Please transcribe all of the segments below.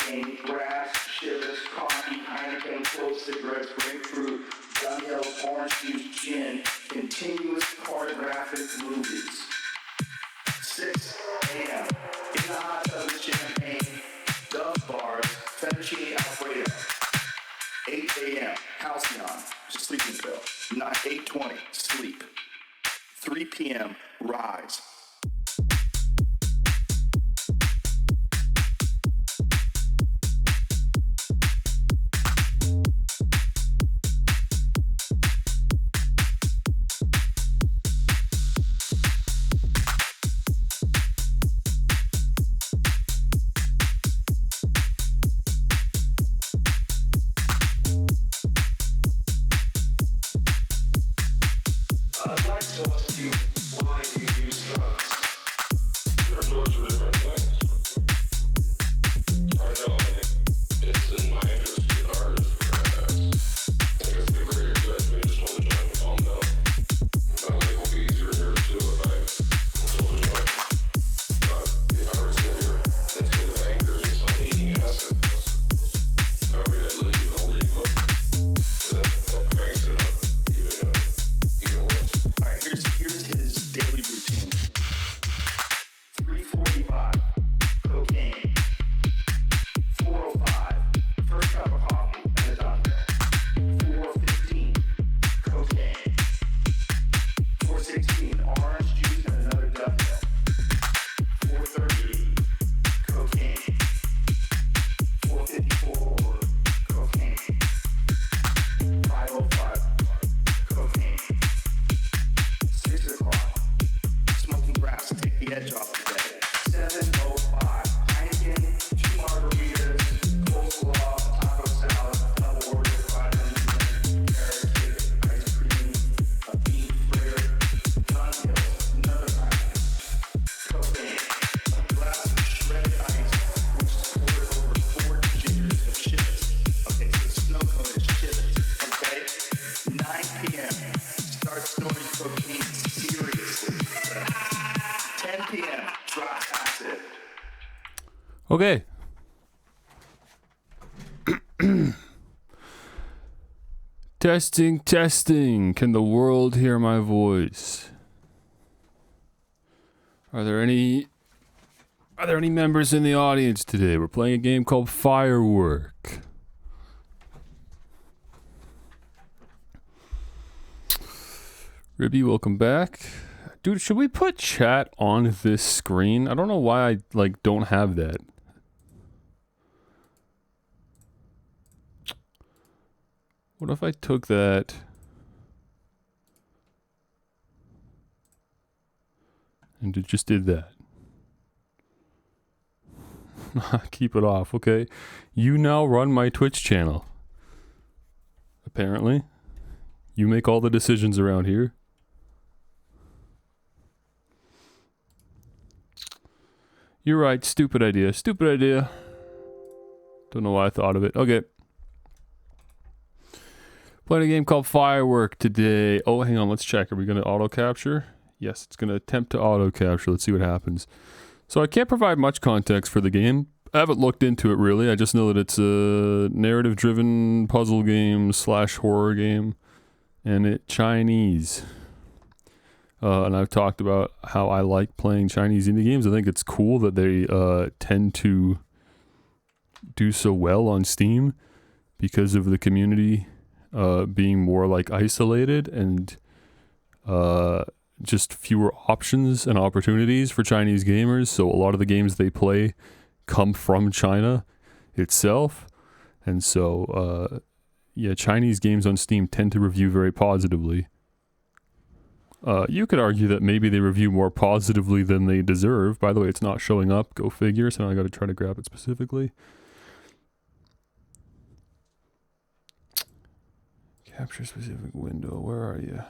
cocaine, grass, shivers, coffee, Heineken, clove cigarettes, grapefruit, Dunhill, orange juice, gin, continuous pornographic movies. 6 a.m. In the hot tub with champagne, Dove bars, fettuccine Alfredo. 8 a.m. Halcyon, sleeping pill. 8:20, sleep. 3 p.m. Rise. Okay. Testing, testing. Can the world hear my voice? Are there any members in the audience today? We're playing a game called Firework. Ribby, welcome back. Dude, should we put chat on this screen? I don't know why I don't have that. What if I took that and just did that? Keep it off, okay? You now run my Twitch channel. Apparently. You make all the decisions around here. You're right, stupid idea. Stupid idea. Don't know why I thought of it. Okay. Playing a game called Firework today. Oh, hang on, let's check. Are we going to auto capture? Yes, it's going to attempt to auto capture. Let's see what happens. So I can't provide much context for the game. I haven't looked into it really. I just know that it's a narrative-driven puzzle game / horror game, and it's Chinese. And I've talked about how I like playing Chinese indie games. I think it's cool that they tend to do so well on Steam because of the community being more isolated and just fewer options and opportunities for Chinese gamers. So a lot of the games they play come from China itself. And so, Chinese games on Steam tend to review very positively. You could argue that maybe they review more positively than they deserve. By the way, it's not showing up. Go figure. So now I got to try to grab it specifically. Capture specific window. Where are you?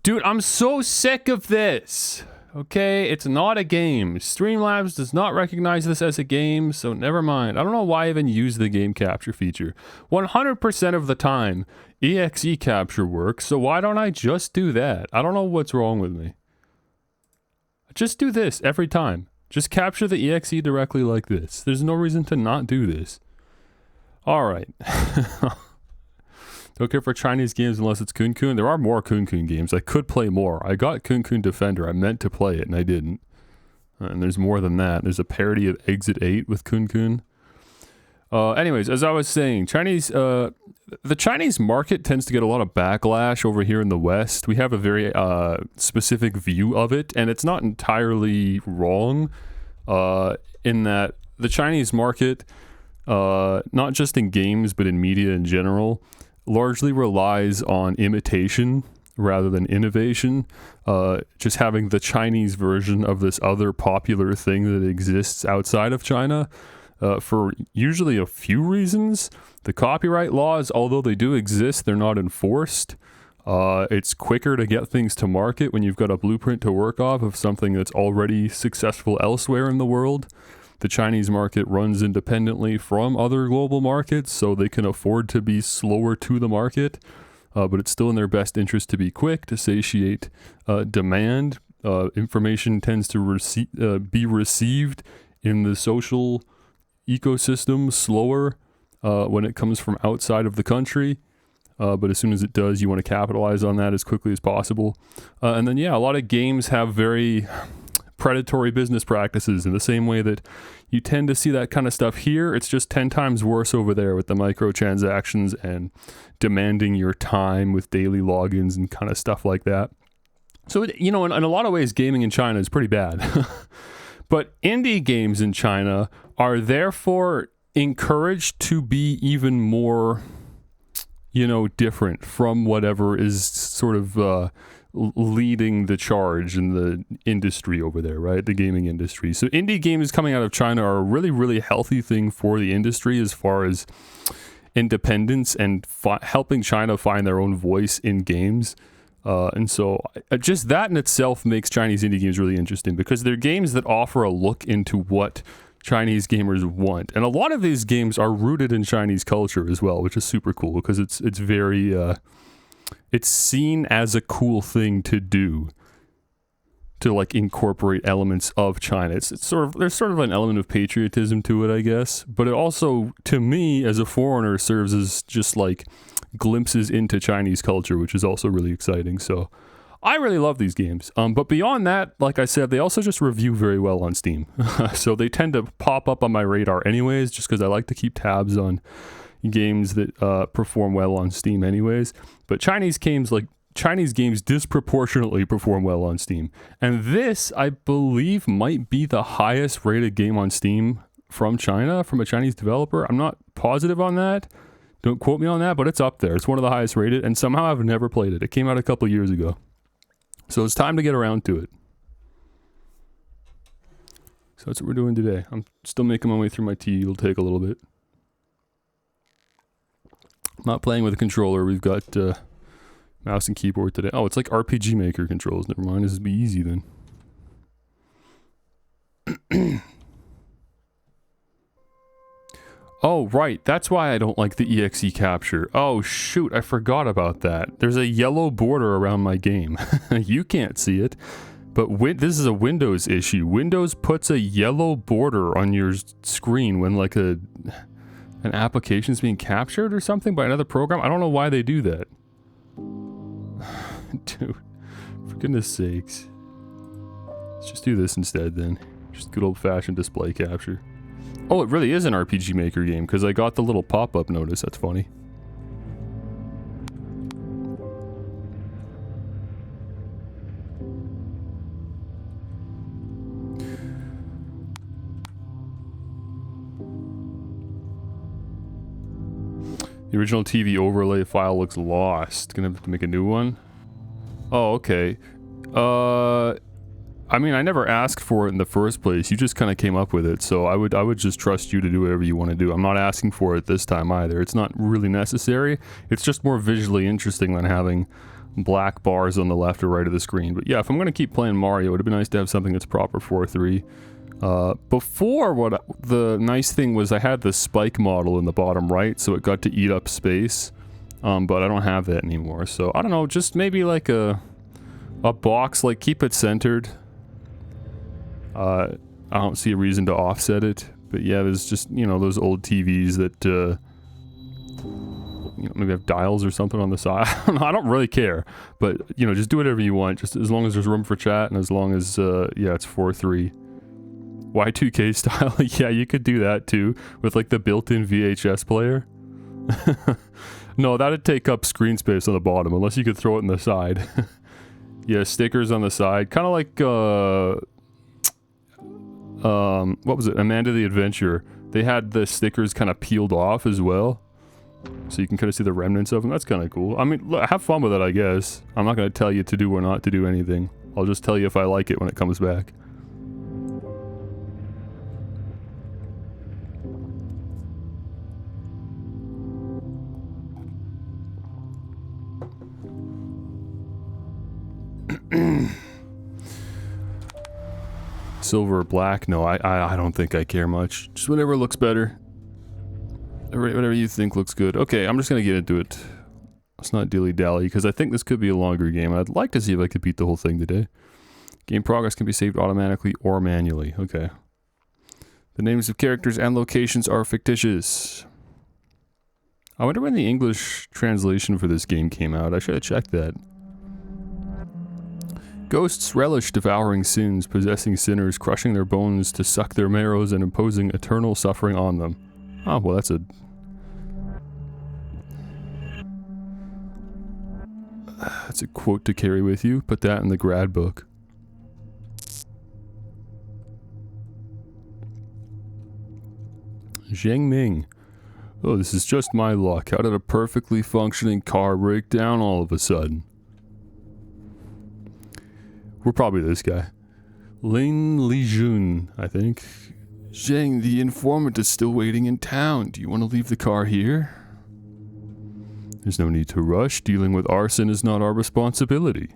Dude, I'm so sick of this. Okay, it's not a game. Streamlabs does not recognize this as a game, so never mind. I don't know why I even use the game capture feature. 100% of the time, EXE capture works, so why don't I just do that? I don't know what's wrong with me. Just do this every time. Just capture the EXE directly like this. There's no reason to not do this. Alright. Don't care for Chinese games unless it's Kun Kun. There are more Kun Kun games. I could play more. I got Kun Kun Defender. I meant to play it and I didn't. And there's more than that. There's a parody of Exit 8 with Kun Kun. Anyways, as I was saying, the Chinese market tends to get a lot of backlash over here in the West. We have a very specific view of it, and it's not entirely wrong in that the Chinese market, not just in games but in media in general, largely relies on imitation rather than innovation. Just having the Chinese version of this other popular thing that exists outside of China for usually a few reasons. The copyright laws, although they do exist, they're not enforced. It's quicker to get things to market when you've got a blueprint to work off of something that's already successful elsewhere in the world. The Chinese market runs independently from other global markets, so they can afford to be slower to the market, but it's still in their best interest to be quick, to satiate demand. Information tends to be received in the social ecosystem slower when it comes from outside of the country, but as soon as it does, you want to capitalize on that as quickly as possible. And then, yeah, a lot of games have very predatory business practices in the same way that you tend to see that kind of stuff here. It's just 10 times worse over there with the microtransactions and demanding your time with daily logins and kind of stuff like that. So, in a lot of ways, gaming in China is pretty bad. But indie games in China are therefore encouraged to be even more, different from whatever is sort of leading the charge in the industry over there, right? The gaming industry. So indie games coming out of China are a really, really healthy thing for the industry as far as independence and helping China find their own voice in games. And so just that in itself makes Chinese indie games really interesting because they're games that offer a look into what Chinese gamers want. And a lot of these games are rooted in Chinese culture as well, which is super cool because it's very... it's seen as a cool thing to do, to like incorporate elements of China. It's there's sort of an element of patriotism to it, I guess. But it also, to me, as a foreigner, serves as just like glimpses into Chinese culture, which is also really exciting. So I really love these games. But beyond that, like I said, they also just review very well on Steam. So they tend to pop up on my radar anyways, just because I like to keep tabs on games that perform well on Steam anyways. But Chinese games disproportionately perform well on Steam. And this, I believe, might be the highest rated game on Steam from China, from a Chinese developer. I'm not positive on that. Don't quote me on that, but it's up there. It's one of the highest rated, and somehow I've never played it. It came out a couple years ago. So it's time to get around to it. So that's what we're doing today. I'm still making my way through my tea. It'll take a little bit. Not playing with a controller. We've got mouse and keyboard today. Oh, it's like RPG Maker controls. Never mind. This will be easy then. Oh, right. That's why I don't like the EXE capture. Oh, shoot. I forgot about that. There's a yellow border around my game. You can't see it. But this is a Windows issue. Windows puts a yellow border on your screen when like an application is being captured or something by another program. I don't know why they do that. Dude, for goodness sakes. Let's just do this instead then. Just good old-fashioned display capture. Oh, it really is an RPG Maker game because I got the little pop-up notice. That's funny. The original TV overlay file looks lost. Gonna have to make a new one? Oh, okay. I mean, I never asked for it in the first place. You just kind of came up with it, so I would just trust you to do whatever you want to do. I'm not asking for it this time either. It's not really necessary. It's just more visually interesting than having black bars on the left or right of the screen. But yeah, if I'm going to keep playing Mario, it would be nice to have something that's proper 4:3. Before, the nice thing was I had the spike model in the bottom right, so it got to eat up space. But I don't have that anymore. So I don't know, just maybe like a box, like keep it centered. I don't see a reason to offset it. But yeah, there's just, you know, those old TVs that, you know, maybe have dials or something on the side. I don't really care. But, you know, just do whatever you want, just as long as there's room for chat and as long as, yeah, it's 4:3. Y2K style, yeah, you could do that too, with like the built-in VHS player. No, that'd take up screen space on the bottom, unless you could throw it in the side. Yeah, stickers on the side, kind of like, what was it, Amanda the Adventurer. They had the stickers kind of peeled off as well, so you can kind of see the remnants of them. That's kind of cool. I mean, have fun with it, I guess. I'm not going to tell you to do or not to do anything. I'll just tell you if I like it when it comes back. Silver or black? No, I don't think I care much. Just whatever looks better. Whatever you think looks good. Okay, I'm just gonna get into it. Let's not dilly-dally, because I think this could be a longer game. I'd like to see if I could beat the whole thing today. Game progress can be saved automatically or manually. Okay. The names of characters and locations are fictitious. I wonder when the English translation for this game came out. I should have checked that. Ghosts relish devouring sins, possessing sinners, crushing their bones to suck their marrows and imposing eternal suffering on them. Oh, well that's a... That's a quote to carry with you. Put that in the grad book. Zheng Ming. Oh, this is just my luck. How did a perfectly functioning car break down all of a sudden? We're probably this guy. Lin Lijun, I think. Zheng, the informant is still waiting in town. Do you want to leave the car here? There's no need to rush. Dealing with arson is not our responsibility.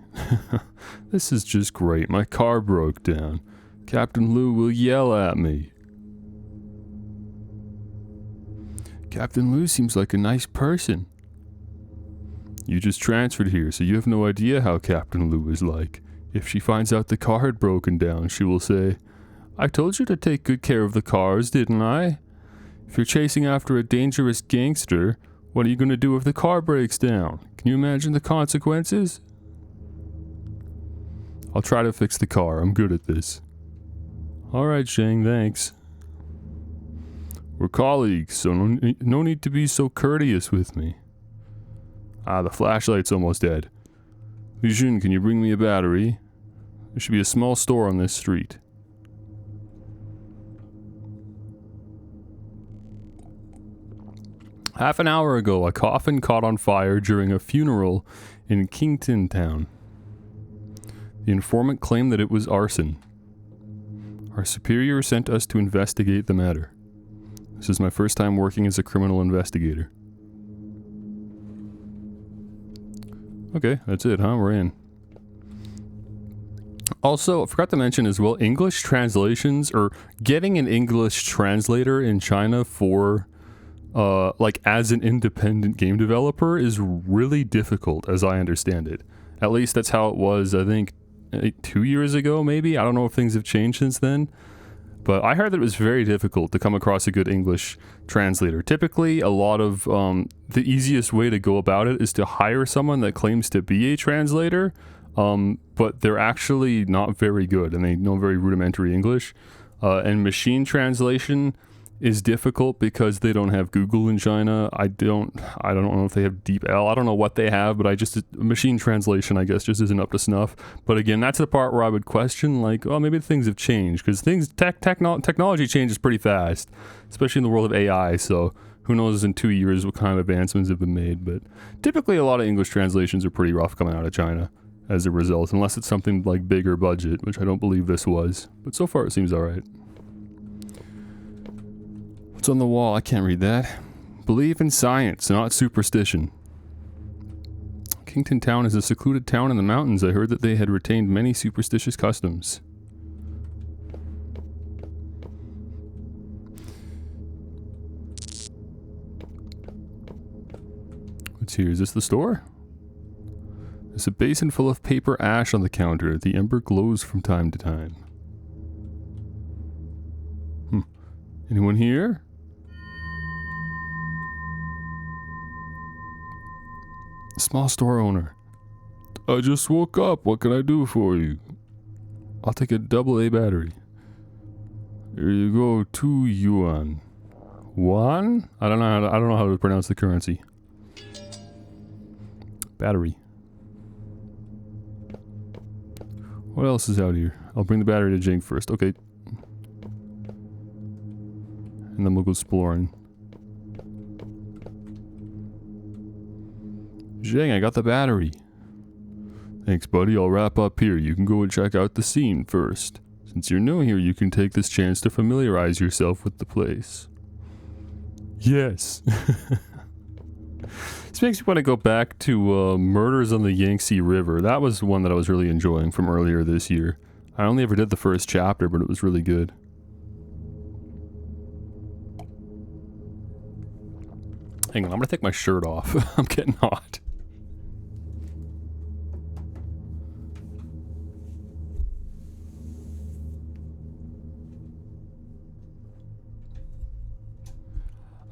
This is just great. My car broke down. Captain Liu will yell at me. Captain Liu seems like a nice person. You just transferred here, so you have no idea how Captain Liu is like. If she finds out the car had broken down, she will say, I told you to take good care of the cars, didn't I? If you're chasing after a dangerous gangster, what are you going to do if the car breaks down? Can you imagine the consequences? I'll try to fix the car. I'm good at this. Alright, Zheng, thanks. We're colleagues, so no need to be so courteous with me. Ah, the flashlight's almost dead. Lijun, can you bring me a battery? There should be a small store on this street. Half an hour ago, a coffin caught on fire during a funeral in Kington Town. The informant claimed that it was arson. Our superior sent us to investigate the matter. This is my first time working as a criminal investigator. Okay, that's it, huh? We're in. Also, I forgot to mention as well, English translations, or getting an English translator in China for, like, as an independent game developer is really difficult, as I understand it. At least that's how it was, I think, 2 years ago, maybe? I don't know if things have changed since then. But I heard that it was very difficult to come across a good English translator. Typically, a lot of the easiest way to go about it is to hire someone that claims to be a translator, but they're actually not very good and they know very rudimentary English. And machine translation is difficult because they don't have Google in China. I don't know if they have DeepL. I don't know what they have, but machine translation, I guess, just isn't up to snuff. But again, that's the part where I would question, like, oh, maybe things have changed, because technology changes pretty fast, especially in the world of AI. So who knows in 2 years what kind of advancements have been made. But typically a lot of English translations are pretty rough coming out of China as a result, unless it's something like bigger budget, which I don't believe this was. But so far it seems all right. What's on the wall? I can't read that. Believe in science, not superstition. Kington Town is a secluded town in the mountains. I heard that they had retained many superstitious customs. What's here? Is this the store? There's a basin full of paper ash on the counter. The ember glows from time to time. Anyone here? Small store owner. I just woke up. What can I do for you? I'll take a AA battery. Here you go, 2 yuan. One? I don't know how to pronounce the currency. Battery. What else is out here? I'll bring the battery to Jing first. Okay. And then we'll go exploring. Jing, I got the battery. Thanks, buddy. I'll wrap up here. You can go and check out the scene first. Since you're new here, you can take this chance to familiarize yourself with the place. Yes. This makes me want to go back to Murders on the Yangtze River. That was one that I was really enjoying from earlier this year. I only ever did the first chapter, but it was really good. Hang on, I'm gonna take my shirt off. I'm getting hot.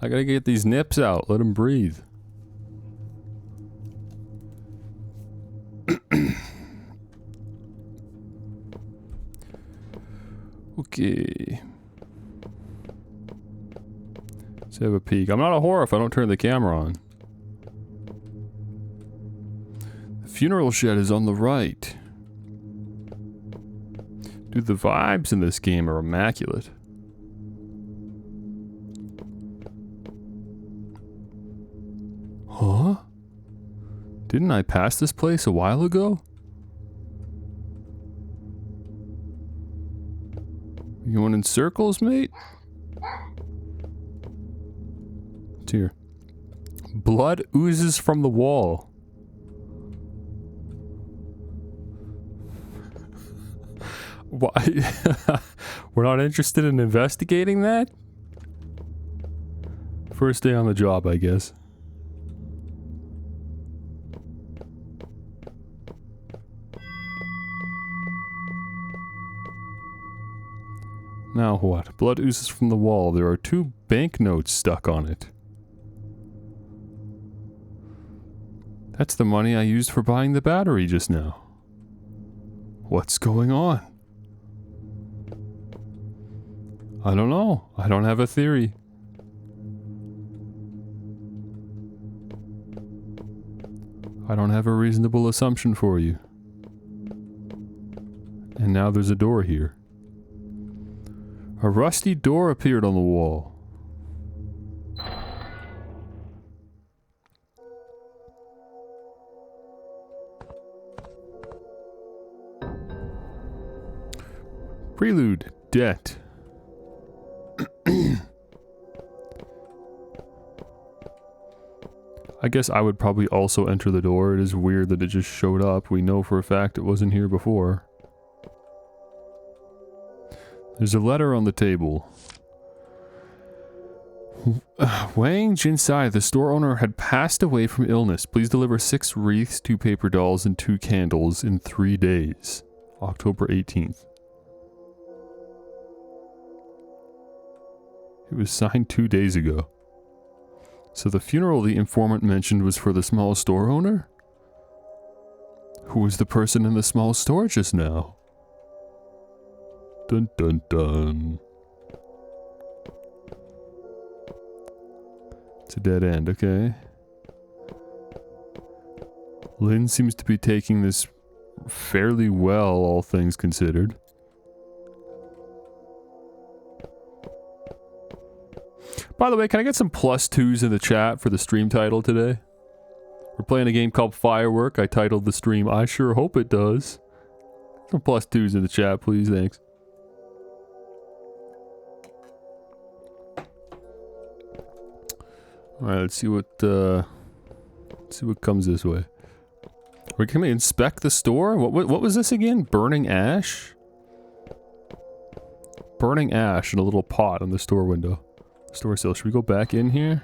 I gotta get these nips out. Let them breathe. Okay. Let's have a peek. I'm not a whore if I don't turn the camera on. The funeral shed is on the right. Dude, the vibes in this game are immaculate. Huh? Didn't I pass this place a while ago? You going in circles, mate? What's here? Blood oozes from the wall. Why? We're not interested in investigating that? First day on the job, I guess. Now what? Blood oozes from the wall. There are 2 banknotes stuck on it. That's the money I used for buying the battery just now. What's going on? I don't know. I don't have a theory. I don't have a reasonable assumption for you. And now there's a door here. A rusty door appeared on the wall. Prelude. Debt. I guess I would probably also enter the door. It is weird that it just showed up. We know for a fact it wasn't here before. There's a letter on the table. Wang Jinsai, the store owner, had passed away from illness. Please deliver 6 wreaths, 2 paper dolls, and 2 candles in 3 days. October 18th. It was signed 2 days ago. So the funeral the informant mentioned was for the small store owner? Who was the person in the small store just now? Dun dun dun. It's a dead end, okay. Lynn seems to be taking this fairly well, all things considered. By the way, can I get some +2s in the chat for the stream title today? We're playing a game called Firework. I titled the stream, I sure hope it does. Some +2s in the chat, please, thanks. Alright, let's see what comes this way. We're gonna inspect the store? What was this again? Burning ash? Burning ash in a little pot on the store window. Store sill. Should we go back in here?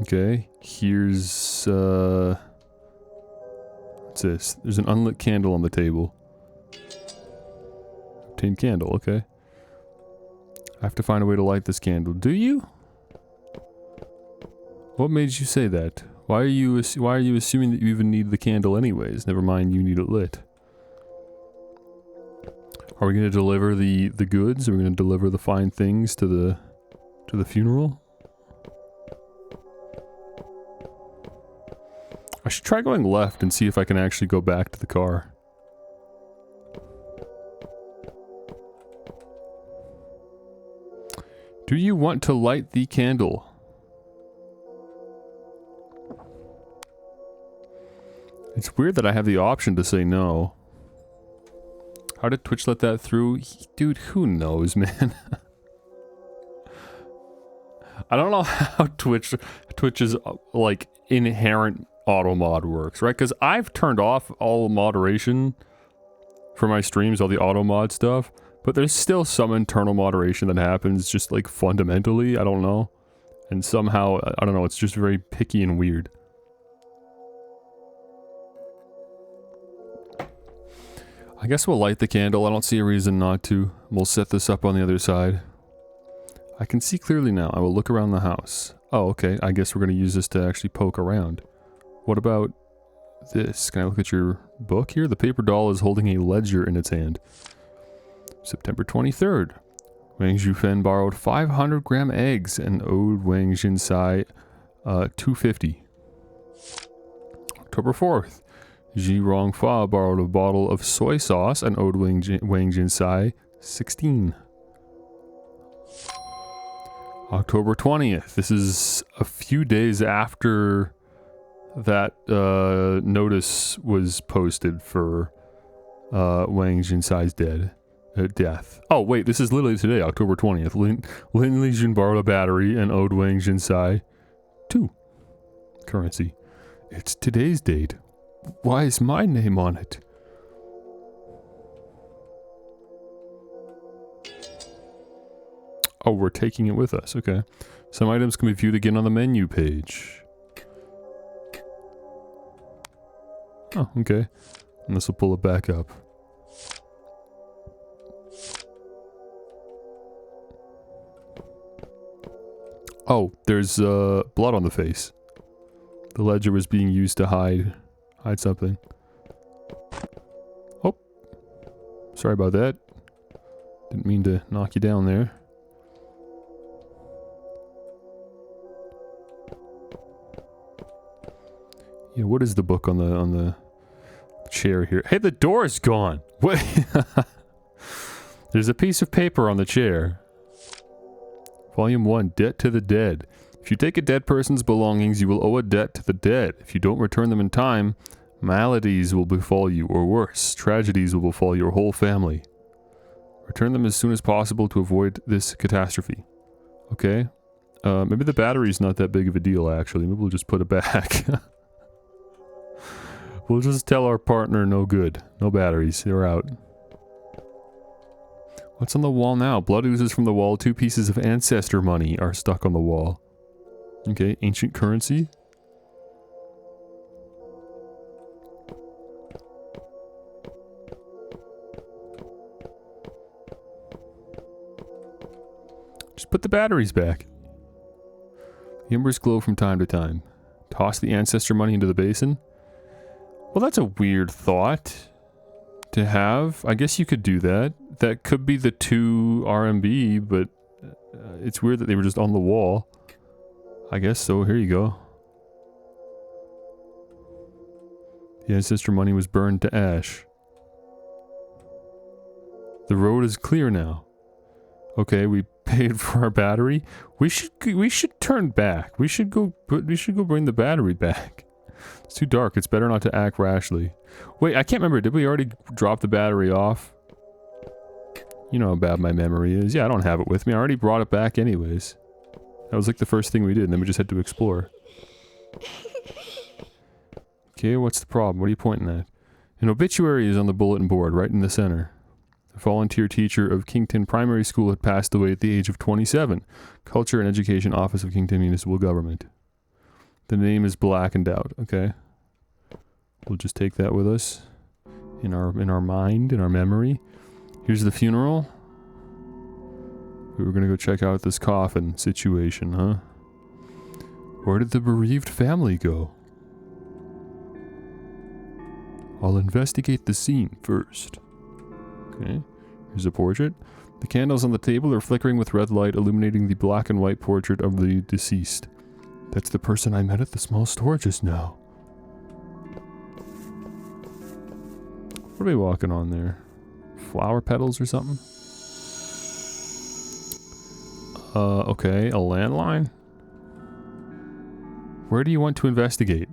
Okay. Here's, what's this? There's an unlit candle on the table. Obtain candle, okay. I have to find a way to light this candle. Do you? What made you say that? Why are you assuming that you even need the candle anyways? Never mind, you need it lit. Are we gonna deliver the goods? Are we gonna deliver the fine things to the funeral? I should try going left and see if I can actually go back to the car. Do you want to light the candle? It's weird that I have the option to say no. How did Twitch let that through? Dude, who knows, man? I don't know how Twitch's like inherent auto mod works, right? Because I've turned off all moderation for my streams, all the auto mod stuff, but there's still some internal moderation that happens just like fundamentally, I don't know. And somehow, I don't know, it's just very picky and weird. I guess we'll light the candle. I don't see a reason not to. We'll set this up on the other side. I can see clearly now. I will look around the house. Oh, okay. I guess we're going to use this to actually poke around. What about this? Can I look at your book here? The paper doll is holding a ledger in its hand. September 23rd. Wang Zhufen borrowed 500-gram eggs and owed Wang Jinsai $250. October 4th. Ji Rongfa borrowed a bottle of soy sauce and owed Wang Jinsai $16. October 20th. This is a few days after that notice was posted for Wang Jinsai's death. Oh wait, this is literally today, October 20th. Lin Lijun borrowed a battery and owed Wang Jinsai 2 currency. It's today's date. Why is my name on it? Oh, we're taking it with us. Okay. Some items can be viewed again on the menu page. Oh, okay. And this will pull it back up. Oh, there's blood on the face. The ledger was being used to hide something. Oh. Sorry about that. Didn't mean to knock you down there. Yeah, what is the book on the chair here? Hey, the door is gone. Wait. There's a piece of paper on the chair. Volume 1, Debt to the Dead. If you take a dead person's belongings, you will owe a debt to the dead. If you don't return them in time, maladies will befall you, or worse, tragedies will befall your whole family. Return them as soon as possible to avoid this catastrophe. Okay. Maybe the battery's not that big of a deal, actually. Maybe we'll just put it back. We'll just tell our partner no good. No batteries. They're out. What's on the wall now? Blood oozes from the wall. 2 pieces of ancestor money are stuck on the wall. Okay, ancient currency. Just put the batteries back. The embers glow from time to time. Toss the ancestor money into the basin. Well, that's a weird thought to have. I guess you could do that. That could be the 2 RMB, but it's weird that they were just on the wall. I guess so. Here you go. The ancestor money was burned to ash. The road is clear now. Okay, we paid for our battery. We should turn back. We should go bring the battery back. It's too dark. It's better not to act rashly. Wait, I can't remember. Did we already drop the battery off? You know how bad my memory is. Yeah, I don't have it with me. I already brought it back anyways. That was like the first thing we did, and then we just had to explore. Okay, what's the problem? What are you pointing at? An obituary is on the bulletin board, right in the center. A volunteer teacher of Kington Primary School had passed away at the age of 27. Culture and Education Office of Kington Municipal Government. The name is blackened out, okay? We'll just take that with us. In our mind, in our memory. Here's the funeral. We were gonna go check out this coffin situation, huh? Where did the bereaved family go? I'll investigate the scene first. Okay, here's a portrait. The candles on the table are flickering with red light, illuminating the black and white portrait of the deceased. That's the person I met at the small store just now. What are we walking on there? Flower petals or something? Okay, a landline? Where do you want to investigate?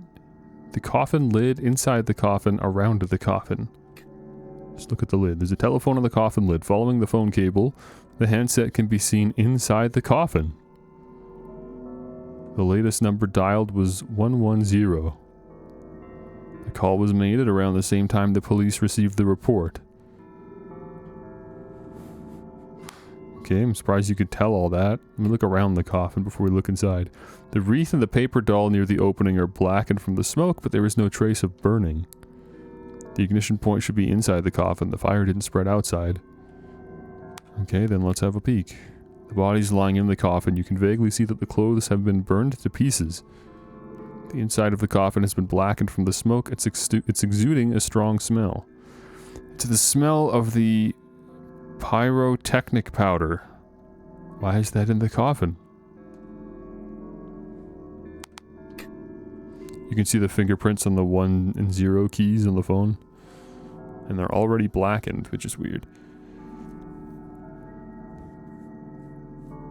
The coffin lid, inside the coffin, around the coffin. Just look at the lid. There's a telephone on the coffin lid. Following the phone cable, the handset can be seen inside the coffin. The latest number dialed was 110. The call was made at around the same time the police received the report. Okay, I'm surprised you could tell all that. Let me look around the coffin before we look inside. The wreath and the paper doll near the opening are blackened from the smoke, but there is no trace of burning. The ignition point should be inside the coffin. The fire didn't spread outside. Okay, then let's have a peek. The body's lying in the coffin. You can vaguely see that the clothes have been burned to pieces. The inside of the coffin has been blackened from the smoke. It's exuding a strong smell. It's the smell of the pyrotechnic powder. Why is that in the coffin? You can see the fingerprints on the 1 and 0 keys on the phone. And they're already blackened, which is weird.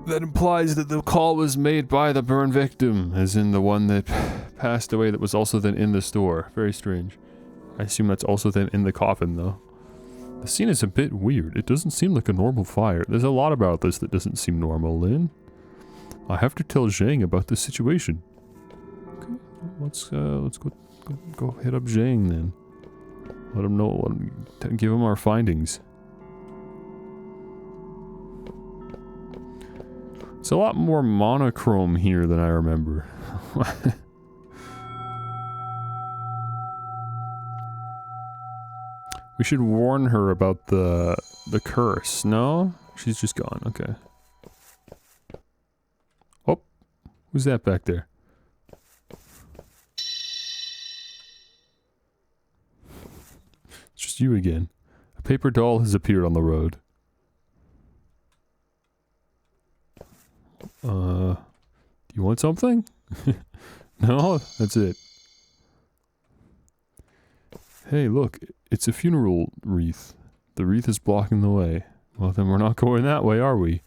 That implies that the call was made by the burn victim, as in the one that passed away that was also then in the store. Very strange. I assume that's also then in the coffin, though. The scene is a bit weird. It doesn't seem like a normal fire. There's a lot about this that doesn't seem normal, Lynn. I have to tell Zhang about this situation. Okay, let's go hit up Zhang then. Let him know. Give him our findings. It's a lot more monochrome here than I remember. We should warn her about the curse. No? She's just gone. Okay. Oh. Who's that back there? It's just you again. A paper doll has appeared on the road. Do you want something? No? That's it. Hey, look. It's a funeral wreath. The wreath is blocking the way. Well, then we're not going that way, are we?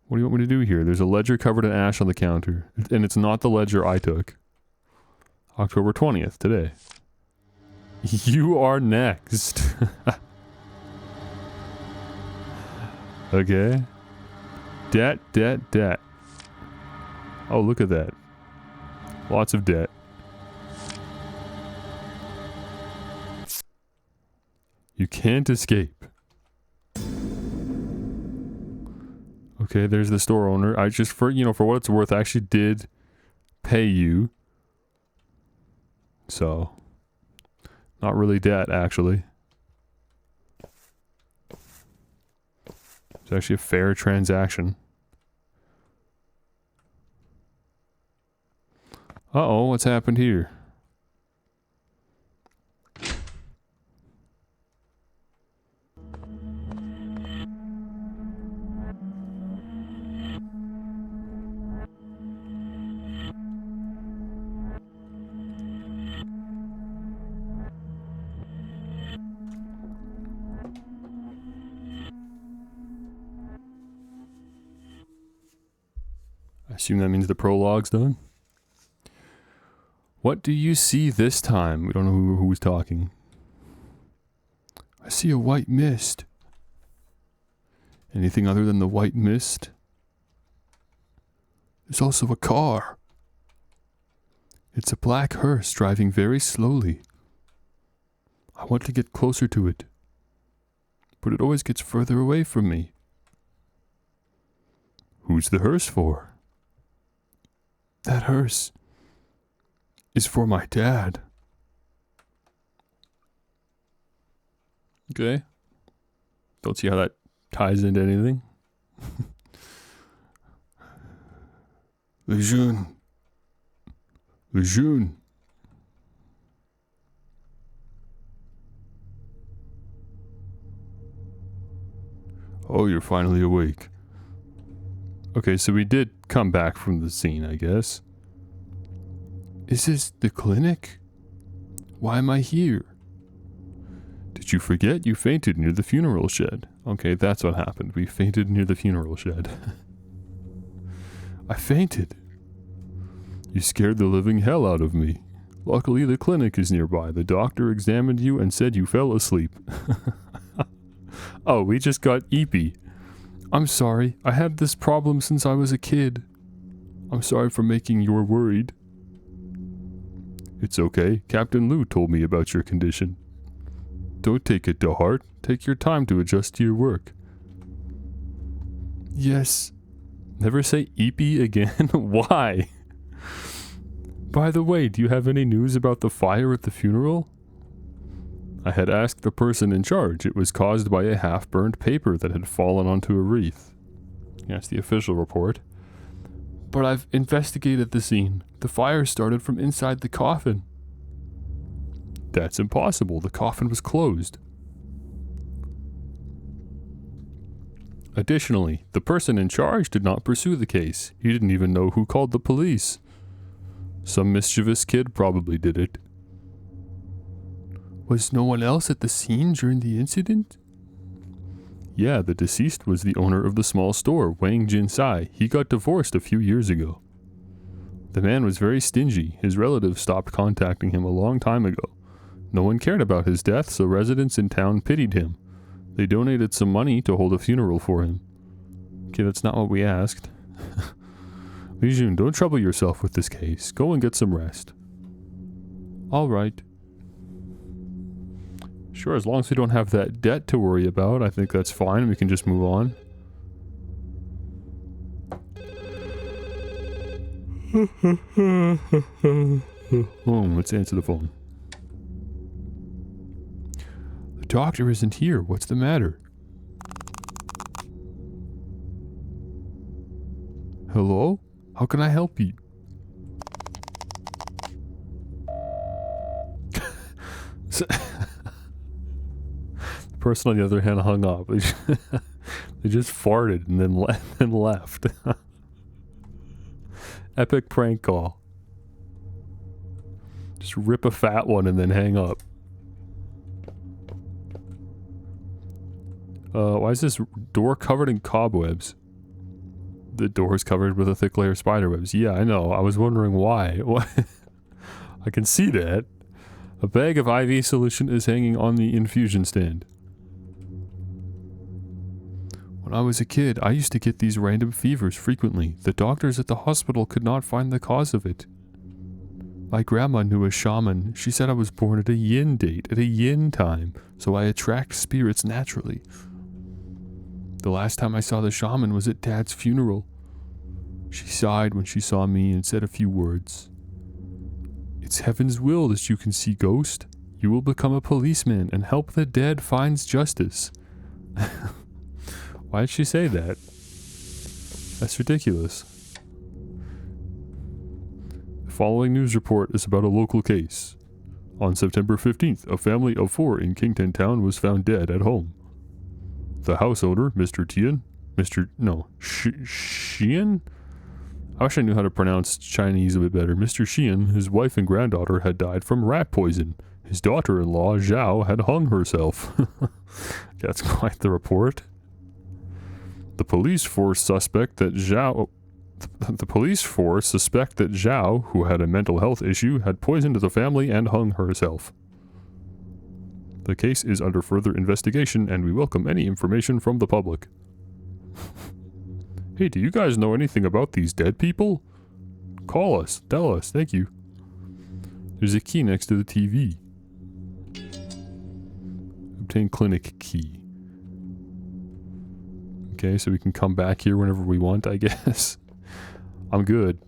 What do you want me to do here? There's a ledger covered in ash on the counter. And it's not the ledger I took. October 20th, today. You are next. Okay. Debt, debt, debt. Oh, look at that. Lots of debt. You can't escape. Okay, there's the store owner. I just, for what it's worth, I actually did pay you. So, not really debt, actually. It's actually a fair transaction. Uh-oh, what's happened here? I assume that means the prologue's done. What do you see this time? We don't know who was talking. I see a white mist. Anything other than the white mist? There's also a car. It's a black hearse driving very slowly. I want to get closer to it, but it always gets further away from me. Who's the hearse for? That hearse is for my dad. Okay. Don't see how that ties into anything. Lejeune. Lejeune. Oh, you're finally awake. Okay, so we did come back from the scene, I guess. Is this the clinic? Why am I here? Did you forget you fainted near the funeral shed? Okay, that's what happened. We fainted near the funeral shed. I fainted. You scared the living hell out of me. Luckily, the clinic is nearby. The doctor examined you and said you fell asleep. Oh, we just got eepy. I'm sorry. I had this problem since I was a kid. I'm sorry for making you worried. It's okay. Captain Lou told me about your condition. Don't take it to heart. Take your time to adjust to your work. Yes. Never say eepy again. Why? By the way, do you have any news about the fire at the funeral? I had asked the person in charge. It was caused by a half-burned paper that had fallen onto a wreath. That's the official report. But I've investigated the scene. The fire started from inside the coffin. That's impossible. The coffin was closed. Additionally, the person in charge did not pursue the case. He didn't even know who called the police. Some mischievous kid probably did it. Was no one else at the scene during the incident? Yeah, the deceased was the owner of the small store, Wang Jinsai. He got divorced a few years ago. The man was very stingy. His relatives stopped contacting him a long time ago. No one cared about his death, so residents in town pitied him. They donated some money to hold a funeral for him. Okay, that's not what we asked. Lijun, don't trouble yourself with this case. Go and get some rest. All right. Sure, as long as we don't have that debt to worry about, I think that's fine. We can just move on. Let's answer the phone. The doctor isn't here. What's the matter? Hello? How can I help you? The person on the other hand hung up. They just farted and then left. Epic prank call. Just rip a fat one and then hang up. Why is this door covered in cobwebs? The door is covered with a thick layer of spiderwebs. Yeah, I know. I was wondering why. I can see that. A bag of IV solution is hanging on the infusion stand. When I was a kid, I used to get these random fevers frequently. The doctors at the hospital could not find the cause of it. My grandma knew a shaman. She said I was born at a yin date, at a yin time, so I attract spirits naturally. The last time I saw the shaman was at Dad's funeral. She sighed when she saw me and said a few words. It's heaven's will that you can see ghosts. You will become a policeman and help the dead find justice. Why did she say that? That's ridiculous. The following news report is about a local case. On September 15th, a family of 4 in Kington Town was found dead at home. The house owner, Mr. Xian? I wish I knew how to pronounce Chinese a bit better. Mr. Xian, his wife and granddaughter had died from rat poison. His daughter-in-law, Zhao, had hung herself. That's quite the report. The police force suspect that Zhao, who had a mental health issue, had poisoned the family and hung herself. The case is under further investigation, and we welcome any information from the public. Hey, do you guys know anything about these dead people? Call us. Tell us. Thank you. There's a key next to the TV. Obtain clinic key. Okay, so we can come back here whenever we want, I guess. I'm good.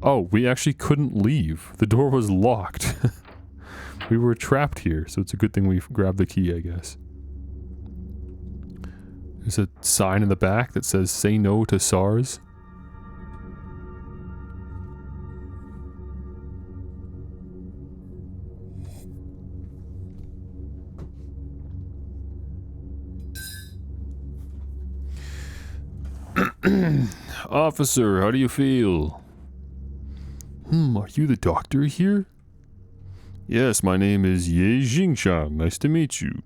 Oh, we actually couldn't leave. The door was locked. We were trapped here, so it's a good thing we grabbed the key, I guess. There's a sign in the back that says, "Say no to SARS." Officer, how do you feel? Are you the doctor here? Yes, my name is Ye Jingshang. Nice to meet you.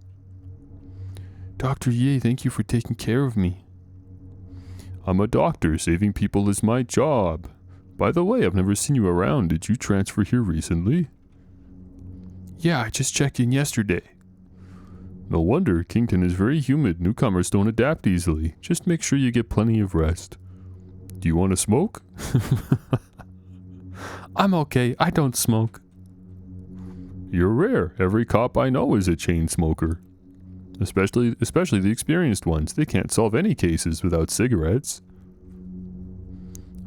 Dr. Ye, thank you for taking care of me. I'm a doctor. Saving people is my job. By the way, I've never seen you around. Did you transfer here recently? Yeah, I just checked in yesterday. No wonder. Kington is very humid. Newcomers don't adapt easily. Just make sure you get plenty of rest. Do you want to smoke? I'm okay. I don't smoke. You're rare. Every cop I know is a chain smoker. Especially the experienced ones. They can't solve any cases without cigarettes.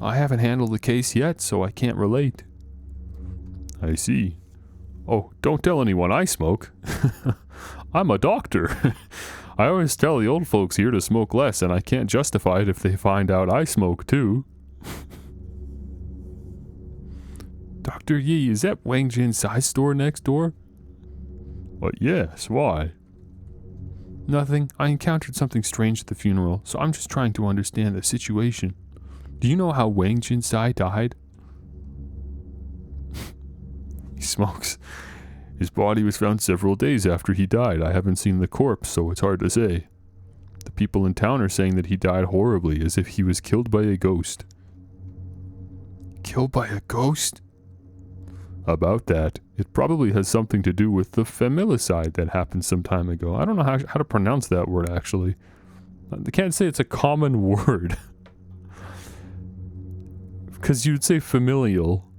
I haven't handled the case yet, so I can't relate. I see. Oh, don't tell anyone I smoke. I'm a doctor. I always tell the old folks here to smoke less, and I can't justify it if they find out I smoke too. Dr. Yi, is that Wang Jinsai's store next door? Yes, why? Nothing. I encountered something strange at the funeral, so I'm just trying to understand the situation. Do you know how Wang Jinsai died? He smokes. His body was found several days after he died. I haven't seen the corpse, so it's hard to say. The people in town are saying that he died horribly, as if he was killed by a ghost. Killed by a ghost? About that, it probably has something to do with the familicide that happened some time ago. I don't know how to pronounce that word, actually. I can't say it's a common word. Because you'd say familial.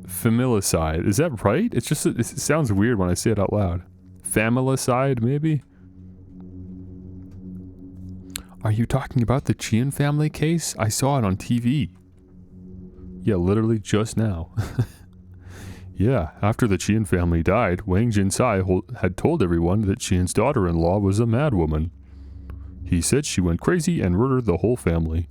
Familicide. Is that right? It sounds weird when I say it out loud. Familicide, maybe? Are you talking about the Chien family case? I saw it on TV. Yeah, literally just now. Yeah, after the Chien family died, Wang Jinsai had told everyone that Chien's daughter-in-law was a madwoman. He said she went crazy and murdered the whole family.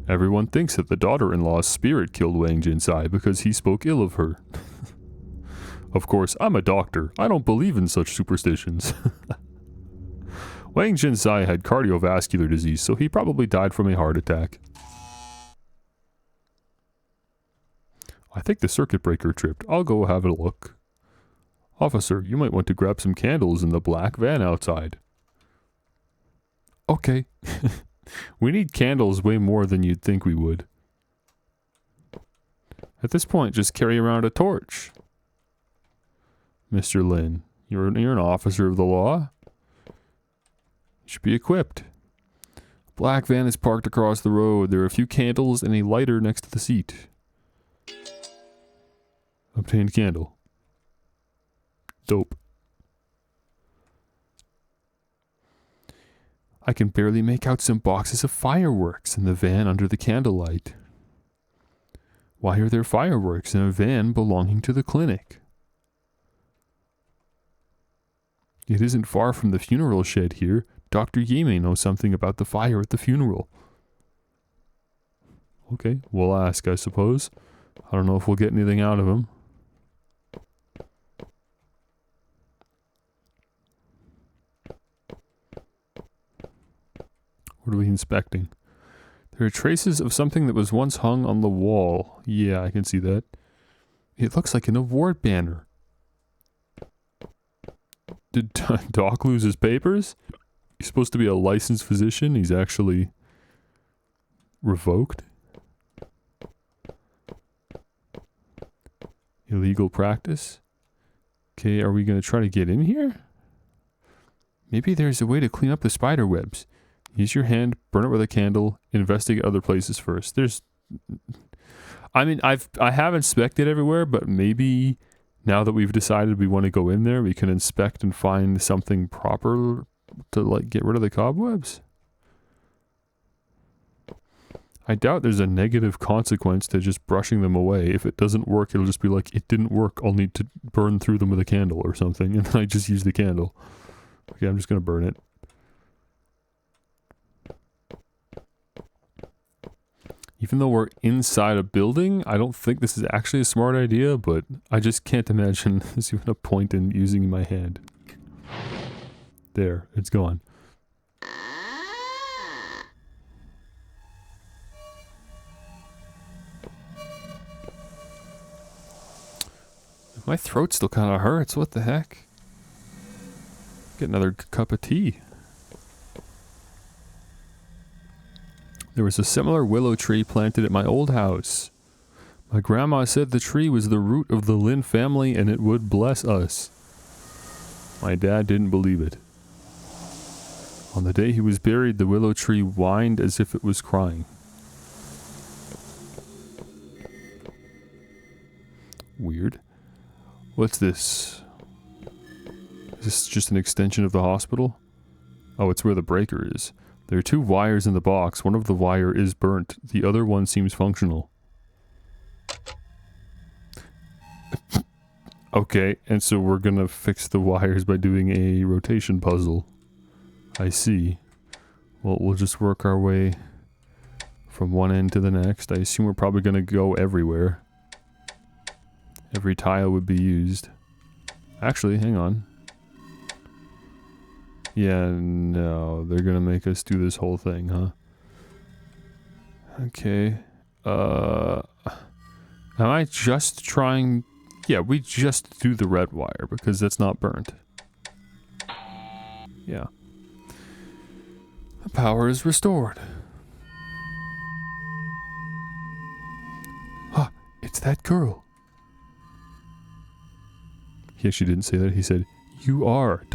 Everyone thinks that the daughter-in-law's spirit killed Wang Jinsai because he spoke ill of her. Of course, I'm a doctor. I don't believe in such superstitions. Wang Jinsai had cardiovascular disease, so he probably died from a heart attack. I think the circuit breaker tripped. I'll go have a look. Officer, you might want to grab some candles in the black van outside. Okay. We need candles way more than you'd think we would. At this point, just carry around a torch. Mr. Lin, you're an officer of the law. You should be equipped. A black van is parked across the road. There are a few candles and a lighter next to the seat. Obtained candle. Dope. I can barely make out some boxes of fireworks in the van under the candlelight. Why are there fireworks in a van belonging to the clinic? It isn't far from the funeral shed here. Dr. Yi may know something about the fire at the funeral. Okay, we'll ask, I suppose. I don't know if we'll get anything out of him. What are we inspecting? There are traces of something that was once hung on the wall. Yeah, I can see that. It looks like an award banner. Did Doc lose his papers? He's supposed to be a licensed physician. He's actually revoked. Illegal practice. Okay, are we going to try to get in here? Maybe there's a way to clean up the spider webs. Use your hand, burn it with a candle, investigate other places first. There's I mean, I have inspected everywhere, but maybe now that we've decided we want to go in there, we can inspect and find something proper to like get rid of the cobwebs. I doubt there's a negative consequence to just brushing them away. If it doesn't work, it'll just be like, it didn't work, I'll need to burn through them with a candle or something, and then I just use the candle. Okay, I'm just gonna burn it. Even though we're inside a building, I don't think this is actually a smart idea, but I just can't imagine there's even a point in using my hand. There, it's gone. My throat still kind of hurts. What the heck? Get another cup of tea. There was a similar willow tree planted at my old house. My grandma said the tree was the root of the Lin family and it would bless us. My dad didn't believe it. On the day he was buried, the willow tree whined as if it was crying. Weird. What's this? Is this just an extension of the hospital? Oh, it's where the breaker is. There are 2 wires in the box. One of the wire is burnt. The other one seems functional. Okay, and so we're gonna fix the wires by doing a rotation puzzle. I see. Well, we'll just work our way from one end to the next. I assume we're probably gonna go everywhere. Every tile would be used. Actually, hang on. Yeah, no, they're gonna make us do this whole thing, huh? Okay. Am I just trying... Yeah, we just do the red wire, because that's not burnt. Yeah. The power is restored. Huh, it's that girl. He actually didn't say that. He said, "You are ...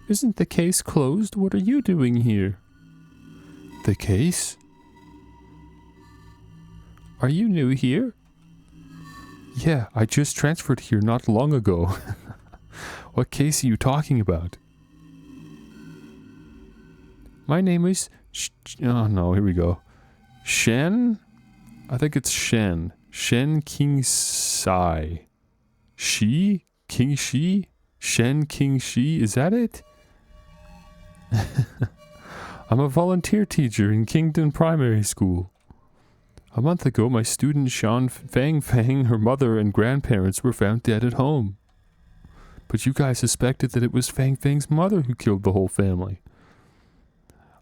Isn't the case closed? What are you doing here?" The case? Are you new here? Yeah, I just transferred here not long ago. What case are you talking about? My name is... oh no, here we go. Shen? I think it's Shen. Shen King Sai. Shi? King Shi? Shen King Shi? Is that it? I'm a volunteer teacher in Kingdon Primary School. A month ago, my student Shan Fang, her mother and grandparents were found dead at home. But you guys suspected that it was Fang's mother who killed the whole family.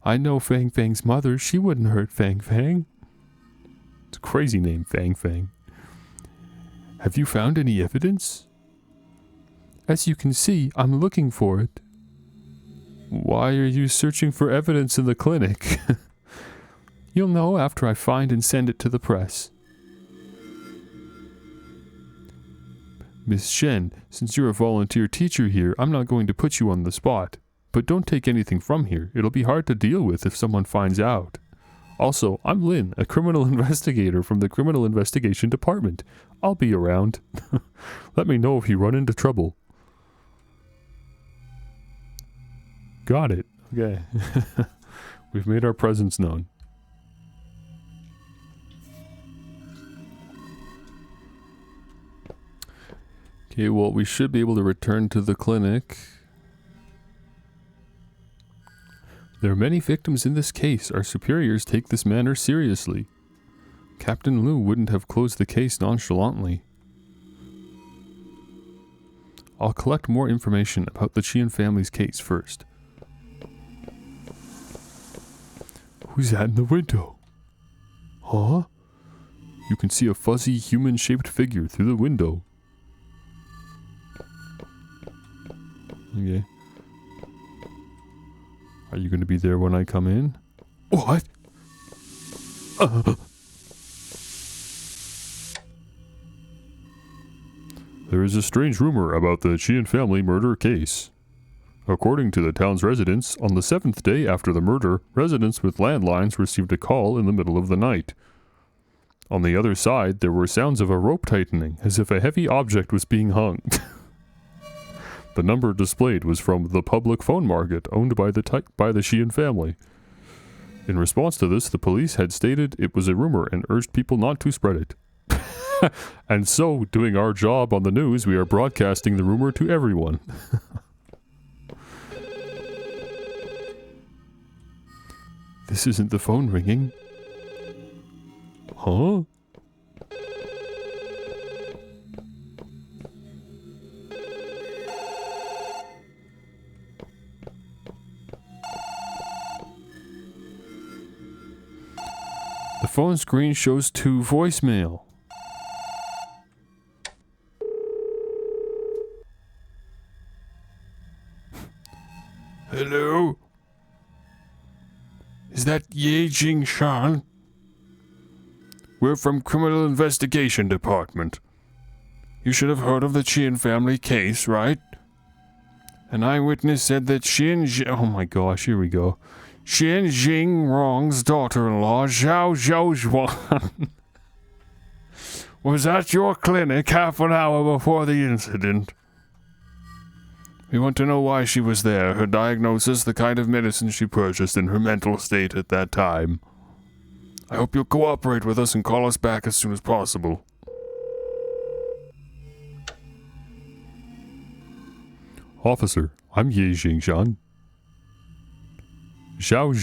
I know Fang's mother. She wouldn't hurt Fang. It's a crazy name, Fang. Have you found any evidence? As you can see, I'm looking for it. Why are you searching for evidence in the clinic? You'll know after I find and send it to the press. Miss Shen, since you're a volunteer teacher here, I'm not going to put you on the spot. But don't take anything from here. It'll be hard to deal with if someone finds out. Also, I'm Lynn, a criminal investigator from the Criminal Investigation Department. I'll be around. Let me know if you run into trouble. Got it. Okay. We've made our presence known. Okay, well, we should be able to return to the clinic. There are many victims in this case. Our superiors take this matter seriously. Captain Liu wouldn't have closed the case nonchalantly. I'll collect more information about the Qian family's case first. Who's that in the window? Huh? You can see a fuzzy human-shaped figure through the window. Okay. Are you going to be there when I come in? What? There is a strange rumor about the Qian family murder case. According to the town's residents, on the 7th day after the murder, residents with landlines received a call in the middle of the night. On the other side, there were sounds of a rope tightening, as if a heavy object was being hung. The number displayed was from the public phone market owned by the Sheehan family. In response to this, the police had stated it was a rumor and urged people not to spread it. And so, doing our job on the news, we are broadcasting the rumor to everyone. This isn't the phone ringing. Huh? The phone screen shows 2 voicemail. Hello? Is that Ye Jing Shan? We're from Criminal Investigation Department. You should have heard of the Qian family case, right? An eyewitness said that oh my gosh, here we go. Xian Jing Rong's daughter-in-law, Zhao Zhaozhuan, was at your clinic half an hour before the incident. We want to know why she was there, her diagnosis, the kind of medicine she purchased, and her mental state at that time. I hope you'll cooperate with us and call us back as soon as possible. Officer, I'm Ye Jingshan. Zhao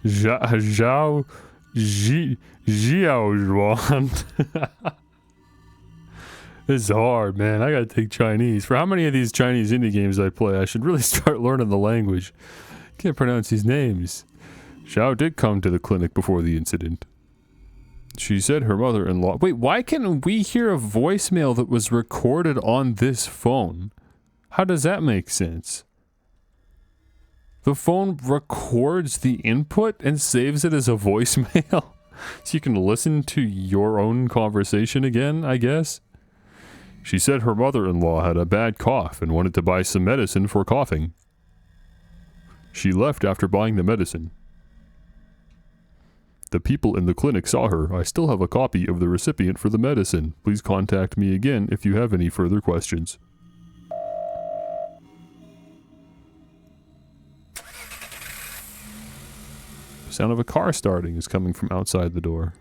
Zhaozhuan. This is hard, man. I gotta take Chinese. For how many of these Chinese indie games I play, I should really start learning the language. Can't pronounce these names. Zhao did come to the clinic before the incident. She said her mother-in-law... Wait, why can't we hear a voicemail that was recorded on this phone? How does that make sense? The phone records the input and saves it as a voicemail? So you can listen to your own conversation again, I guess? She said her mother-in-law had a bad cough and wanted to buy some medicine for coughing. She left after buying the medicine. The people in the clinic saw her. I still have a copy of the recipient for the medicine. Please contact me again if you have any further questions. The sound of a car starting is coming from outside the door.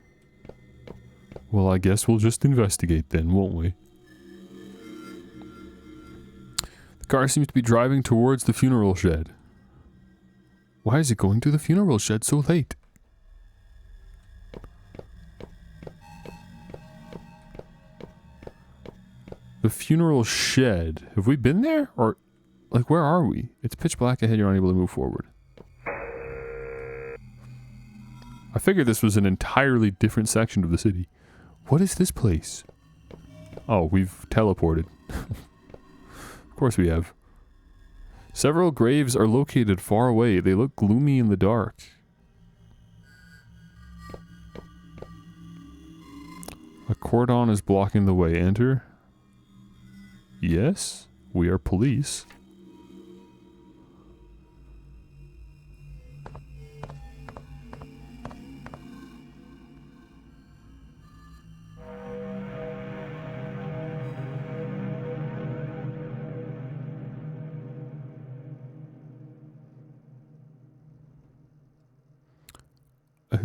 Well, I guess we'll just investigate then, won't we? The car seems to be driving towards the funeral shed. Why is it going to the funeral shed so late? The funeral shed. Have we been there? Or, like, where are we? It's pitch black ahead, you're unable to move forward. I figured this was an entirely different section of the city. What is this place? Oh, we've teleported. Of course we have. Several graves are located far away. They look gloomy in the dark. A cordon is blocking the way. Enter. Yes, we are police.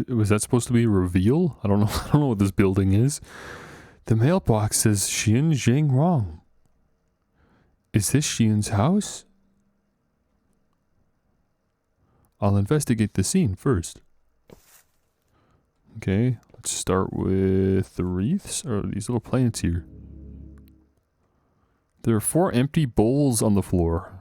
Was that supposed to be a reveal? I don't know. I don't know what this building is. The mailbox says Xian Jing Rong. Is this Xian's house? I'll investigate the scene first. Okay, let's start with the wreaths, or these little plants here. There are 4 empty bowls on the floor.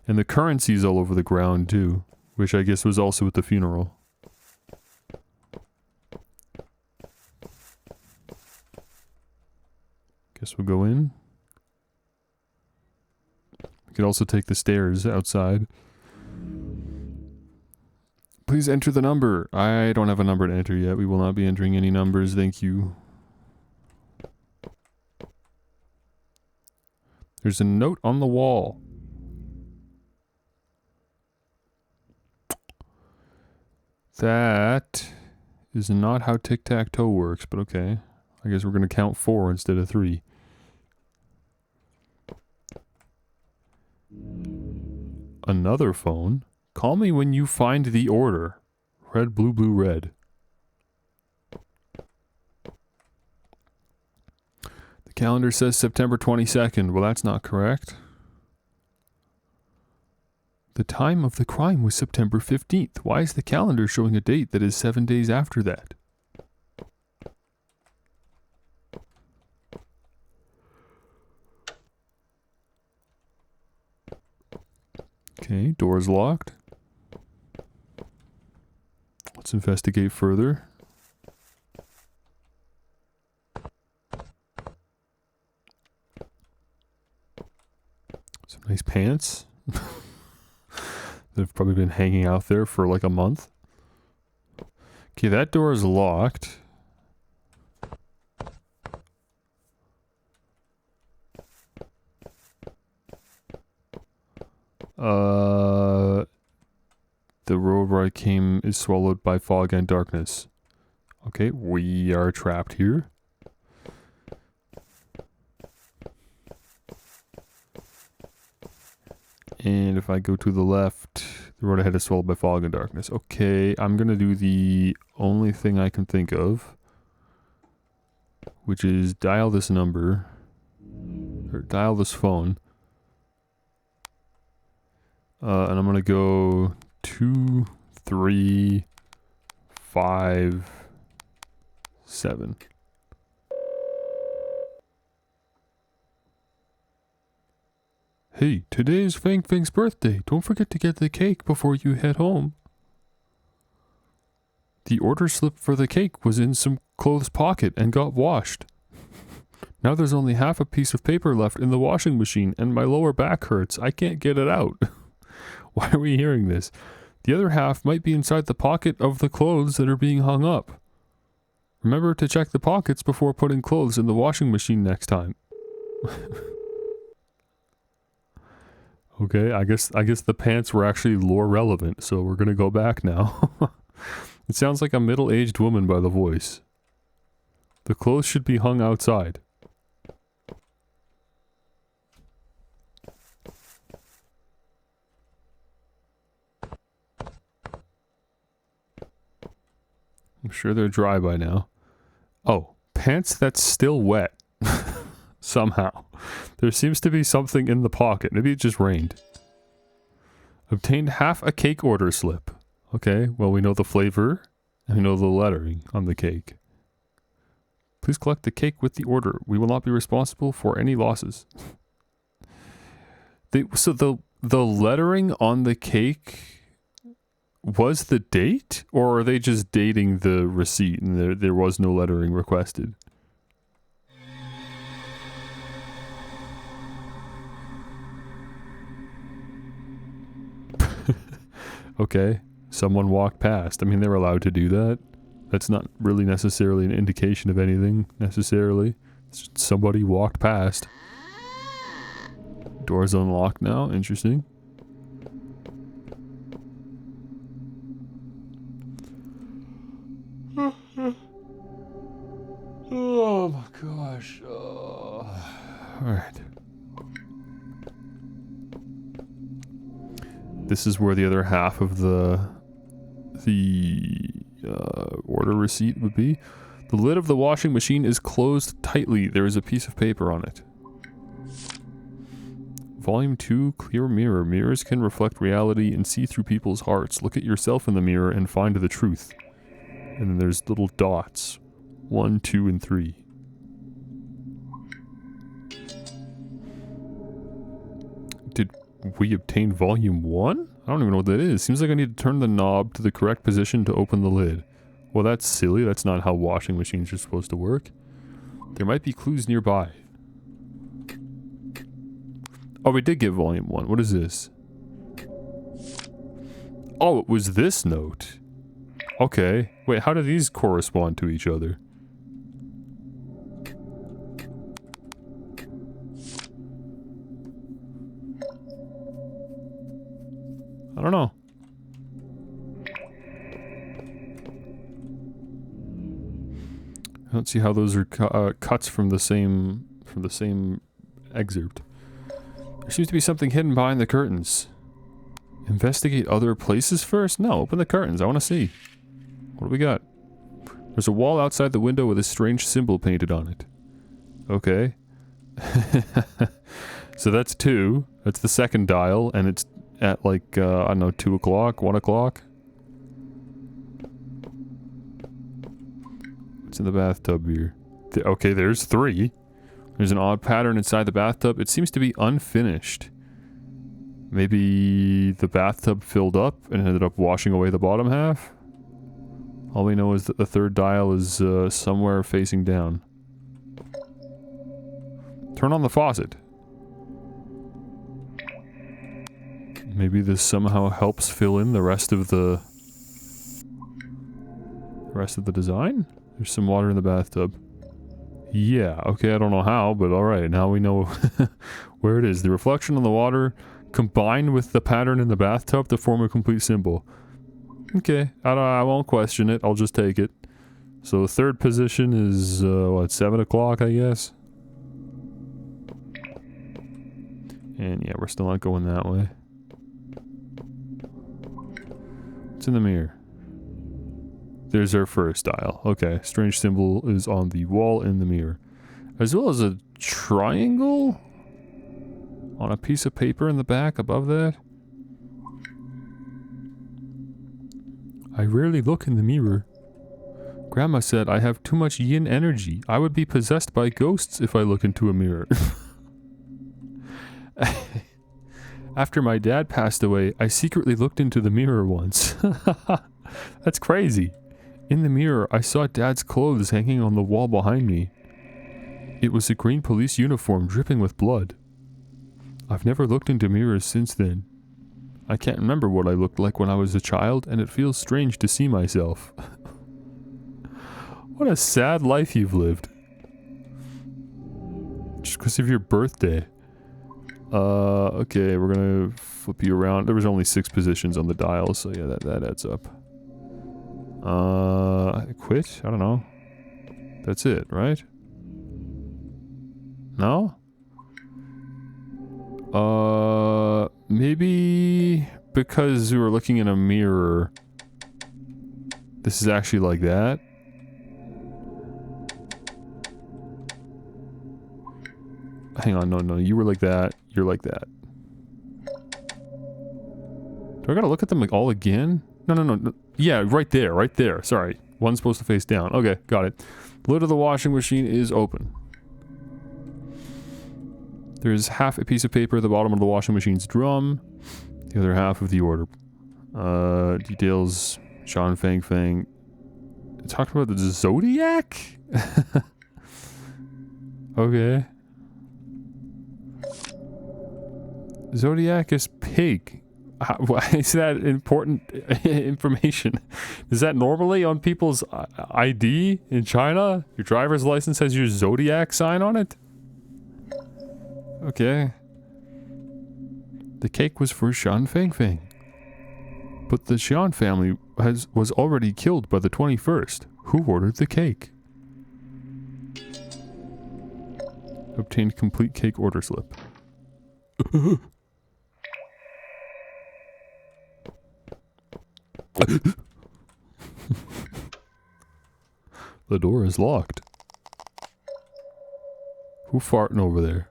And the currency's all over the ground too, which I guess was also at the funeral. Guess we'll go in. We could also take the stairs outside. Please enter the number. I don't have a number to enter yet. We will not be entering any numbers. Thank you. There's a note on the wall. That is not how tic-tac-toe works, but okay. I guess we're going to count 4 instead of 3. Another phone. Call me when you find the order. Red, blue, blue, red. The calendar says September 22nd. Well, that's not correct. The time of the crime was September 15th. Why is the calendar showing a date that is 7 days after that? Okay, door's locked. Let's investigate further. Some nice pants. They've probably been hanging out there for like a month. Okay, that door is locked. The road where I came is swallowed by fog and darkness. Okay, we are trapped here. And if I go to the left, the road ahead is swallowed by fog and darkness. Okay, I'm gonna do the only thing I can think of, which is dial this number, or dial this phone. And I'm gonna go 2, 3, 5, 7. Hey, today is Fang Fang's birthday. Don't forget to get the cake before you head home. The order slip for the cake was in some clothes pocket and got washed. Now there's only half a piece of paper left in the washing machine and my lower back hurts. I can't get it out. Why are we hearing this? The other half might be inside the pocket of the clothes that are being hung up. Remember to check the pockets before putting clothes in the washing machine next time. Okay, I guess the pants were actually lore relevant, so we're gonna go back now. It sounds like a middle-aged woman by the voice. The clothes should be hung outside. I'm sure they're dry by now. Oh, pants that's still wet. Somehow. There seems to be something in the pocket. Maybe it just rained. Obtained half a cake order slip. Okay, well we know the flavor and we know the lettering on the cake. Please collect the cake with the order. We will not be responsible for any losses. So the lettering on the cake was the date? Or are they just dating the receipt and there was no lettering requested? Okay, someone walked past. I mean, they're allowed to do that. That's not really necessarily an indication of anything, necessarily. It's just somebody walked past. Door's unlocked now. Interesting. Oh my gosh. Alright. This is where the other half of the order receipt would be. The lid of the washing machine is closed tightly. There is a piece of paper on it. Volume 2, clear mirror. Mirrors can reflect reality and see through people's hearts. Look at yourself in the mirror and find the truth. And then there's little dots. 1, 2, and 3. Did we obtain volume 1? I don't even know what that is. Seems like I need to turn the knob to the correct position to open the lid. Well, that's silly. That's not how washing machines are supposed to work. There might be clues nearby. Oh, we did get volume 1. What is this? Oh, it was this note. Okay. Wait, how do these correspond to each other? I don't know. I don't see how those are cuts from the same excerpt. There seems to be something hidden behind the curtains. Investigate other places first? No, open the curtains. I want to see. What do we got? There's a wall outside the window with a strange symbol painted on it. Okay. So that's 2. That's the second dial, and it's at like, I don't know, 2 o'clock, 1 o'clock? What's in the bathtub here? Okay, there's 3. There's an odd pattern inside the bathtub. It seems to be unfinished. Maybe the bathtub filled up and ended up washing away the bottom half? All we know is that the third dial is somewhere facing down. Turn on the faucet. Maybe this somehow helps fill in the rest of the design? There's some water in the bathtub. Yeah, okay, I don't know how, but alright, now we know where it is. The reflection on the water combined with the pattern in the bathtub to form a complete symbol. Okay, I won't question it, I'll just take it. So the third position is, what, 7 o'clock, I guess? And yeah, we're still not going that way. What's in the mirror? There's our first dial. Okay, strange symbol is on the wall in the mirror. As well as a triangle on a piece of paper in the back above that. I rarely look in the mirror. Grandma said I have too much yin energy. I would be possessed by ghosts if I look into a mirror. After my dad passed away, I secretly looked into the mirror once. That's crazy. In the mirror, I saw Dad's clothes hanging on the wall behind me. It was a green police uniform dripping with blood. I've never looked into mirrors since then. I can't remember what I looked like when I was a child, and it feels strange to see myself. What a sad life you've lived. Just because of your birthday. Okay, we're gonna flip you around. There was only 6 positions on the dial, so yeah, that adds up. Quit? I don't know. That's it, right? No? Maybe because we were looking in a mirror. This is actually like that. Hang on, no, you were like that. You're like that. Do I gotta look at them like all again? No. Yeah, right there. Sorry. One's supposed to face down. Okay, got it. The lid of the washing machine is open. There's half a piece of paper at the bottom of the washing machine's drum. The other half of the order. Details. Sean Fang Fang. Talked about the Zodiac? Okay. Zodiac is pig. Why is that important information? Is that normally on people's ID in China? Your driver's license has your Zodiac sign on it? Okay. The cake was for Shan Fang Fang. But the Xian family was already killed by the 21st. Who ordered the cake? Obtained complete cake order slip. The door is locked. Who farting over there?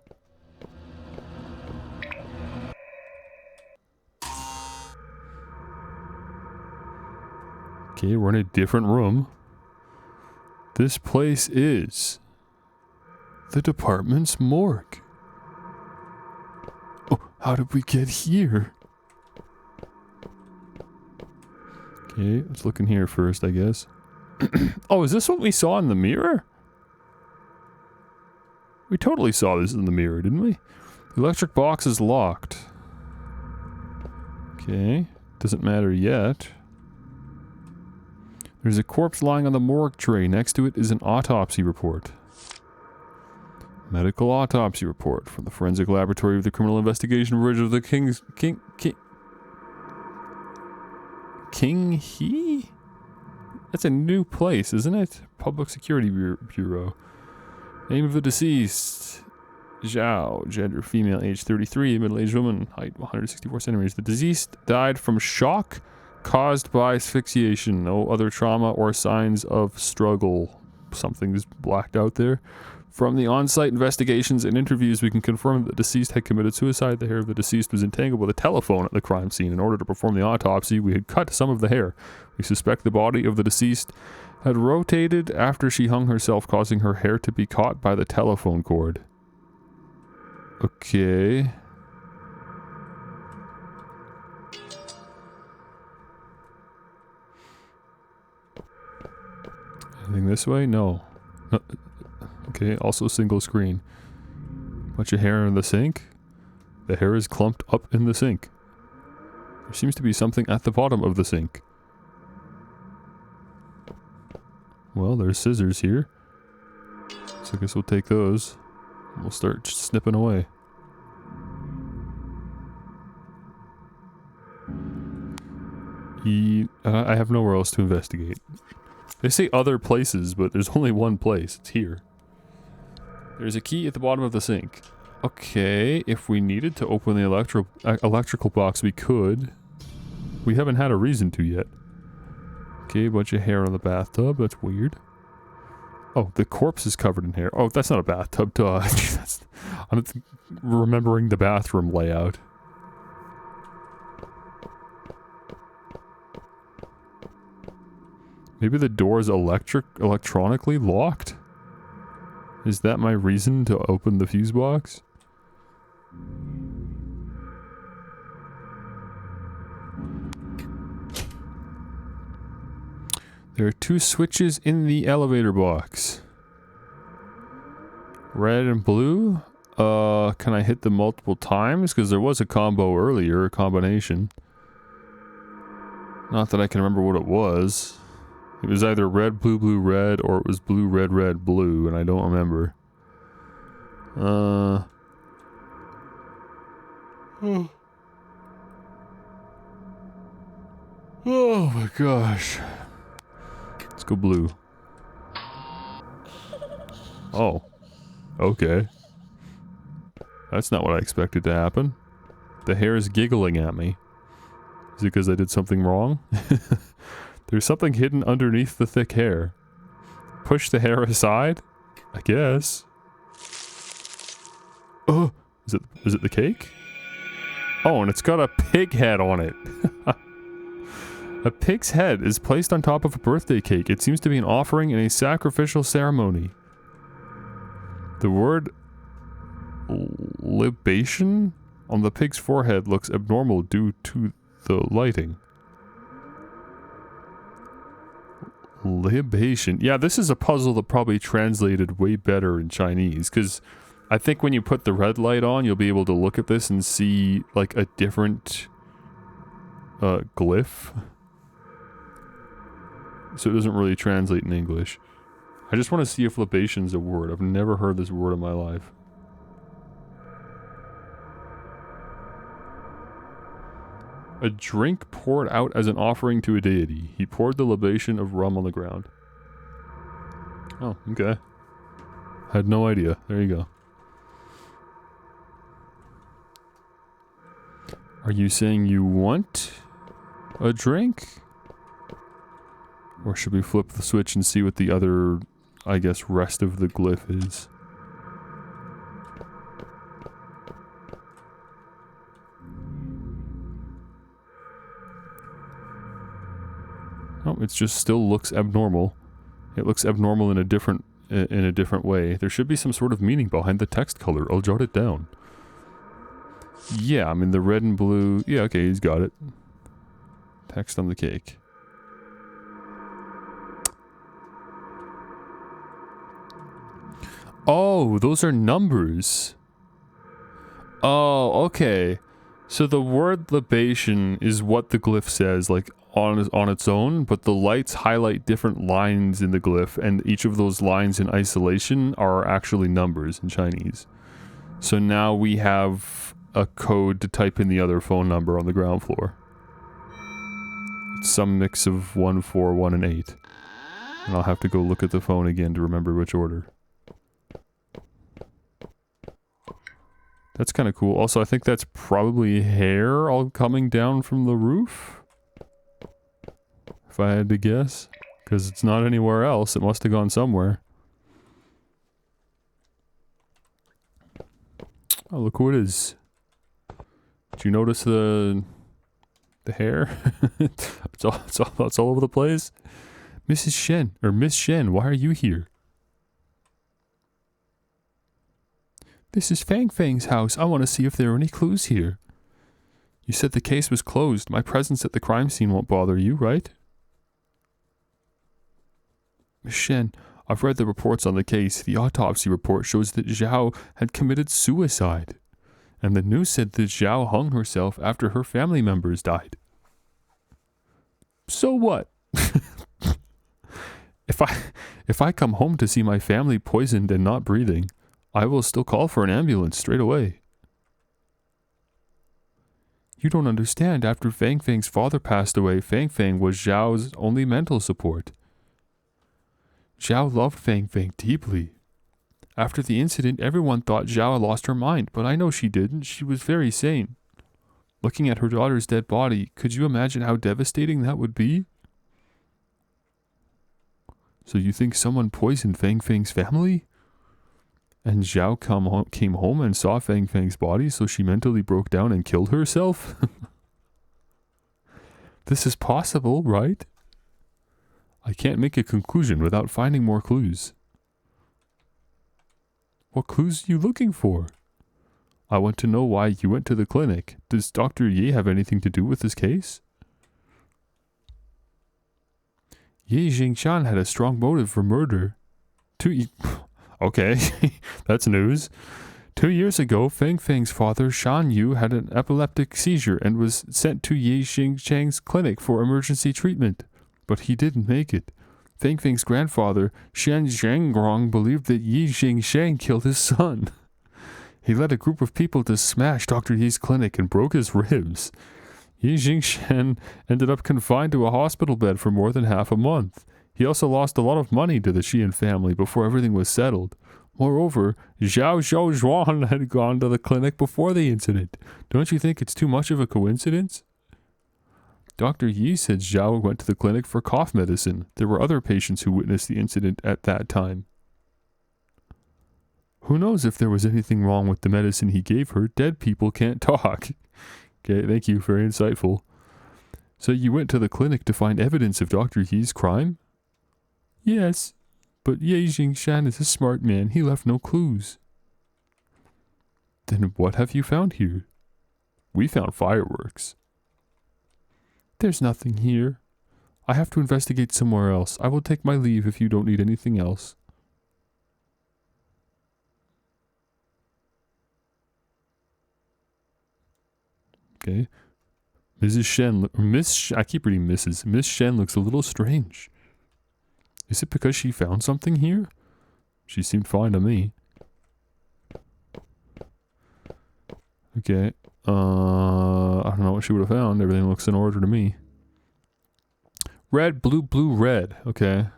Okay, we're in a different room. This place is the department's morgue. Oh, how did we get here? Okay, let's look in here first, I guess. Oh, is this what we saw in the mirror? We totally saw this in the mirror, didn't we? The electric box is locked. Okay. Doesn't matter yet. There's a corpse lying on the morgue tray. Next to it is an autopsy report. Medical autopsy report from the forensic laboratory of the criminal investigation bridge of the King He? That's a new place, isn't it? Public Security Bureau. Name of the deceased. Zhao, gender female, age 33, middle-aged woman, height 164 centimeters. The deceased died from shock caused by asphyxiation. No other trauma or signs of struggle. Something's blacked out there. From the on-site investigations and interviews, we can confirm that the deceased had committed suicide. The hair of the deceased was entangled with a telephone at the crime scene. In order to perform the autopsy, we had cut some of the hair. We suspect the body of the deceased had rotated after she hung herself, causing her hair to be caught by the telephone cord. Okay. Anything this way? No. Okay, also single screen. Bunch of hair in the sink. The hair is clumped up in the sink. There seems to be something at the bottom of the sink. Well, there's scissors here. So I guess we'll take those. We'll start snipping away. I have nowhere else to investigate. They say other places, but there's only one place. It's here. There's a key at the bottom of the sink. Okay, if we needed to open the electrical box, we could. We haven't had a reason to yet. Okay, a bunch of hair on the bathtub. That's weird. Oh, the corpse is covered in hair. Oh, that's not a bathtub. Duh. I'm remembering the bathroom layout. Maybe the door is electronically locked? Is that my reason to open the fuse box? There are 2 switches in the elevator box. Red and blue? Can I hit them multiple times? Because there was a combo earlier, a combination. Not that I can remember what it was. It was either red, blue, blue, red, or it was blue, red, red, blue, and I don't remember. Oh my gosh. Let's go blue. Oh. Okay. That's not what I expected to happen. The hair is giggling at me. Is it because I did something wrong? There's something hidden underneath the thick hair. Push the hair aside? I guess. Oh, is it the cake? Oh, and it's got a pig head on it. A pig's head is placed on top of a birthday cake. It seems to be an offering in a sacrificial ceremony. The word libation on the pig's forehead looks abnormal due to the lighting. Libation. Yeah, this is a puzzle that probably translated way better in Chinese, because I think when you put the red light on, you'll be able to look at this and see, like, a different glyph. So it doesn't really translate in English. I just want to see if libation's a word. I've never heard this word in my life. A drink poured out as an offering to a deity. He poured the libation of rum on the ground. Oh, okay. Had no idea. There you go. Are you saying you want a drink? Or should we flip the switch and see what the other, I guess, rest of the glyph is? Oh, it just still looks abnormal. It looks abnormal in a different way. There should be some sort of meaning behind the text color. I'll jot it down. Yeah, I mean the red and blue. Yeah, okay, he's got it. Text on the cake. Oh, those are numbers. Oh, okay. So the word libation is what the glyph says, like on its own, but the lights highlight different lines in the glyph, and each of those lines in isolation are actually numbers in Chinese. So now we have a code to type in the other phone number on the ground floor. It's some mix of 1, 4, 1, and 8. And I'll have to go look at the phone again to remember which order. That's kind of cool. Also, I think that's probably hair all coming down from the roof. If I had to guess. Because it's not anywhere else. It must have gone somewhere. Oh, look who it is. Did you notice the hair? it's all over the place. Mrs. Shen, or Miss Shen, why are you here? This is Fang Fang's house. I want to see if there are any clues here. You said the case was closed. My presence at the crime scene won't bother you, right? Miss Shen, I've read the reports on the case. The autopsy report shows that Zhao had committed suicide. And the news said that Zhao hung herself after her family members died. So what? If I come home to see my family poisoned and not breathing, I will still call for an ambulance straight away. You don't understand. After Fang Fang's father passed away, Fang Fang was Zhao's only mental support. Zhao loved Fang Fang deeply. After the incident, everyone thought Zhao lost her mind, but I know she didn't. She was very sane. Looking at her daughter's dead body, could you imagine how devastating that would be? So you think someone poisoned Fang Fang's family? And Zhao came home and saw Fang Fang's body, so she mentally broke down and killed herself? This is possible, right? I can't make a conclusion without finding more clues. What clues are you looking for? I want to know why you went to the clinic. Does Dr. Ye have anything to do with this case? Ye Jingshan had a strong motive for murder. Okay, that's news. 2 years ago, Fang Fang's father, Shan Yu, had an epileptic seizure and was sent to Ye Xingshang's clinic for emergency treatment. But he didn't make it. Fang Fang's grandfather, Shan Zhangrong, believed that Yi Xingshang killed his son. He led a group of people to smash Dr. Yi's clinic and broke his ribs. Yi Xingshan ended up confined to a hospital bed for more than half a month. He also lost a lot of money to the Xian family before everything was settled. Moreover, Zhao Zhuan had gone to the clinic before the incident. Don't you think it's too much of a coincidence? Dr. Yi said Zhao went to the clinic for cough medicine. There were other patients who witnessed the incident at that time. Who knows if there was anything wrong with the medicine he gave her? Dead people can't talk. Okay, thank you. Very insightful. So you went to the clinic to find evidence of Dr. Yi's crime? Yes, but Ye Jingshan is a smart man. He left no clues. Then what have you found here? We found fireworks. There's nothing here. I have to investigate somewhere else. I will take my leave if you don't need anything else. Okay. Mrs. Shen, I keep reading Mrs. Miss Shen looks a little strange. Is it because she found something here? She seemed fine to me. Okay. I don't know what she would have found. Everything looks in order to me. Red, blue, blue, red. Okay.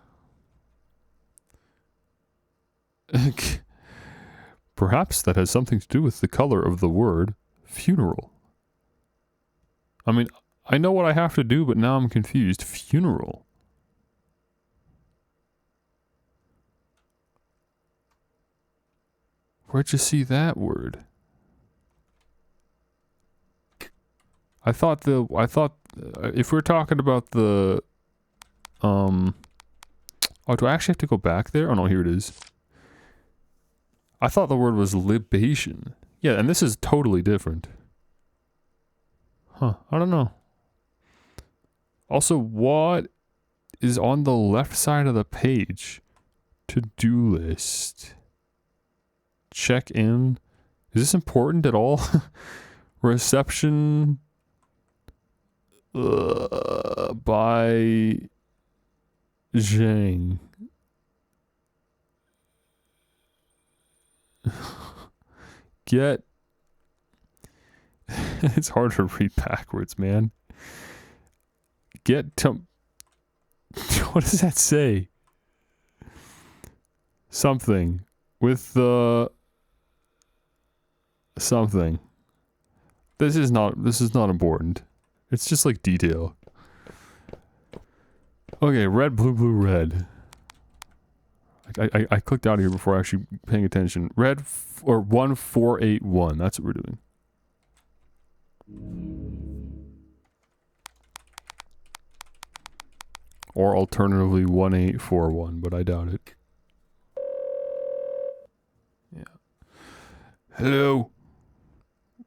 Perhaps that has something to do with the color of the word funeral. I mean, I know what I have to do, but now I'm confused. Funeral. Where'd you see that word? I thought if we're talking about the oh, do I actually have to go back there? Oh no, here it is. I thought the word was libation. Yeah, and this is totally different. Huh, I don't know. Also, what is on the left side of the page? To-do list. Check in. Is this important at all? Reception by Zhang. Get. It's hard to read backwards, man. Get to. What does that say? Something. With the. Something. This is not important. It's just like detail. Okay, red, blue, blue, red. I clicked out of here before actually paying attention. Red or 1481. That's what we're doing. Or alternatively 1841, but I doubt it. Yeah. Hello.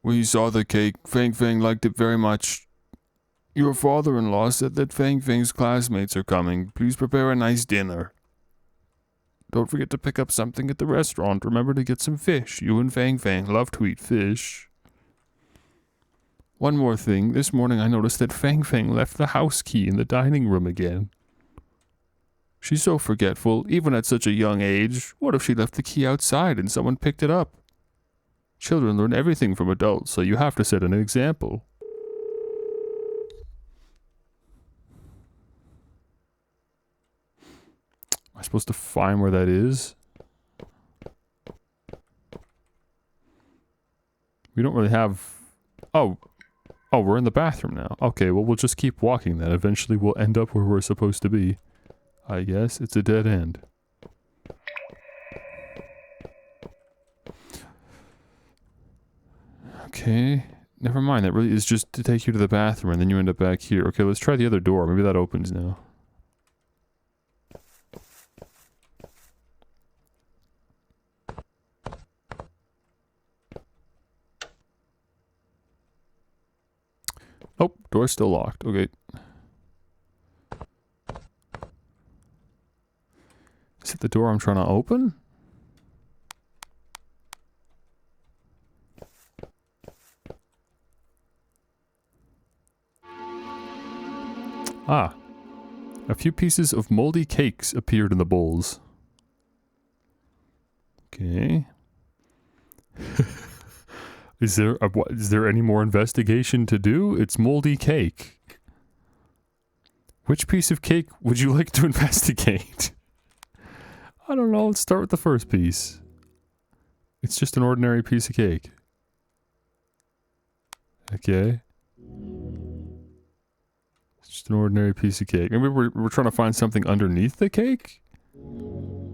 We saw the cake. Fang Fang liked it very much. Your father-in-law said that Fang Fang's classmates are coming. Please prepare a nice dinner. Don't forget to pick up something at the restaurant. Remember to get some fish. You and Fang Fang love to eat fish. One more thing. This morning I noticed that Fang Fang left the house key in the dining room again. She's so forgetful, even at such a young age. What if she left the key outside and someone picked it up? Children learn everything from adults, so you have to set an example. Am I supposed to find where that is? We don't really have... Oh, we're in the bathroom now. Okay, well, we'll just keep walking then. Eventually we'll end up where we're supposed to be. I guess it's a dead end. Okay, never mind. That really is just to take you to the bathroom and then you end up back here. Okay, let's try the other door. Maybe that opens now. Oh, door's still locked. Okay. Is it the door I'm trying to open? Ah. A few pieces of moldy cakes appeared in the bowls. Okay. Is there any more investigation to do? It's moldy cake. Which piece of cake would you like to investigate? I don't know. Let's start with the first piece. It's just an ordinary piece of cake. Okay. It's just an ordinary piece of cake. Maybe we're trying to find something underneath the cake?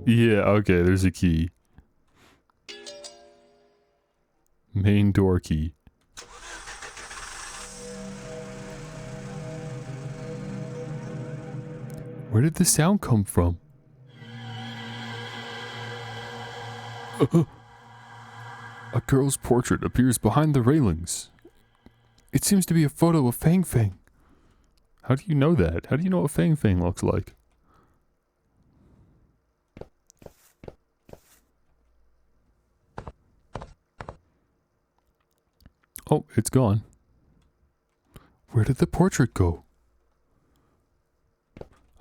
Yeah, okay, there's a key. Main door key. Where did the sound come from? A girl's portrait appears behind the railings. It seems to be a photo of Fang Fang. How do you know that? How do you know what Fang Fang looks like? Oh, it's gone. Where did the portrait go?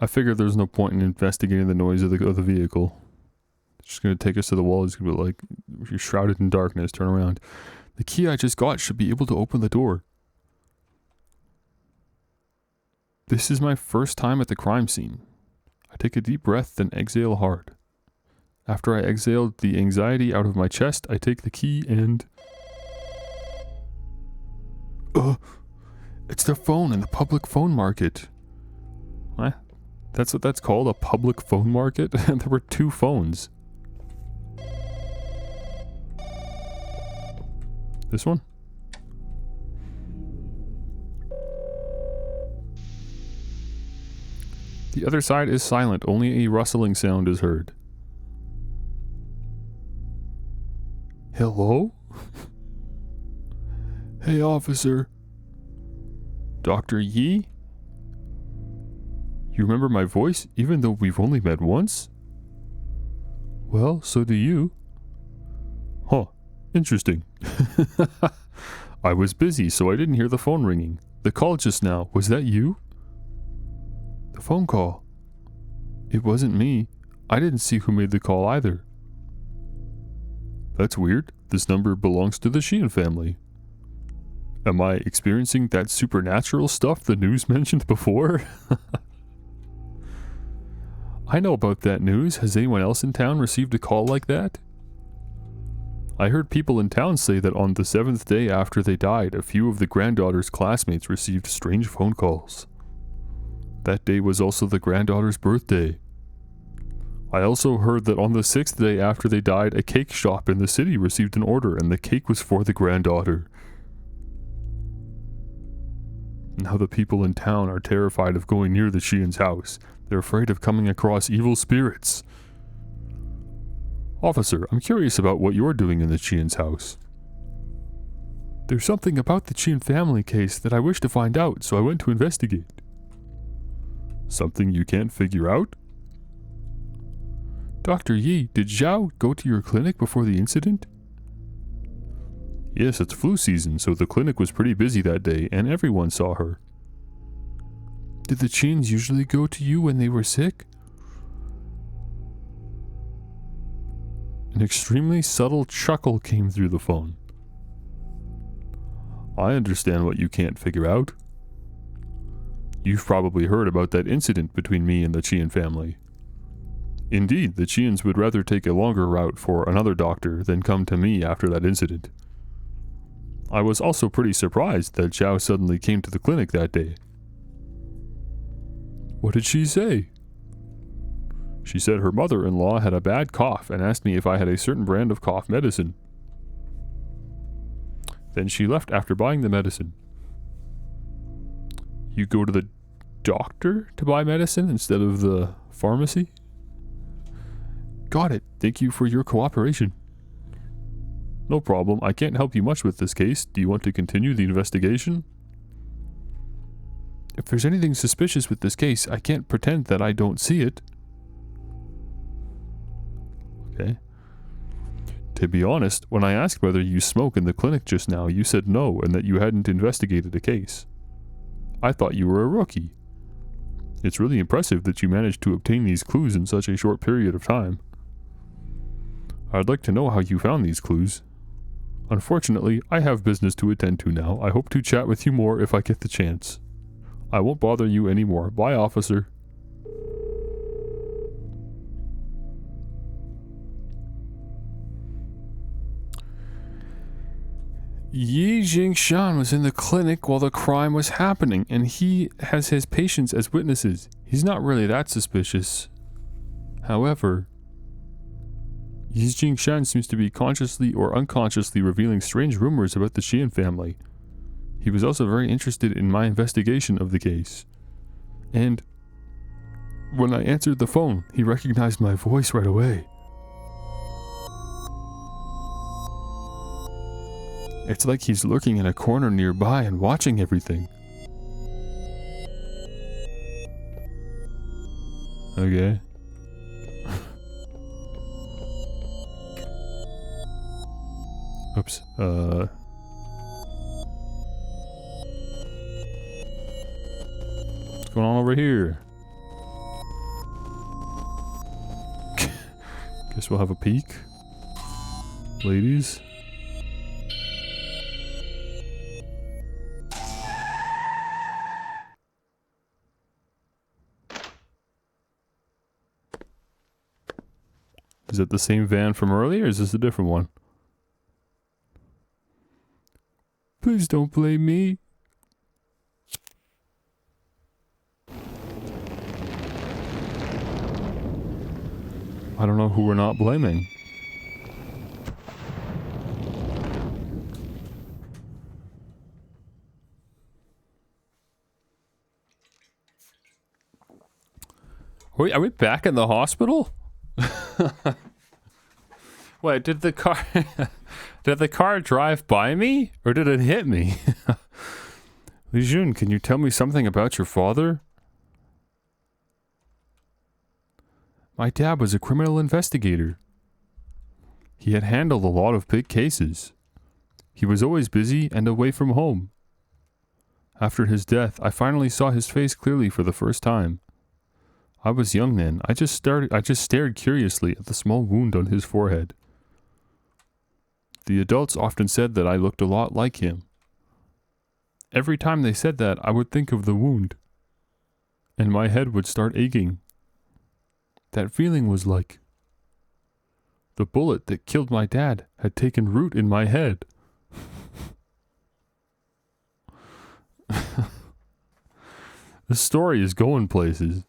I figured there's no point in investigating the noise of the vehicle. It's just going to take us to the wall. It's going to be like, you're shrouded in darkness, turn around. The key I just got should be able to open the door. This is my first time at the crime scene. I take a deep breath, then exhale hard. After I exhaled the anxiety out of my chest, I take the key and... It's their phone in the public phone market. What? That's what that's called, a public phone market? There were 2 phones. This one? The other side is silent, only a rustling sound is heard. Hello? Hey, officer. Dr. Yi? You remember my voice, even though we've only met once? Well, so do you. Huh. Interesting. I was busy, so I didn't hear the phone ringing. The call just now, was that you? The phone call? It wasn't me. I didn't see who made the call either. That's weird. This number belongs to the Sheehan family. Am I experiencing that supernatural stuff the news mentioned before? I know about that news. Has anyone else in town received a call like that? I heard people in town say that on the 7th day after they died, a few of the granddaughter's classmates received strange phone calls. That day was also the granddaughter's birthday. I also heard that on the 6th day after they died, a cake shop in the city received an order and the cake was for the granddaughter. Now the people in town are terrified of going near the Sheehan's house. They're afraid of coming across evil spirits. Officer, I'm curious about what you're doing in the Sheehan's house. There's something about the Sheehan family case that I wish to find out, so I went to investigate. Something you can't figure out? Dr. Yi, did Zhao go to your clinic before the incident? Yes, it's flu season, so the clinic was pretty busy that day, and everyone saw her. Did the Sheehans usually go to you when they were sick? An extremely subtle chuckle came through the phone. I understand what you can't figure out. You've probably heard about that incident between me and the Sheehan family. Indeed, the Sheehans would rather take a longer route for another doctor than come to me after that incident. I was also pretty surprised that Zhao suddenly came to the clinic that day. What did she say? She said her mother-in-law had a bad cough and asked me if I had a certain brand of cough medicine. Then she left after buying the medicine. You go to the doctor to buy medicine instead of the pharmacy? Got it. Thank you for your cooperation. No problem. I can't help you much with this case. Do you want to continue the investigation? If there's anything suspicious with this case, I can't pretend that I don't see it. Okay. To be honest, when I asked whether you smoke in the clinic just now, you said no and that you hadn't investigated a case. I thought you were a rookie. It's really impressive that you managed to obtain these clues in such a short period of time. I'd like to know how you found these clues. Unfortunately, I have business to attend to now. I hope to chat with you more if I get the chance. I won't bother you anymore. Bye, officer. Yi Jingshan was in the clinic while the crime was happening, and he has his patients as witnesses. He's not really that suspicious. However, Yi Jingshan seems to be consciously or unconsciously revealing strange rumors about the Sheehan family. He was also very interested in my investigation of the case. And when I answered the phone, he recognized my voice right away. It's like he's lurking in a corner nearby and watching everything. Okay. Oops. What's going on over here? Guess we'll have a peek. Ladies. Is it the same van from earlier, or is this a different one? Please don't blame me. I don't know who we're not blaming. Wait, are we back in the hospital? Wait, did the car drive by me, or did it hit me? Li Jun, can you tell me something about your father? My dad was a criminal investigator. He had handled a lot of big cases. He was always busy and away from home. After his death, I finally saw his face clearly for the first time. I was young then. I just stared curiously at the small wound on his forehead. The adults often said that I looked a lot like him. Every time they said that, I would think of the wound, and my head would start aching. That feeling was like the bullet that killed my dad had taken root in my head. This story is going places.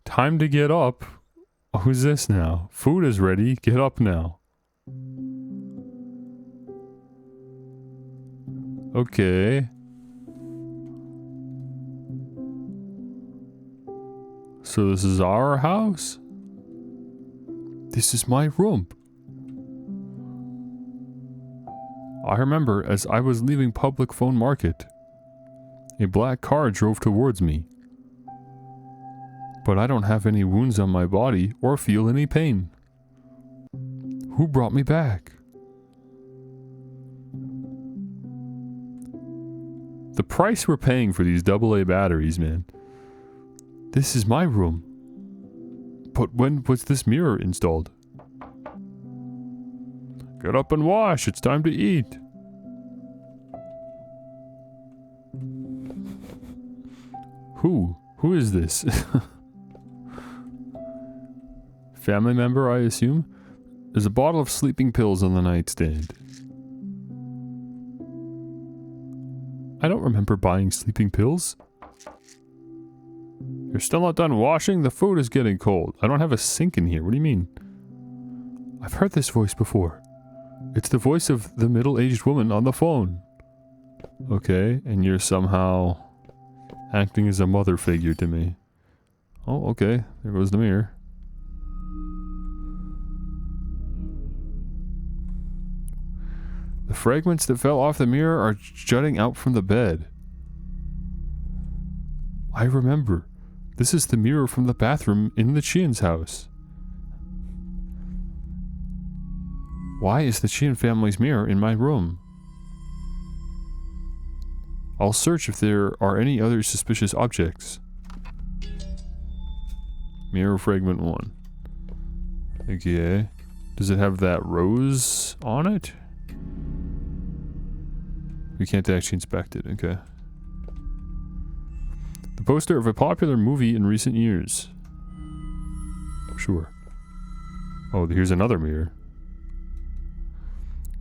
Time to get up. Who's this now? Food is ready. Get up now. Okay. So this is our house? This is my room. I remember as I was leaving Public Phone Market, a black car drove towards me. But I don't have any wounds on my body or feel any pain. Who brought me back? The price we're paying for these AA batteries, man. This is my room. But when was this mirror installed? Get up and wash, it's time to eat. Who is this? Family member, I assume? There's a bottle of sleeping pills on the nightstand. I don't remember buying sleeping pills. You're still not done washing? The food is getting cold. I don't have a sink in here. What do you mean? I've heard this voice before. It's the voice of the middle-aged woman on the phone. Okay, and you're somehow acting as a mother figure to me. Oh, okay. There goes the mirror. The fragments that fell off the mirror are jutting out from the bed. I remember. This is the mirror from the bathroom in the Chian's house. Why is the Chian family's mirror in my room? I'll search if there are any other suspicious objects. Mirror fragment 1. Okay. Does it have that rose on it? We can't actually inspect it, okay. The poster of a popular movie in recent years. Sure. Oh, here's another mirror.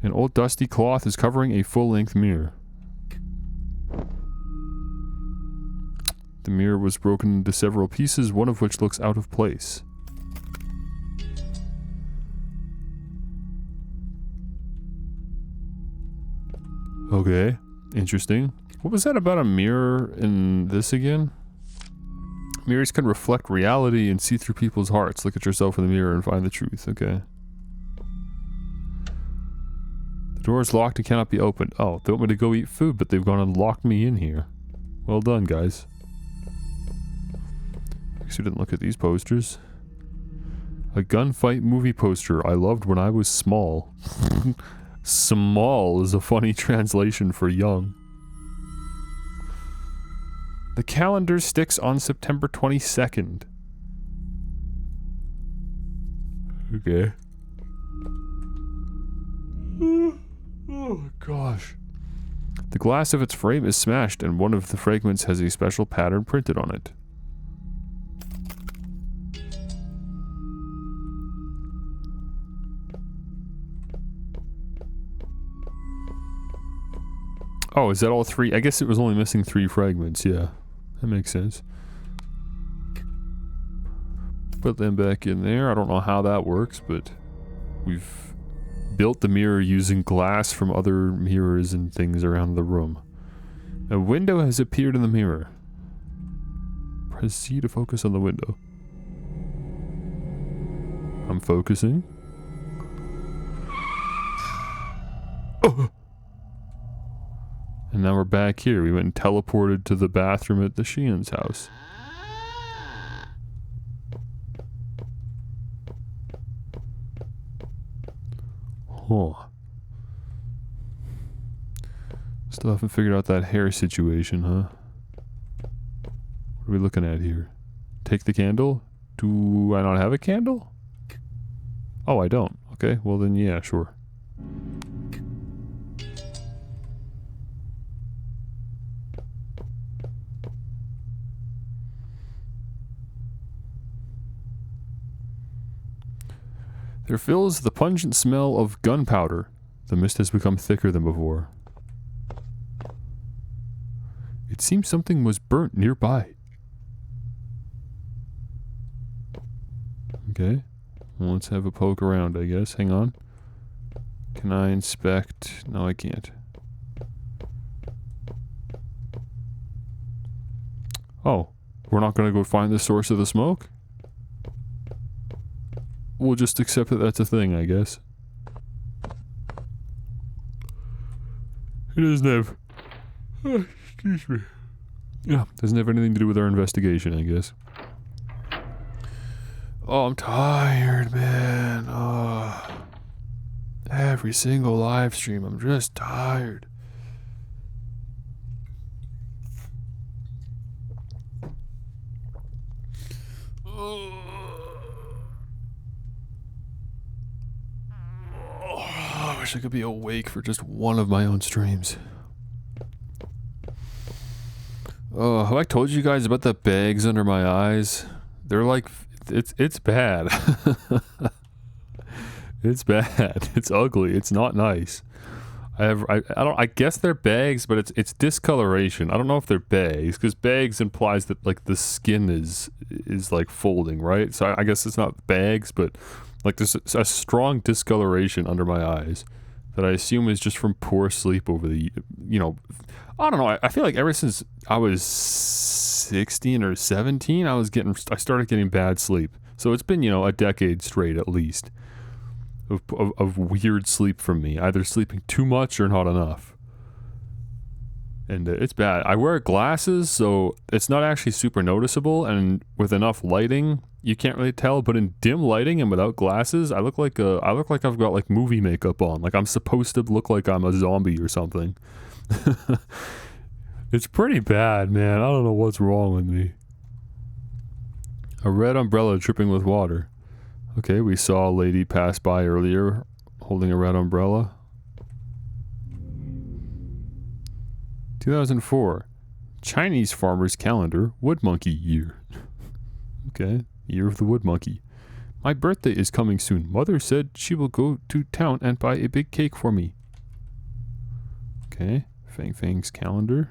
An old dusty cloth is covering a full-length mirror. The mirror was broken into several pieces, one of which looks out of place. Okay, interesting. What was that about a mirror in this again? Mirrors can reflect reality and see through people's hearts. Look at yourself in the mirror and find the truth, okay. The door is locked and cannot be opened. Oh, they want me to go eat food, but they've gone and locked me in here. Well done, guys. I guess we didn't look at these posters. A gunfight movie poster I loved when I was small. Small is a funny translation for young. The calendar sticks on September 22nd. Okay. Oh gosh. The glass of its frame is smashed and one of the fragments has a special pattern printed on it. Oh, is that all three? I guess it was only missing 3 fragments, yeah. That makes sense. Put them back in there. I don't know how that works, but we've built the mirror using glass from other mirrors and things around the room. A window has appeared in the mirror. Press C to focus on the window. I'm focusing. Oh! And now we're back here. We went and teleported to the bathroom at the Sheehan's house. Huh. Still haven't figured out that hair situation, huh? What are we looking at here? Take the candle? Do I not have a candle? Oh, I don't. Okay, well then yeah, sure. There fills the pungent smell of gunpowder. The mist has become thicker than before. It seems something was burnt nearby. Okay. Well, let's have a poke around, I guess. Hang on. Can I inspect? No, I can't. Oh. We're not going to go find the source of the smoke? We'll just accept that that's a thing, I guess. It doesn't have... Oh, excuse me. Yeah, doesn't have anything to do with our investigation, I guess. Oh, I'm tired, man. Oh. Every single live stream, I'm just tired. I wish I could be awake for just one of my own streams. Oh, have I told you guys about the bags under my eyes? They're like, it's bad. It's bad. It's ugly. It's not nice. I guess they're bags, but it's discoloration. I don't know if they're bags, because bags implies that like the skin is like folding, right? So I guess it's not bags, but like there's a strong discoloration under my eyes that I assume is just from poor sleep over the, I don't know. I feel like ever since I was 16 or 17, I started getting bad sleep. So it's been, a decade straight at least of weird sleep from me, either sleeping too much or not enough. And it's bad. I wear glasses, so it's not actually super noticeable, and with enough lighting, you can't really tell, but in dim lighting and without glasses, I look like I've got like movie makeup on. Like I'm supposed to look like I'm a zombie or something. It's pretty bad, man. I don't know what's wrong with me. A red umbrella dripping with water. Okay, we saw a lady pass by earlier holding a red umbrella. 2004. Chinese farmer's calendar, wood monkey year. Okay, year of the wood monkey. My birthday is coming soon. Mother said she will go to town and buy a big cake for me. Okay, Fang Fang's calendar.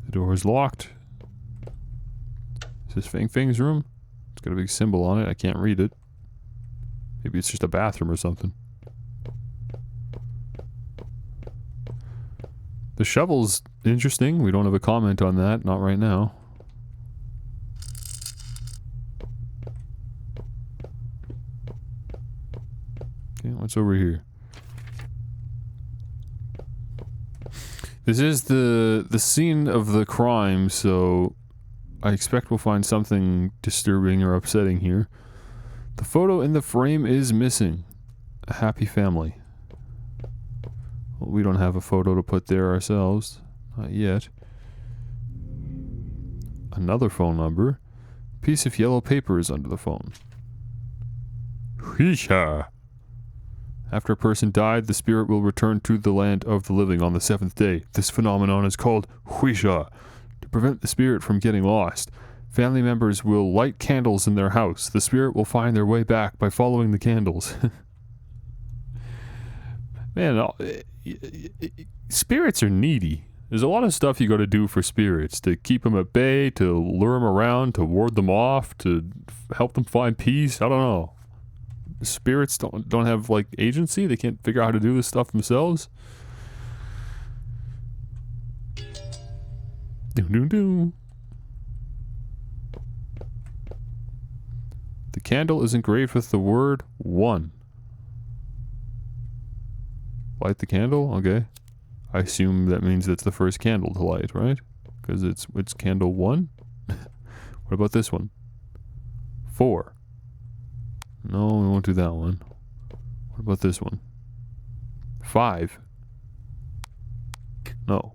The door is locked. Is this Fang Fang's room? It's got a big symbol on it. I can't read it. Maybe it's just a bathroom or something. The shovel's interesting. We don't have a comment on that. Not right now. Okay, what's over here? This is the scene of the crime, so I expect we'll find something disturbing or upsetting here. The photo in the frame is missing. A happy family. Well, we don't have a photo to put there ourselves. Not yet. Another phone number. Piece of yellow paper is under the phone. Huisha. After a person died, the spirit will return to the land of the living on the 7th day. This phenomenon is called Huisha. To prevent the spirit from getting lost, family members will light candles in their house. The spirit will find their way back by following the candles. Man, spirits are needy. There's a lot of stuff you got to do for spirits to keep them at bay, to lure them around, to ward them off, to help them find peace. I don't know. Spirits don't have like agency. They can't figure out how to do this stuff themselves. Do. The candle is engraved with the word 1. Light the candle? Okay. I assume that means it's the first candle to light, right? Because it's candle 1? What about this one? 4. No, we won't do that one. What about this one? 5. No.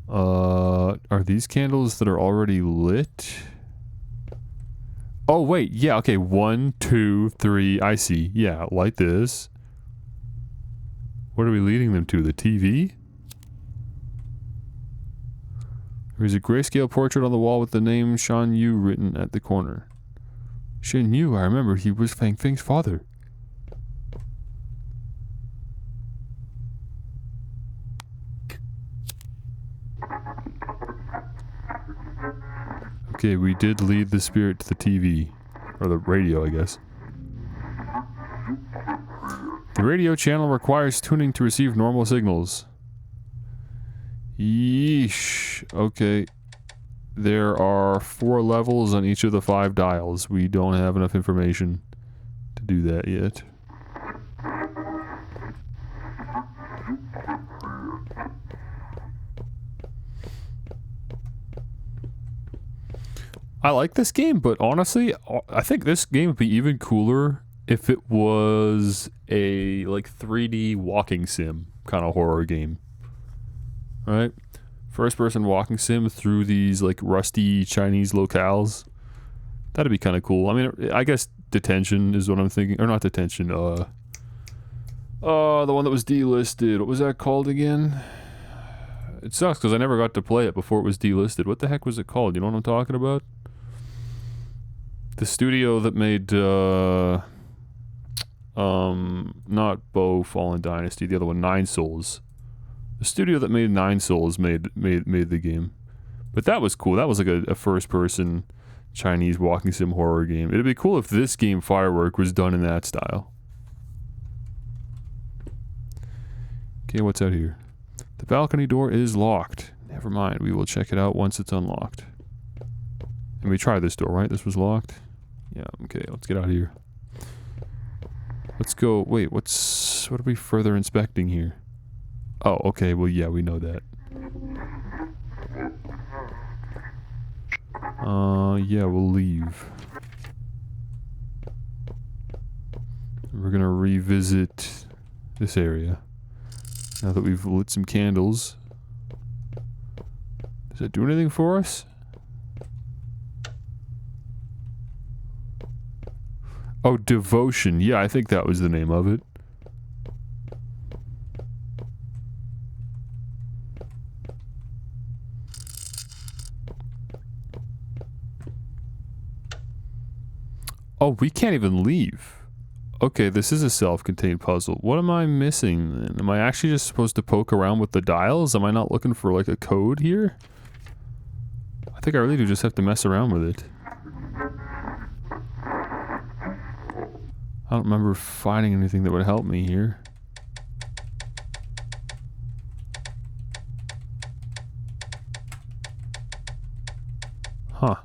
Are these candles that are already lit? Oh, wait. Yeah, okay. 1, 2, 3. I see. Yeah, light this. What are we leading them to? The TV? There's a grayscale portrait on the wall with the name Shan Yu written at the corner. Shan Yu, I remember. He was Fang Feng's father. Okay, we did lead the spirit to the TV. Or the radio, I guess. The radio channel requires tuning to receive normal signals. Yeesh. Okay. There are 4 levels on each of the 5 dials. We don't have enough information to do that yet. I like this game, but honestly, I think this game would be even cooler if it was a like 3D walking sim kind of horror game. Right? First person walking sim through these like rusty Chinese locales. That'd be kind of cool. I mean, I guess Detention is what I'm thinking. Or not Detention, the one that was delisted. What was that called again? It sucks because I never got to play it before it was delisted. What the heck was it called? You know what I'm talking about? The studio that made, not Bow Fallen Dynasty, the other one, Nine Souls. The studio that made Nine Souls made the game. But that was cool. That was like a first-person Chinese walking sim horror game. It'd be cool if this game, Firework, was done in that style. Okay, what's out here? The balcony door is locked. Never mind, we will check it out once it's unlocked. And we tried this door, right? This was locked? Yeah, okay, let's get out of here. Let's go, wait, what are we further inspecting here? Oh, okay, well, yeah, we know that. Yeah, we'll leave. We're gonna revisit this area. Now that we've lit some candles. Does that do anything for us? Oh, Devotion. Yeah, I think that was the name of it. Oh, we can't even leave. Okay, this is a self-contained puzzle. What am I missing then? Am I actually just supposed to poke around with the dials? Am I not looking for like a code here? I think I really do just have to mess around with it. I don't remember finding anything that would help me here. Huh.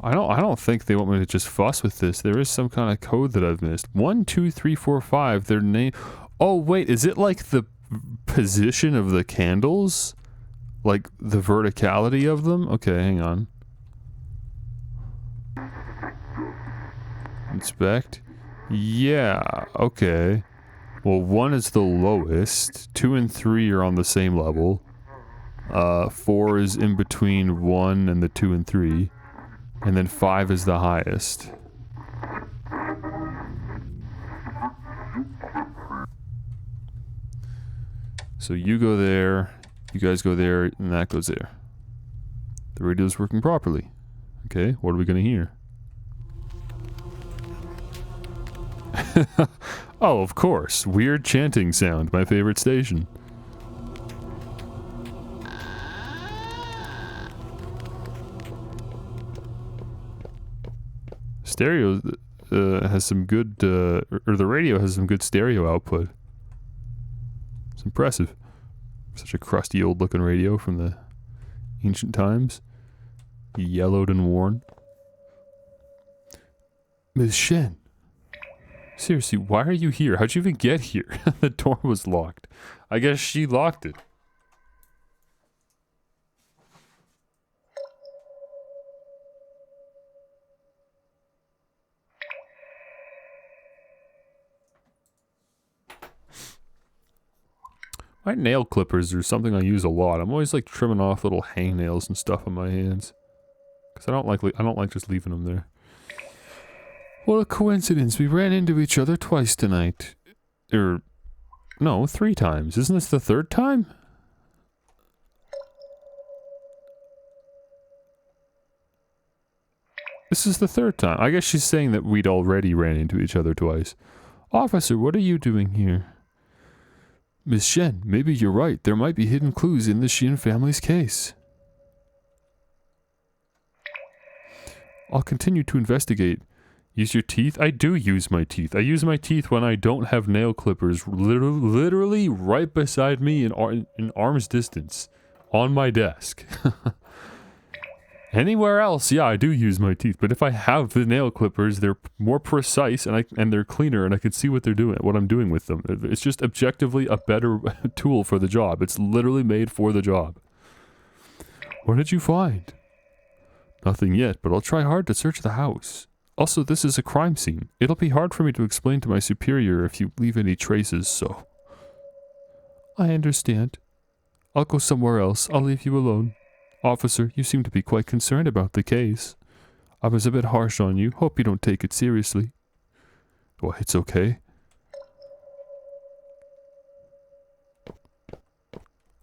I don't think they want me to just fuss with this. There is some kind of code that I've missed. 1, 2, 3, 4, 5. Their name. Oh wait, is it like the position of the candles? Like the verticality of them? Okay, hang on. Inspect. Yeah, okay. Well, 1 is the lowest. 2 and 3 are on the same level. 4 is in between 1 and the 2 and 3. And then 5 is the highest. So you go there, you guys go there, and that goes there. The radio's working properly. Okay, what are we gonna hear? Oh, of course. Weird chanting sound, my favorite station. Stereo has some good, or the radio has some good stereo output. It's impressive. Such a crusty old looking radio from the ancient times. Yellowed and worn. Ms. Shen. Seriously, why are you here? How'd you even get here? The door was locked. I guess she locked it. My nail clippers are something I use a lot. I'm always like trimming off little hangnails and stuff on my hands. Because I don't like just leaving them there. What a coincidence. We ran into each other twice tonight. No, 3 times. Isn't this the 3rd time? This is the 3rd time. I guess she's saying that we'd already ran into each other twice. Officer, what are you doing here? Miss Shen, maybe you're right. There might be hidden clues in the Shin family's case. I'll continue to investigate. Use your teeth? I do use my teeth. I use my teeth when I don't have nail clippers literally right beside me in arm's distance on my desk. Anywhere else, yeah, I do use my teeth. But if I have the nail clippers, they're more precise and they're cleaner, and I can see what I'm doing with them. It's just objectively a better tool for the job. It's literally made for the job. What did you find? Nothing yet, but I'll try hard to search the house. Also, this is a crime scene. It'll be hard for me to explain to my superior if you leave any traces, so... I understand. I'll go somewhere else. I'll leave you alone. Officer, you seem to be quite concerned about the case. I was a bit harsh on you. Hope you don't take it seriously. Well, it's okay.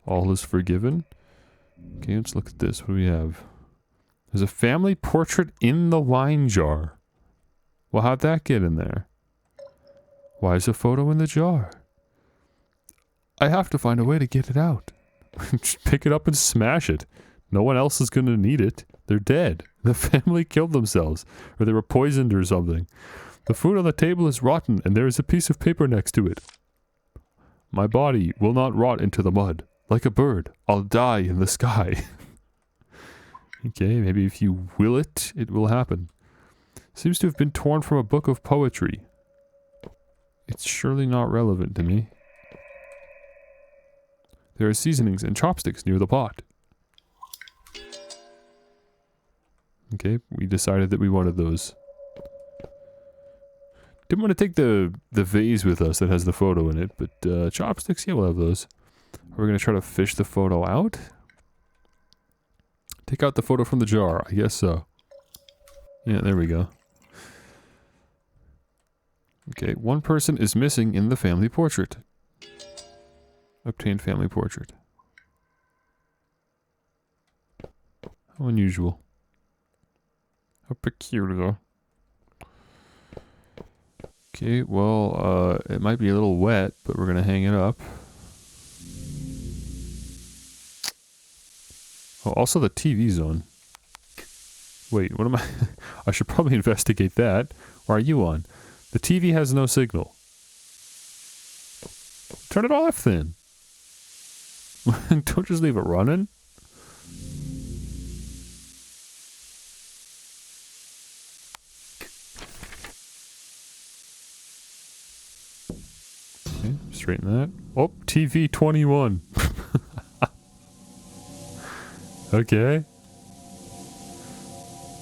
All is forgiven. Okay, let's look at this. What do we have? There's a family portrait in the wine jar. Well, how'd that get in there? Why is a photo in the jar? I have to find a way to get it out. Just pick it up and smash it. No one else is going to need it. They're dead. The family killed themselves. Or they were poisoned or something. The food on the table is rotten and there is a piece of paper next to it. My body will not rot into the mud. Like a bird, I'll die in the sky. Okay, maybe if you will it, it will happen. Seems to have been torn from a book of poetry. It's surely not relevant to me. There are seasonings and chopsticks near the pot. Okay, we decided that we wanted those. Didn't want to take the vase with us that has the photo in it, but chopsticks, yeah, we'll have those. We're going to try to fish the photo out. Take out the photo from the jar. I guess so. Yeah, there we go. Okay, one person is missing in the family portrait. Obtained family portrait. How unusual. How peculiar. Okay, well, it might be a little wet, but we're gonna hang it up. Oh, also the TV's on. Wait, what am I? I should probably investigate that. Why are you on? The TV has no signal. Turn it off then. Don't just leave it running. Okay, straighten that. Oh, TV 21. Okay.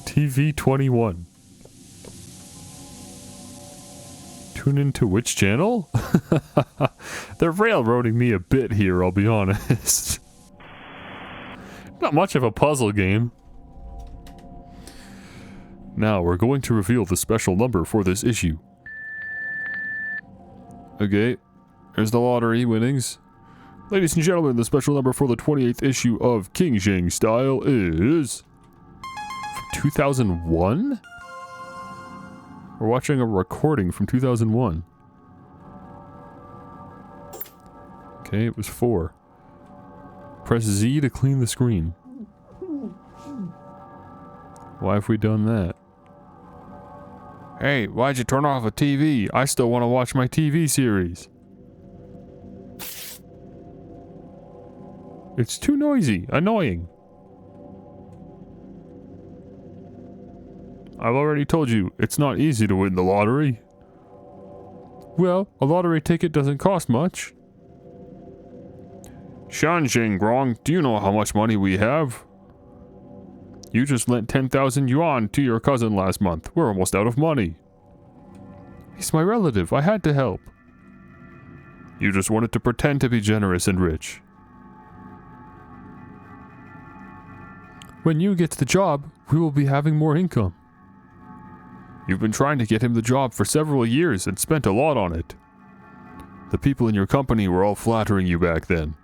TV 21. Tune into which channel? They're railroading me a bit here, I'll be honest. Not much of a puzzle game. Now we're going to reveal the special number for this issue. Okay, here's the lottery winnings. Ladies and gentlemen, the special number for the 28th issue of King Zhang Style is... 2001? We're watching a recording from 2001. Okay, it was 4. Press Z to clean the screen. Why have we done that? Hey, why'd you turn off a TV? I still want to watch my TV series. It's too noisy. Annoying. I've already told you, it's not easy to win the lottery. Well, a lottery ticket doesn't cost much. Shanjing Grong, do you know how much money we have? You just lent 10,000 yuan to your cousin last month. We're almost out of money. He's my relative. I had to help. You just wanted to pretend to be generous and rich. When you get the job, we will be having more income. You've been trying to get him the job for several years and spent a lot on it. The people in your company were all flattering you back then.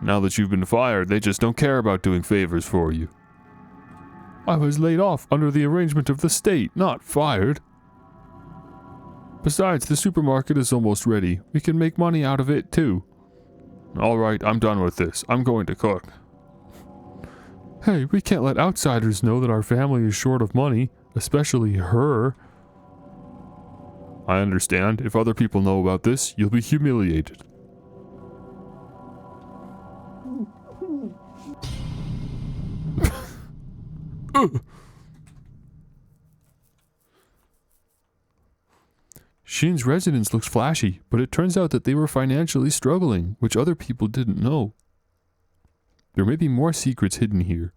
Now that you've been fired, they just don't care about doing favors for you. I was laid off under the arrangement of the state, not fired. Besides, the supermarket is almost ready. We can make money out of it, too. Alright, I'm done with this. I'm going to cook. Hey, we can't let outsiders know that our family is short of money, especially her. I understand. If other people know about this, you'll be humiliated. Shin's residence looks flashy, but it turns out that they were financially struggling, which other people didn't know. There may be more secrets hidden here.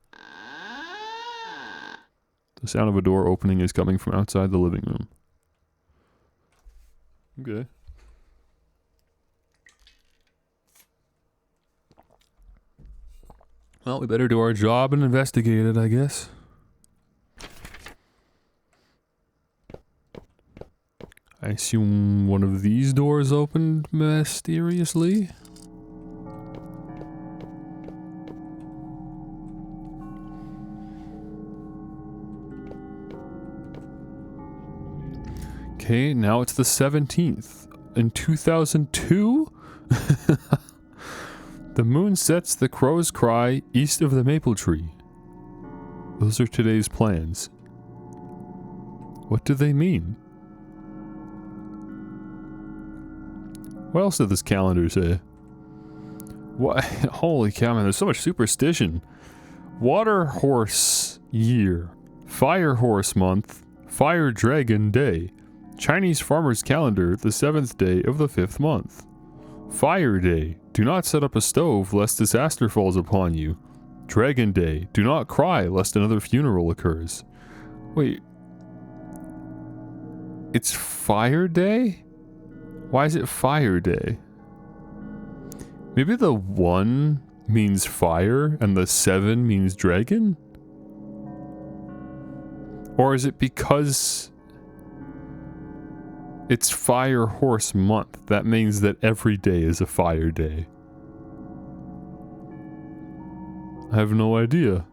The sound of a door opening is coming from outside the living room. Okay. Well, we better do our job and investigate it, I guess. I assume one of these doors opened mysteriously. Okay, now it's the 17th. In 2002? The moon sets, the crows cry east of the maple tree. Those are today's plans. What do they mean? What else did this calendar say? What? Holy cow, man, there's so much superstition. Water horse year. Fire horse month. Fire dragon day. Chinese farmer's calendar, the 7th day of the 5th month. Fire day. Do not set up a stove lest disaster falls upon you. Dragon day. Do not cry lest another funeral occurs. Wait. It's fire day? Why is it fire day? Maybe the 1 means fire and the 7 means dragon? Or is it because it's fire horse month? That means that every day is a fire day. I have no idea.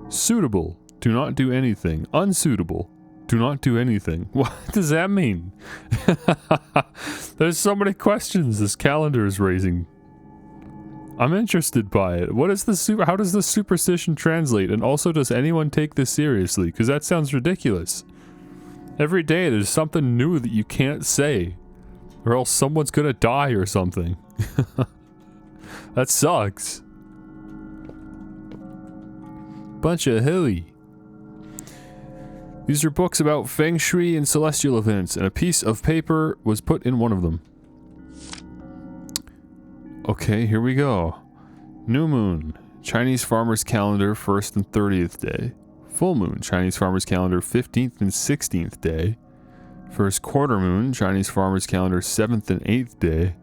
Suitable. Do not do anything. Unsuitable. Do not do anything. What does that mean? There's so many questions this calendar is raising. I'm interested by it. What is the how does this superstition translate? And also, does anyone take this seriously? Because that sounds ridiculous. Every day there's something new that you can't say. Or else someone's gonna die or something. That sucks. Bunch of hooey. These are books about feng shui and celestial events, and a piece of paper was put in one of them. Okay, here we go. New moon, Chinese farmer's calendar, 1st and 30th day. Full moon, Chinese farmer's calendar, 15th and 16th day. First quarter moon, Chinese farmer's calendar, 7th and 8th day.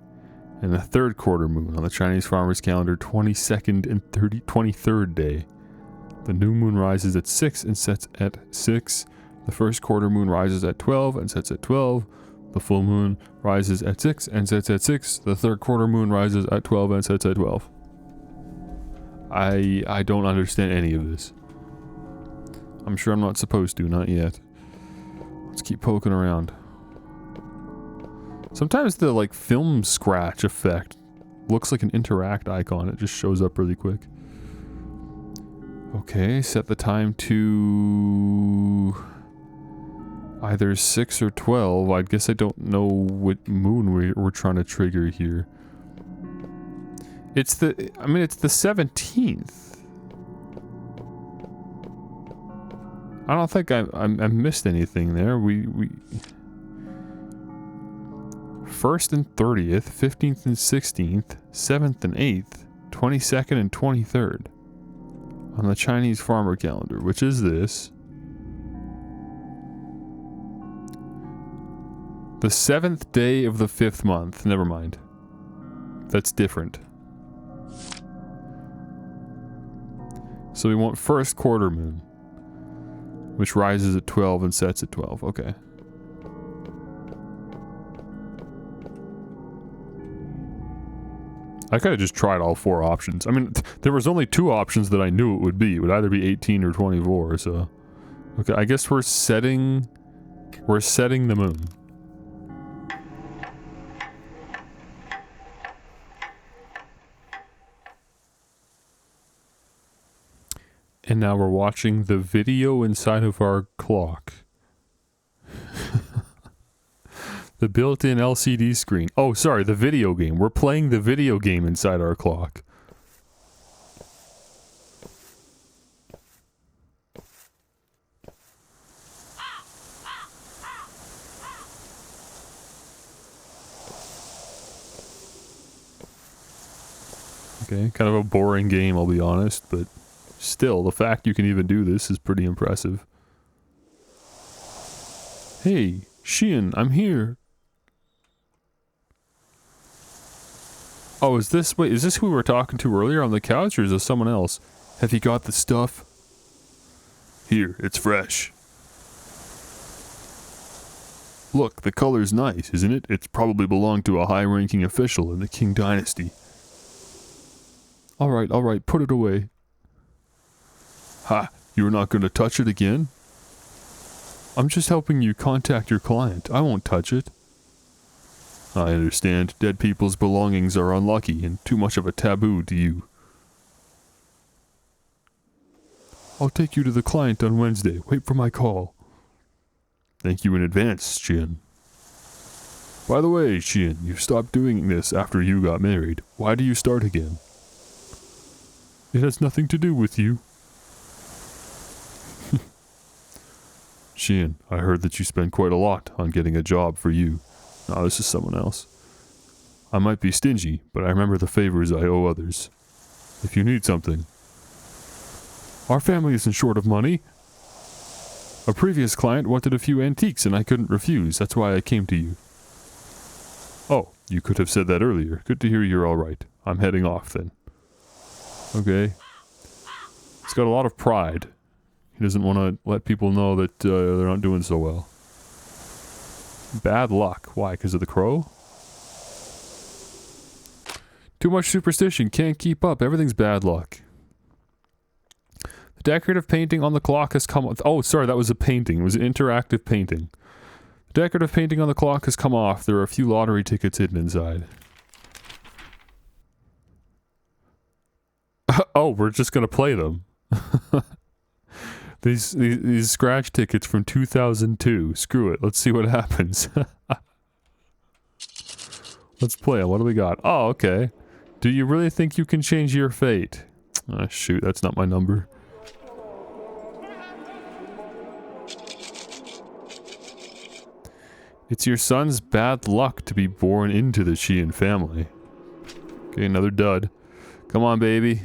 And the third quarter moon on the Chinese farmer's calendar, 22nd and 23rd day. The new moon rises at 6 and sets at 6. The first quarter moon rises at 12 and sets at 12. The full moon rises at 6 and sets at 6. The third quarter moon rises at 12 and sets at 12. I don't understand any of this. I'm sure I'm not supposed to, not yet. Let's keep poking around. Sometimes the like film scratch effect looks like an interact icon. It just shows up really quick. Okay, set the time to either 6 or 12. I guess I don't know what moon we're trying to trigger here. It's the 17th. I don't think I missed anything there. We 1st and 30th, 15th and 16th, 7th and 8th, 22nd and 23rd. On the Chinese farmer calendar, which is this. The 7th day of the 5th month. Never mind. That's different. So we want first quarter moon, which rises at 12 and sets at 12. Okay. I could have just tried all 4 options. I mean, there was only 2 options that I knew it would be. It would either be 18 or 24, so... Okay, I guess we're setting the moon. And now we're watching the video inside of our clock. The built-in LCD screen. Oh, sorry, the video game. We're playing the video game inside our clock. Okay, kind of a boring game, I'll be honest, but still, the fact you can even do this is pretty impressive. Hey, Sheehan, I'm here. Oh, is this who we were talking to earlier on the couch, or is this someone else? Have you got the stuff? Here, it's fresh. Look, the color's nice, isn't it? It's probably belonged to a high-ranking official in the Qing dynasty. Alright, put it away. Ha, you're not gonna touch it again? I'm just helping you contact your client. I won't touch it. I understand. Dead people's belongings are unlucky and too much of a taboo to you. I'll take you to the client on Wednesday. Wait for my call. Thank you in advance, Qian. By the way, Qian, you stopped doing this after you got married. Why do you start again? It has nothing to do with you. Qian, I heard that you spend quite a lot on getting a job for you. No, this is someone else. I might be stingy, but I remember the favors I owe others. If you need something. Our family isn't short of money. A previous client wanted a few antiques and I couldn't refuse. That's why I came to you. Oh, you could have said that earlier. Good to hear you're alright. I'm heading off then. Okay. He's got a lot of pride. He doesn't want to let people know that they're not doing so well. Bad luck. Why? Because of the crow? Too much superstition. Can't keep up. Everything's bad luck. The decorative painting on the clock has come... Oh, sorry, that was a painting. It was an interactive painting. The decorative painting on the clock has come off. There are a few lottery tickets hidden inside. Oh, we're just going to play them. These scratch tickets from 2002. Screw it. Let's see what happens. Let's play them. What do we got? Oh, okay. Do you really think you can change your fate? Oh, shoot. That's not my number. It's your son's bad luck to be born into the Qian family. Okay, another dud. Come on, baby.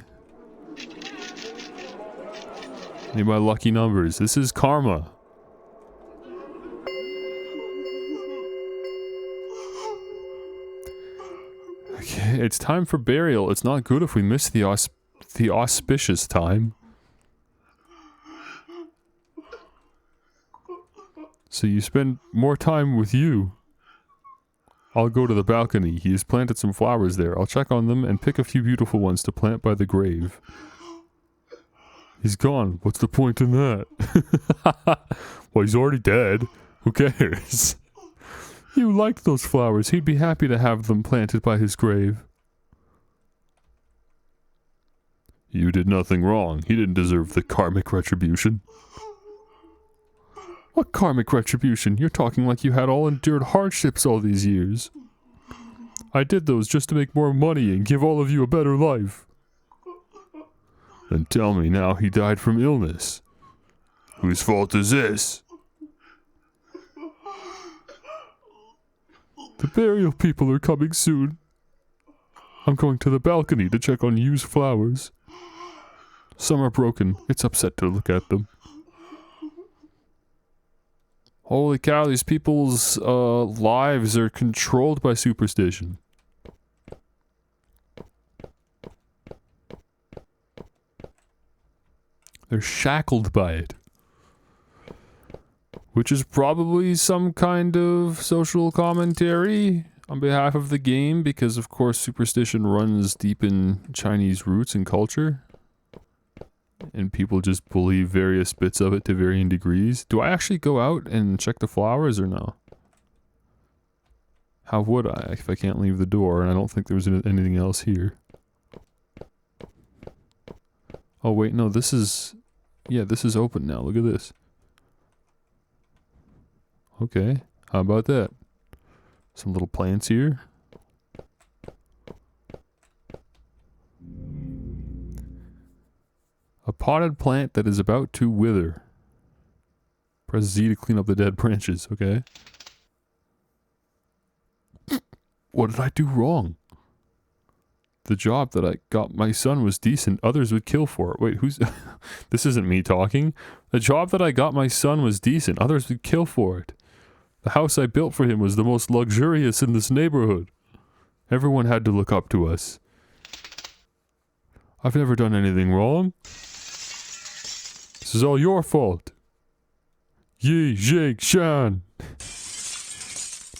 Need my lucky numbers. This is karma. Okay, it's time for burial. It's not good if we miss the auspicious time. So you spend more time with you. I'll go to the balcony. He has planted some flowers there. I'll check on them and pick a few beautiful ones to plant by the grave. He's gone. What's the point in that? Well, he's already dead. Who cares? You liked those flowers. He'd be happy to have them planted by his grave. You did nothing wrong. He didn't deserve the karmic retribution. What karmic retribution? You're talking like you had all endured hardships all these years. I did those just to make more money and give all of you a better life. Then tell me now he died from illness. Whose fault is this? The burial people are coming soon. I'm going to the balcony to check on used flowers. Some are broken. It's upset to look at them. Holy cow, these people's lives are controlled by superstition. They're shackled by it. Which is probably some kind of social commentary on behalf of the game, because of course superstition runs deep in Chinese roots and culture. And people just believe various bits of it to varying degrees. Do I actually go out and check the flowers or no? How would I if I can't leave the door and I don't think there's anything else here? Oh wait, no, this is... Yeah, this is open now. Look at this. Okay, how about that? Some little plants here. A potted plant that is about to wither. Press Z to clean up the dead branches, okay? What did I do wrong? The job that I got my son was decent. Others would kill for it. Wait, who's... This isn't me talking. The job that I got my son was decent. Others would kill for it. The house I built for him was the most luxurious in this neighborhood. Everyone had to look up to us. I've never done anything wrong. This is all your fault. Yi Jing Shan.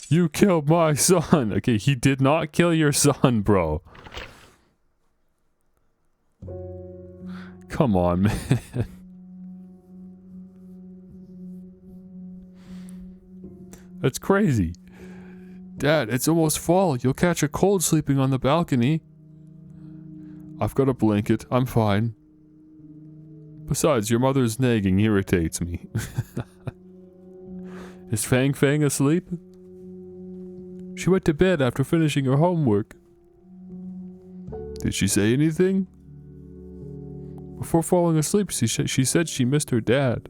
You killed my son. Okay, he did not kill your son, bro. Come on, man. That's crazy. Dad, it's almost fall. You'll catch a cold sleeping on the balcony. I've got a blanket. I'm fine. Besides, your mother's nagging irritates me. Is Fang Fang asleep? She went to bed after finishing her homework. Did she say anything? Before falling asleep, she said she missed her dad.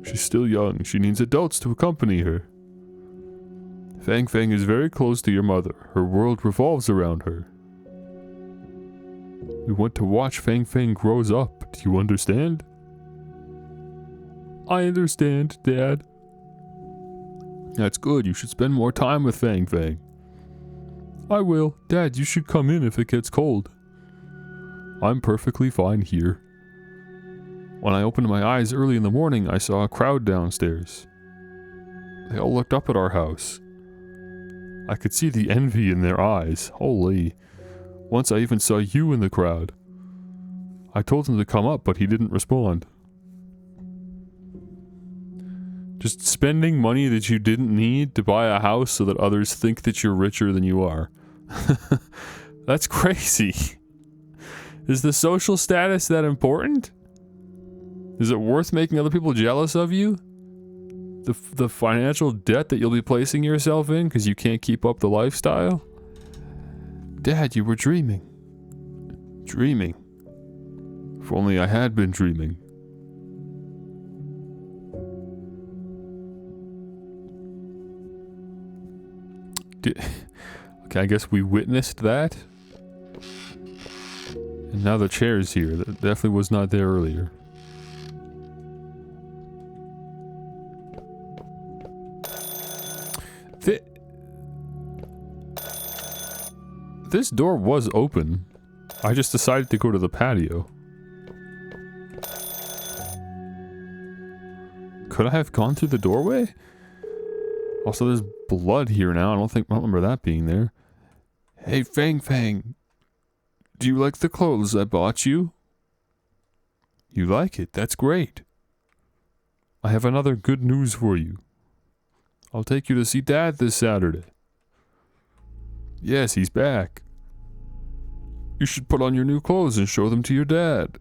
She's still young. She needs adults to accompany her. Fang Fang is very close to your mother. Her world revolves around her. We want to watch Fang Fang grows up. Do you understand? I understand, Dad. That's good. You should spend more time with Fang Fang. I will. Dad, you should come in if it gets cold. I'm perfectly fine here. When I opened my eyes early in the morning, I saw a crowd downstairs. They all looked up at our house. I could see the envy in their eyes. Holy. Once I even saw you in the crowd. I told him to come up, but he didn't respond. Just spending money that you didn't need to buy a house so that others think that you're richer than you are. That's crazy. Is the social status that important? Is it worth making other people jealous of you? The financial debt that you'll be placing yourself in because you can't keep up the lifestyle? Dad, you were dreaming. Dreaming. If only I had been dreaming. Okay, I guess we witnessed that. And now the chair's here. That definitely was not there earlier. This door was open. I just decided to go to the patio. Could I have gone through the doorway? Also, there's blood here now. I don't remember that being there. Hey, Fang Fang. Do you like the clothes I bought you? You like it? That's great. I have another good news for you. I'll take you to see Dad this Saturday. Yes, he's back. You should put on your new clothes and show them to your dad.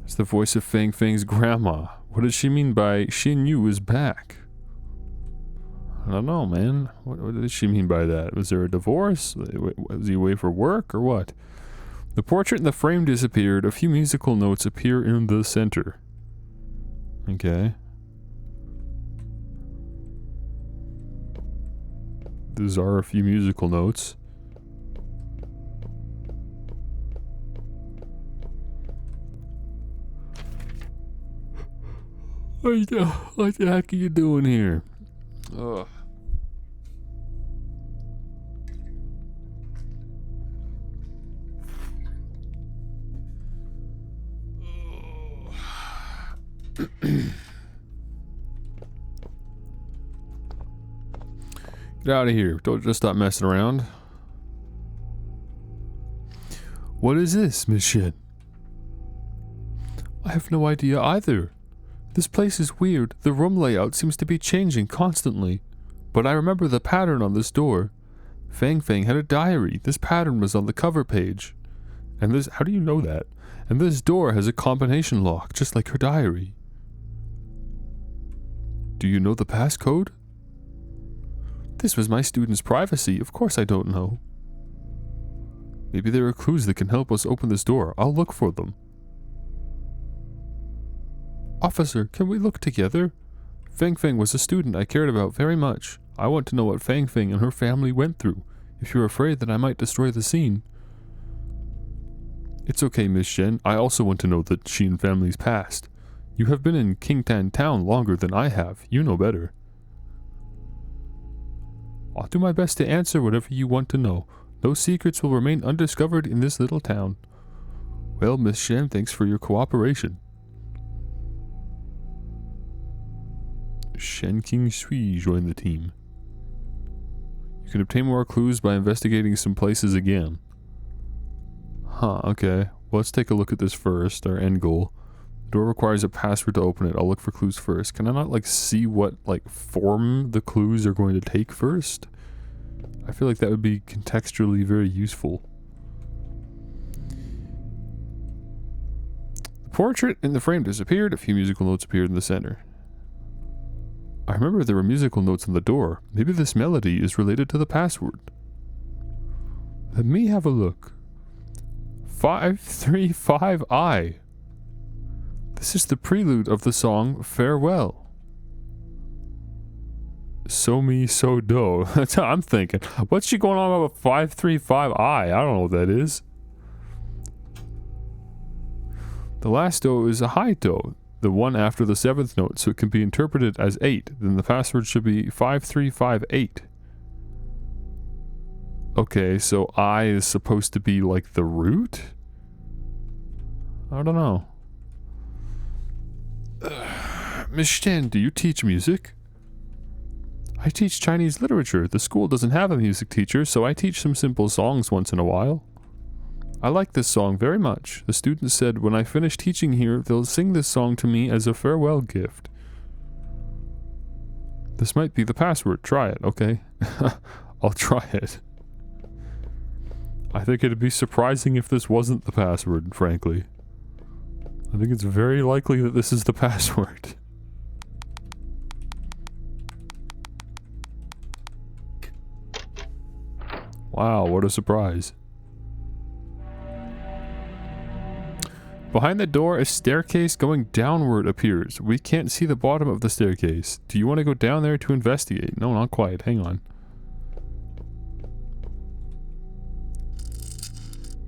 It's the voice of Fang Fang's grandma. What does she mean by Xin Yu is back? I don't know, man. What did she mean by that? Was there a divorce? Was he away for work or what? The portrait in the frame disappeared. A few musical notes appear in the center. Okay. These are a few musical notes. What the heck are you doing here? Ugh. Get out of here. Don't just stop messing around. What is this, Miss Shen? I have no idea either. This place is weird. The room layout seems to be changing constantly. But I remember the pattern on this door. Fang Fang had a diary. This pattern was on the cover page. And this... How do you know that? And this door has a combination lock, just like her diary. Do you know the passcode? This was my student's privacy. Of course I don't know. Maybe there are clues that can help us open this door. I'll look for them. Officer, can we look together? Fang Fang was a student I cared about very much. I want to know what Fang Fang and her family went through. If you're afraid that I might destroy the scene. It's okay, Miss Shen. I also want to know the Shen family's past. You have been in Qingtan Town longer than I have. You know better. I'll do my best to answer whatever you want to know. No secrets will remain undiscovered in this little town. Well, Miss Shen, thanks for your cooperation. Shen King Shui joined the team. You can obtain more clues by investigating some places again. Huh, okay. Well, let's take a look at this first, our end goal. The door requires a password to open it. I'll look for clues first. Can I not, like, see what, like, form the clues are going to take first? I feel like that would be contextually very useful. The portrait in the frame disappeared. A few musical notes appeared in the center. I remember there were musical notes on the door. Maybe this melody is related to the password. Let me have a look. 535I. This is the prelude of the song Farewell. So mi so do. That's how I'm thinking. What's she going on about 535I? I don't know what that is. The last do is a high do, the one after the 7th note, so it can be interpreted as 8. Then the password should be 5358. Okay, so I is supposed to be like the root? I don't know. Miss Shen, do you teach music? I teach Chinese literature. The school doesn't have a music teacher, so I teach some simple songs once in a while. I like this song very much. The students said when I finish teaching here, they'll sing this song to me as a farewell gift. This might be the password. Try it, okay? I'll try it. I think it'd be surprising if this wasn't the password, frankly. I think it's very likely that this is the password. Wow, what a surprise. Behind the door, a staircase going downward appears. We can't see the bottom of the staircase. Do you want to go down there to investigate? No, not quite. Hang on.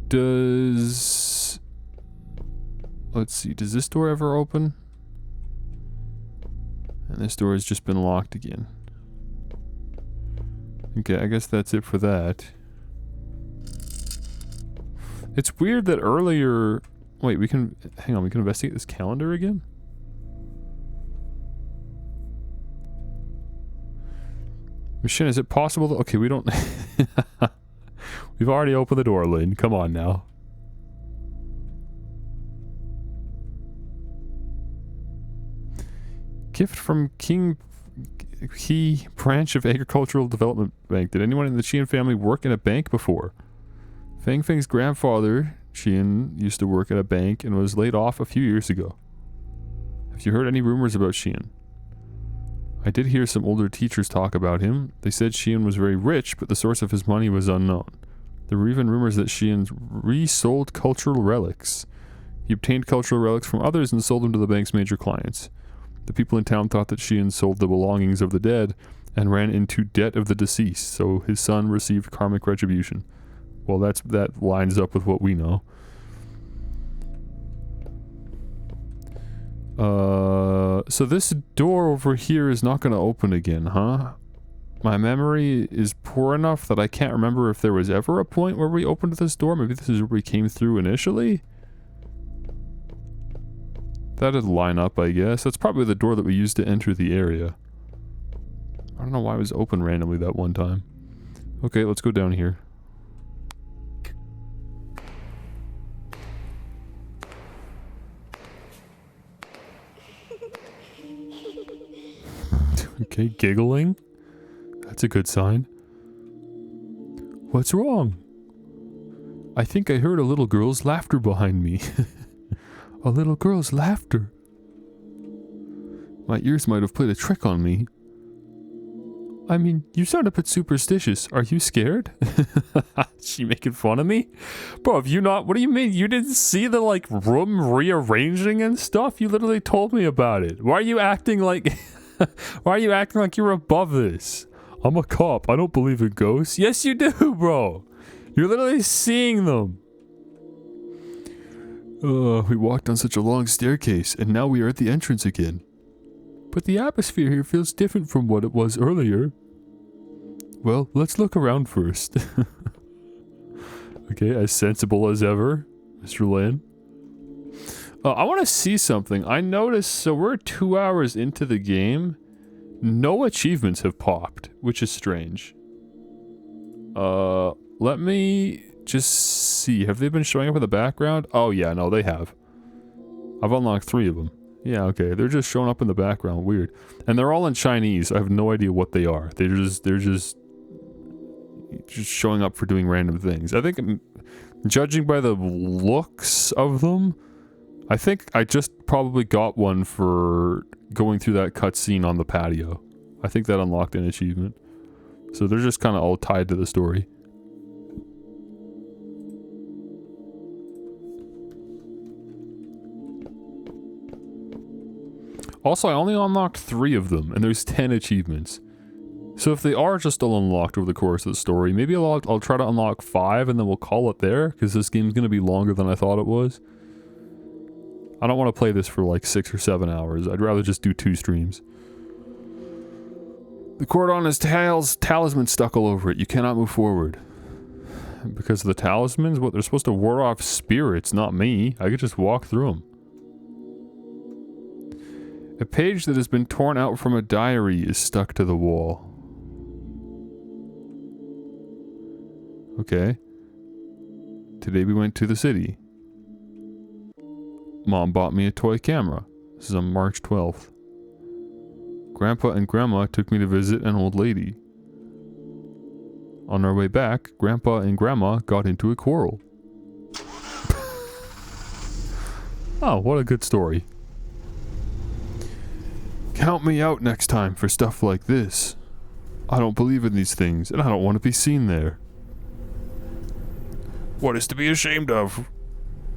Does... Let's see. Does this door ever open? And this door has just been locked again. Okay, I guess that's it for that. It's weird that earlier... Wait, we can... Hang on, we can investigate this calendar again? Machine, is it possible that... Okay, we don't... We've already opened the door, Lynn. Come on now. Gift from King He branch of Agricultural Development Bank. Did anyone in the Qian family work in a bank before? Fang Feng's grandfather, Qian, used to work at a bank and was laid off a few years ago. Have you heard any rumors about Qian? I did hear some older teachers talk about him. They said Qian was very rich, but the source of his money was unknown. There were even rumors that Qian resold cultural relics. He obtained cultural relics from others and sold them to the bank's major clients. The people in town thought that Qian sold the belongings of the dead and ran into debt of the deceased, so his son received karmic retribution. Well, that lines up with what we know. So this door over here is not gonna open again, huh? My memory is poor enough that I can't remember if there was ever a point where we opened this door. Maybe this is where we came through initially? That'd line up, I guess. That's probably the door that we used to enter the area. I don't know why it was open randomly that one time. Okay, let's go down here. Okay, giggling. That's a good sign. What's wrong? I think I heard a little girl's laughter behind me. A little girl's laughter. My ears might have played a trick on me. I mean, you sound a bit superstitious. Are you scared? She making fun of me? Bro, have you not? What do you mean? You didn't see the, like, room rearranging and stuff? You literally told me about it. Why are you acting like... Why are you acting like you're above this? I'm a cop. I don't believe in ghosts. Yes, you do, bro. You're literally seeing them. We walked on such a long staircase, and now we are at the entrance again. But the atmosphere here feels different from what it was earlier. Well, let's look around first. Okay, as sensible as ever, Mr. Lin. I want to see something. I noticed, so we're 2 hours into the game. No achievements have popped, which is strange. Let me just see. Have they been showing up in the background? Oh yeah, no, they have. I've unlocked 3 of them. Yeah, okay. They're just showing up in the background. Weird. And they're all in Chinese. I have no idea what they are. They're just showing up for doing random things. I think, judging by the looks of them, I think I just probably got one for going through that cutscene on the patio. I think that unlocked an achievement. So they're just kind of all tied to the story. Also, I only unlocked 3 of them, and there's 10 achievements. So if they are just all unlocked over the course of the story, maybe I'll try to unlock 5 and then we'll call it there, because this game's going to be longer than I thought it was. I don't want to play this for like 6 or 7 hours. I'd rather just do 2 streams. The cord on his talisman stuck all over it. You cannot move forward. Because of the talismans? What, they're supposed to ward off spirits, not me. I could just walk through them. A page that has been torn out from a diary is stuck to the wall. Okay. Today we went to the city. Mom bought me a toy camera. This is on March 12th. Grandpa and Grandma took me to visit an old lady. On our way back, Grandpa and Grandma got into a quarrel. Oh, what a good story. Count me out next time for stuff like this. I don't believe in these things, and I don't want to be seen there. What is to be ashamed of?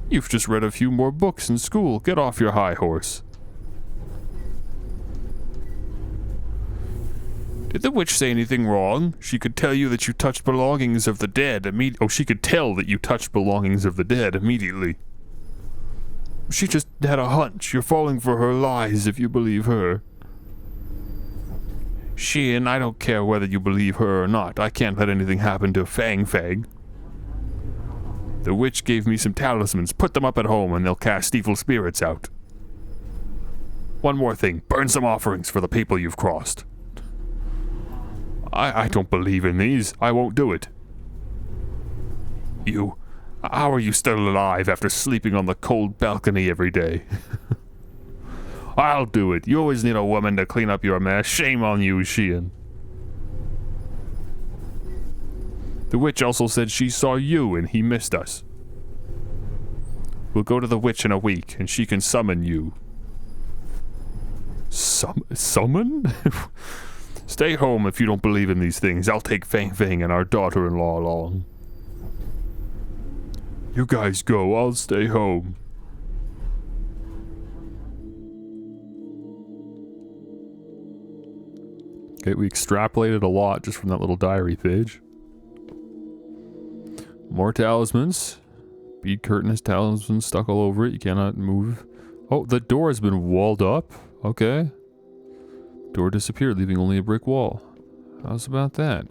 You've just read a few more books in school. Get off your high horse. Did the witch say anything wrong? She could tell you that you touched belongings of the dead she could tell that you touched belongings of the dead immediately. She just had a hunch. You're falling for her lies if you believe her. And I don't care whether you believe her or not. I can't let anything happen to Fang Fang. The witch gave me some talismans. Put them up at home and they'll cast evil spirits out. One more thing. Burn some offerings for the people you've crossed. I don't believe in these. I won't do it. How are you still alive after sleeping on the cold balcony every day? I'll do it. You always need a woman to clean up your mess. Shame on you, Sheehan. The witch also said she saw you and he missed us. We'll go to the witch in a week and she can summon you. Summon? Stay home if you don't believe in these things. I'll take Fang Fang and our daughter-in-law along. You guys go. I'll stay home. Okay, we extrapolated a lot just from that little diary page. More talismans. Bead curtain has talismans stuck all over it. You cannot move Oh, the door has been walled up. Okay. Door disappeared, leaving only a brick wall. How's about that?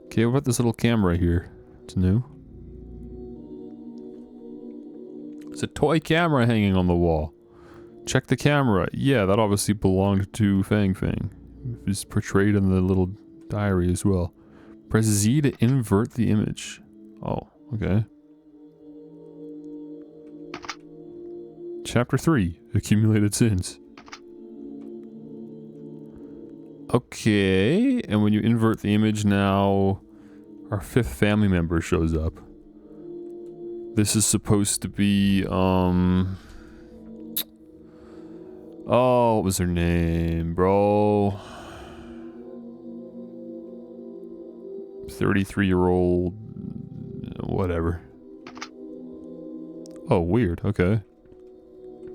Okay, what about this little camera here? It's new. It's a toy camera hanging on the wall. Check the camera. Yeah, that obviously belonged to Fang Fang. It's portrayed in the little diary as well. Press Z to invert the image. Oh, okay. Chapter 3. Accumulated Sins. Okay, and when you invert the image now, our 5th family member shows up. This is supposed to be, oh, what was her name, bro? 33-year-old, whatever. Oh, weird, okay.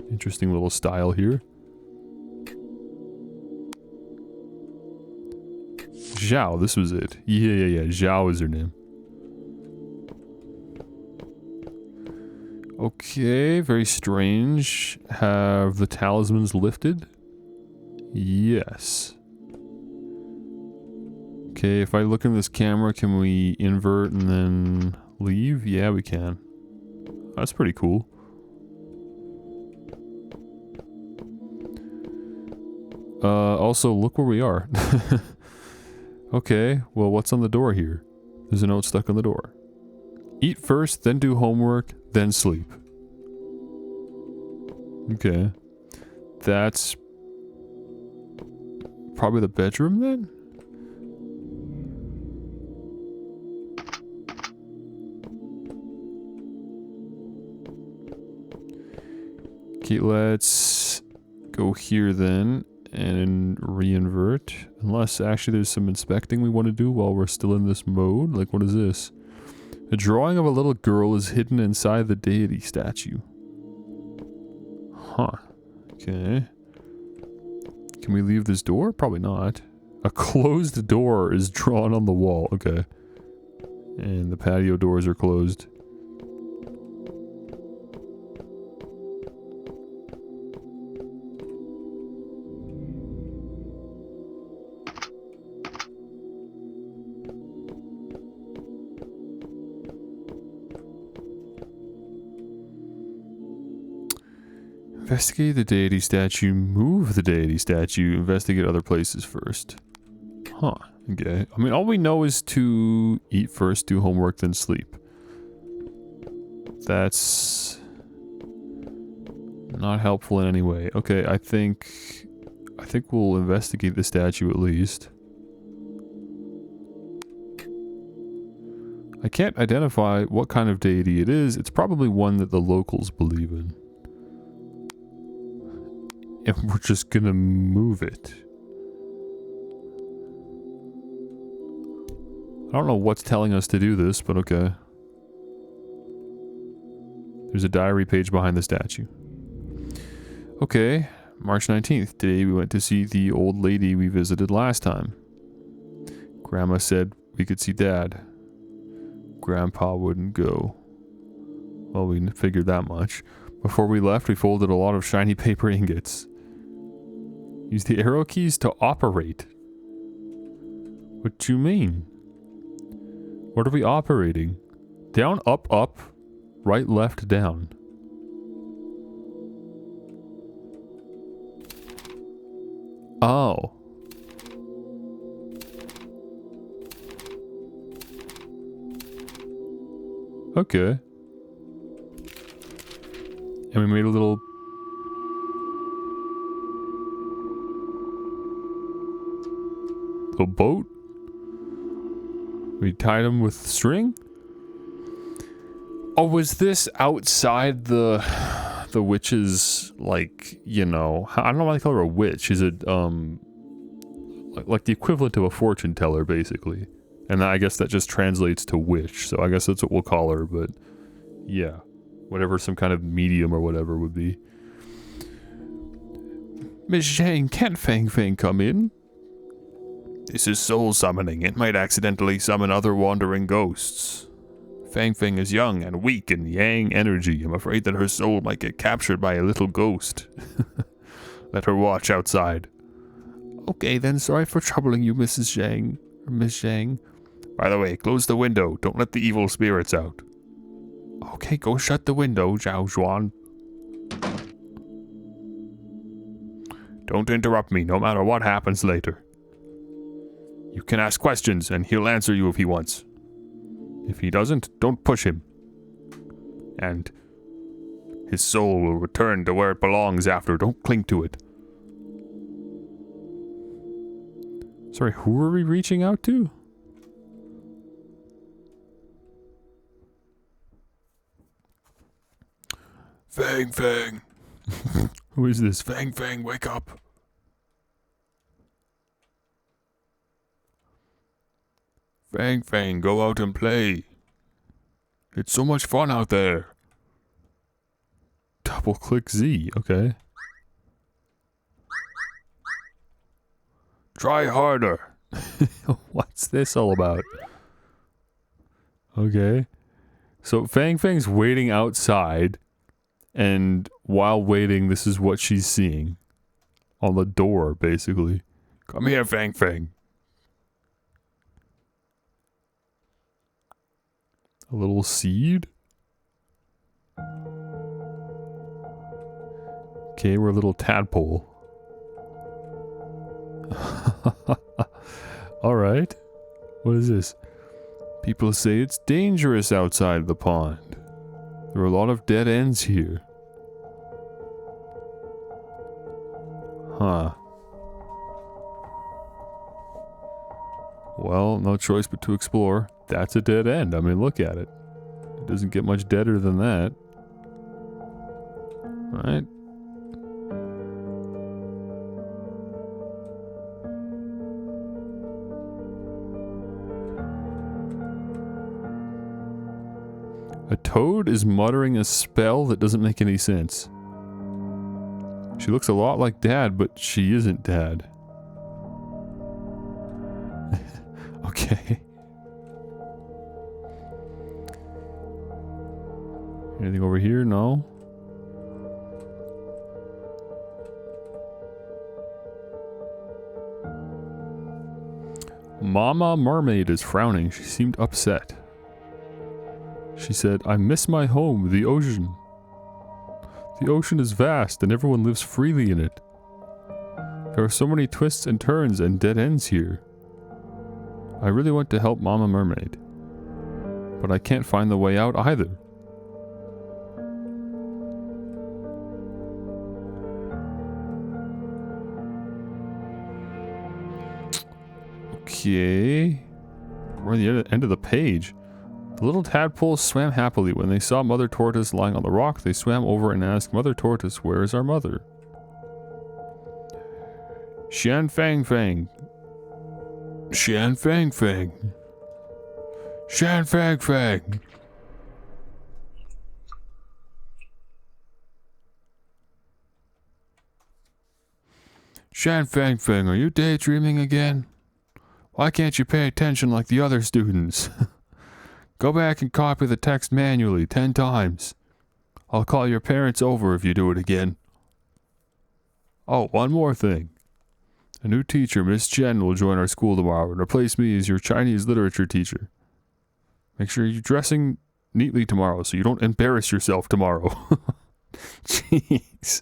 Interesting little style here. Zhao, this was it. Yeah. Zhao is her name. Okay, very strange. Have the talismans lifted? Yes. Okay, if I look in this camera, can we invert and then leave? Yeah, we can. That's pretty cool. Also, look where we are. Okay, well, what's on the door here? There's a note stuck on the door. Eat first, then do homework, then sleep. Okay. That's probably the bedroom then? Okay, let's go here then and re-invert. Unless actually there's some inspecting we want to do while we're still in this mode. Like, what is this? A drawing of a little girl is hidden inside the deity statue. Huh. Okay. Can we leave this door? Probably not. A closed door is drawn on the wall. Okay. And the patio doors are closed. Investigate the deity statue, move the deity statue, investigate other places first. Huh, okay. I mean, all we know is to eat first, do homework, then sleep. That's not helpful in any way. Okay, I think we'll investigate the statue at least. I can't identify what kind of deity it is. It's probably one that the locals believe in. And we're just gonna move it. I don't know what's telling us to do this, but okay. There's a diary page behind the statue. Okay, March 19th. Today we went to see the old lady we visited last time. Grandma said we could see Dad. Grandpa wouldn't go. Well, we figured that much. Before we left, we folded a lot of shiny paper ingots. Use the arrow keys to operate. What do you mean? What are we operating? Down, up, up. Right, left, down. Oh. Okay. And we made a little boat. We tied him with string. Oh, was this outside the witch's, like, you know, I don't know why they call her a witch. Is it like the equivalent of a fortune teller, basically? And I guess that just translates to witch, so I guess that's what we'll call her. But yeah, whatever some kind of medium or whatever would be. Miss Zhang, can't Fang Fang come in? This is soul summoning. It might accidentally summon other wandering ghosts. Fang Fang is young and weak in yang energy. I'm afraid that her soul might get captured by a little ghost. Let her watch outside. Okay then, sorry for troubling you, Mrs. Zhang. Or Miss Zhang. By the way, close the window. Don't let the evil spirits out. Okay, go shut the window, Zhao Zhuan. Don't interrupt me, no matter what happens later. You can ask questions, and he'll answer you if he wants. If he doesn't, don't push him. And his soul will return to where it belongs after. Don't cling to it. Sorry, who are we reaching out to? Fang Fang. Who is this? Fang Fang, wake up. Fang Fang, go out and play. It's so much fun out there. Double click Z, okay. Try harder. What's this all about? Okay. So Fang Fang's waiting outside, and while waiting, this is what she's seeing. On the door, basically. Come here, Fang Fang. A little seed? Okay, we're a little tadpole. Alright. What is this? People say it's dangerous outside the pond. There are a lot of dead ends here. Huh. Well, no choice but to explore. That's a dead end. I mean, look at it. It doesn't get much deader than that. Right? A toad is muttering a spell that doesn't make any sense. She looks a lot like Dad, but she isn't Dad. Okay. Anything over here? No. Mama Mermaid is frowning. She seemed upset. She said, I miss my home, the ocean. The ocean is vast and everyone lives freely in it. There are so many twists and turns and dead ends here. I really want to help Mama Mermaid, but I can't find the way out either. Okay. We're at the end of the page. The little tadpoles swam happily. When they saw Mother Tortoise lying on the rock, they swam over and asked, Mother Tortoise, where is our mother? Shan Fang Fang. Shan Fang Fang. Shan Fang Fang. Shan Fang Fang, are you daydreaming again? Why can't you pay attention like the other students? Go back and copy the text manually 10 times. I'll call your parents over if you do it again. Oh, one more thing. A new teacher, Miss Chen, will join our school tomorrow and replace me as your Chinese literature teacher. Make sure you're dressing neatly tomorrow so you don't embarrass yourself tomorrow. Jeez.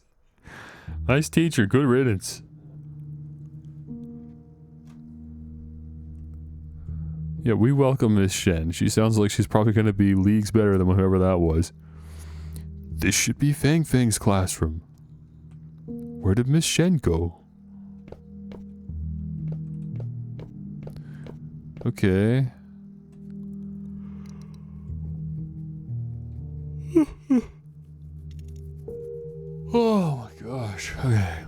Nice teacher, good riddance. Yeah, we welcome Miss Shen. She sounds like she's probably going to be leagues better than whoever that was. This should be Fang Fang's classroom. Where did Miss Shen go? Okay. Oh my gosh. Okay.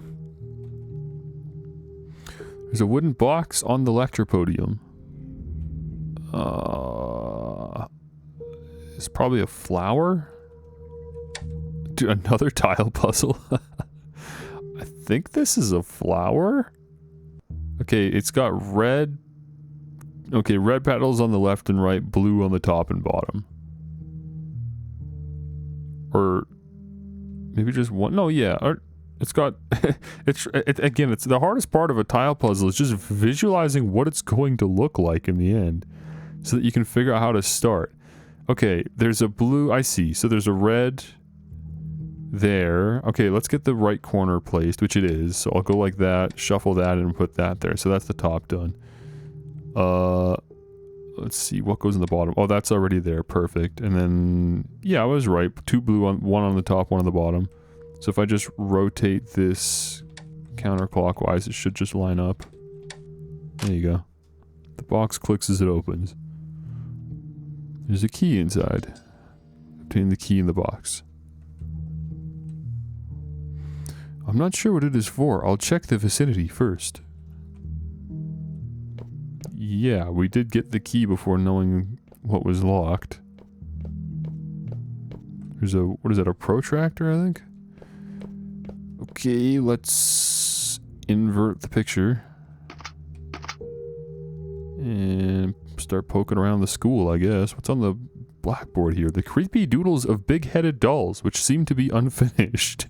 There's a wooden box on the lecture podium. It's probably a flower? Dude, another tile puzzle? I think this is a flower? Okay, it's got red... Okay, red petals on the left and right, blue on the top and bottom. Or maybe just one? No, yeah. Or it's got... again, it's the hardest part of a tile puzzle is just visualizing what it's going to look like in the end. So that you can figure out how to start. Okay, there's a blue... I see. So there's a red... there. Okay, let's get the right corner placed, which it is. So I'll go like that, shuffle that, and put that there. So that's the top done. Let's see, what goes in the bottom? Oh, that's already there. Perfect. And then, yeah, I was right. 2 blue, one on the top, one on the bottom. So if I just rotate this counterclockwise, it should just line up. There you go. The box clicks as it opens. There's a key inside. Obtain the key in the box. I'm not sure what it is for. I'll check the vicinity first. Yeah, we did get the key before knowing what was locked. There's a... what is that? A protractor, I think? Okay, let's invert the picture. And start poking around the school, I guess. What's on the blackboard here? The creepy doodles of big-headed dolls, which seem to be unfinished.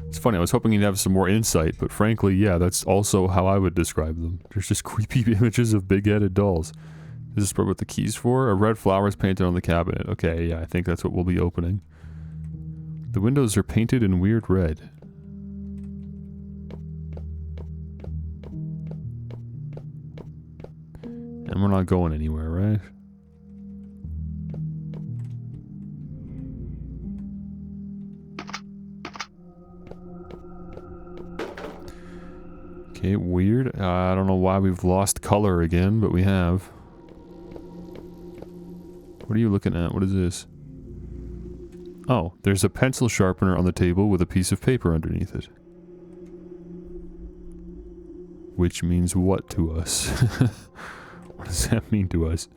It's funny, I was hoping you'd have some more insight, but frankly, yeah, that's also how I would describe them. There's just creepy images of big-headed dolls. Is this what the key's for? A red flower is painted on the cabinet. Okay, yeah, I think that's what we'll be opening. The windows are painted in weird red. And we're not going anywhere, right? Okay, weird. I don't know why we've lost color again, but we have. What are you looking at? What is this? Oh, there's a pencil sharpener on the table with a piece of paper underneath it. Which means what to us? What does that mean to us?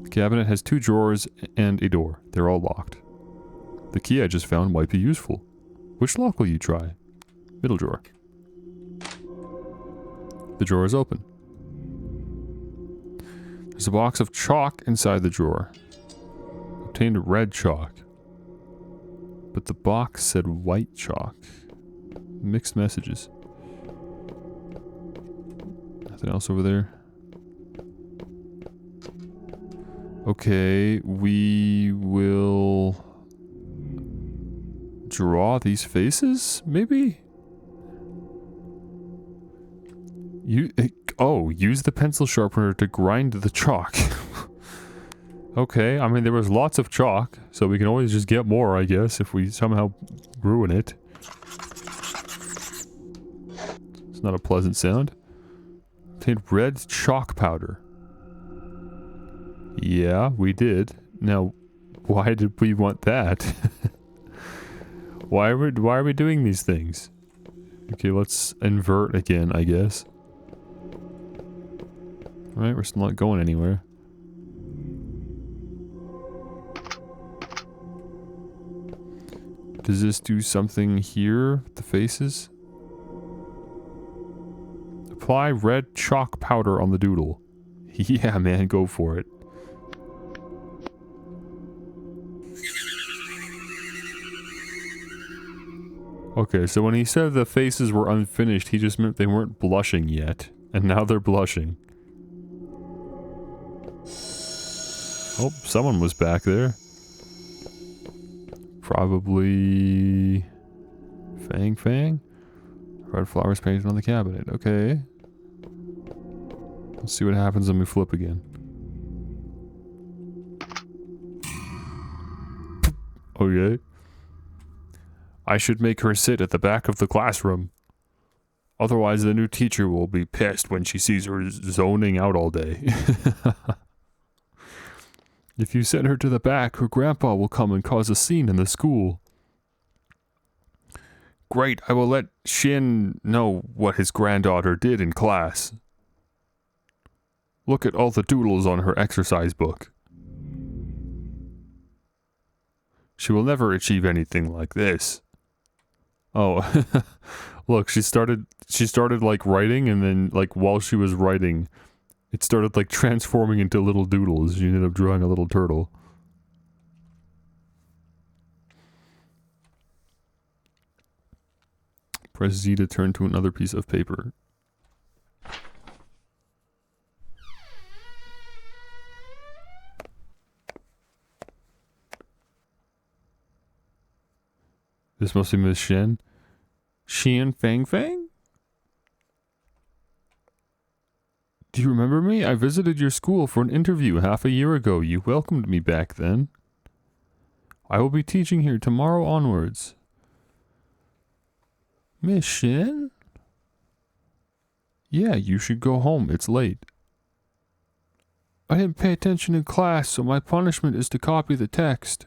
The cabinet has 2 drawers and a door. They're all locked. The key I just found might be useful. Which lock will you try? Middle drawer. The drawer is open. There's a box of chalk inside the drawer. Obtained red chalk. But the box said white chalk. Mixed messages. Nothing else over there? Okay, we will draw these faces, maybe? Use the pencil sharpener to grind the chalk. Okay, I mean, there was lots of chalk, so we can always just get more, I guess, if we somehow ruin it. It's not a pleasant sound. Obtained red chalk powder. Yeah, we did. Now, why did we want that? Why are we doing these things? Okay, let's invert again, I guess. Alright, we're still not going anywhere. Does this do something here? The faces? Apply red chalk powder on the doodle. Yeah, man, go for it. Okay, so when he said the faces were unfinished, he just meant they weren't blushing yet. And now they're blushing. Oh, someone was back there. Probably... Fang? Red flowers painted on the cabinet. Okay. Let's see what happens when we flip again. Okay. I should make her sit at the back of the classroom. Otherwise the new teacher will be pissed when she sees her zoning out all day. If you send her to the back, her grandpa will come and cause a scene in the school. Great, I will let Shin know what his granddaughter did in class. Look at all the doodles on her exercise book. She will never achieve anything like this. Oh, look, she started like writing, and then like while she was writing, It started like transforming into little doodles. You ended up drawing a little turtle. Press Z to turn to another piece of paper. This must be Miss Shen. Xian Fang Fang? Do you remember me? I visited your school for an interview half a year ago. You welcomed me back then. I will be teaching here tomorrow onwards. Miss Shen? Yeah, you should go home. It's late. I didn't pay attention in class, so my punishment is to copy the text.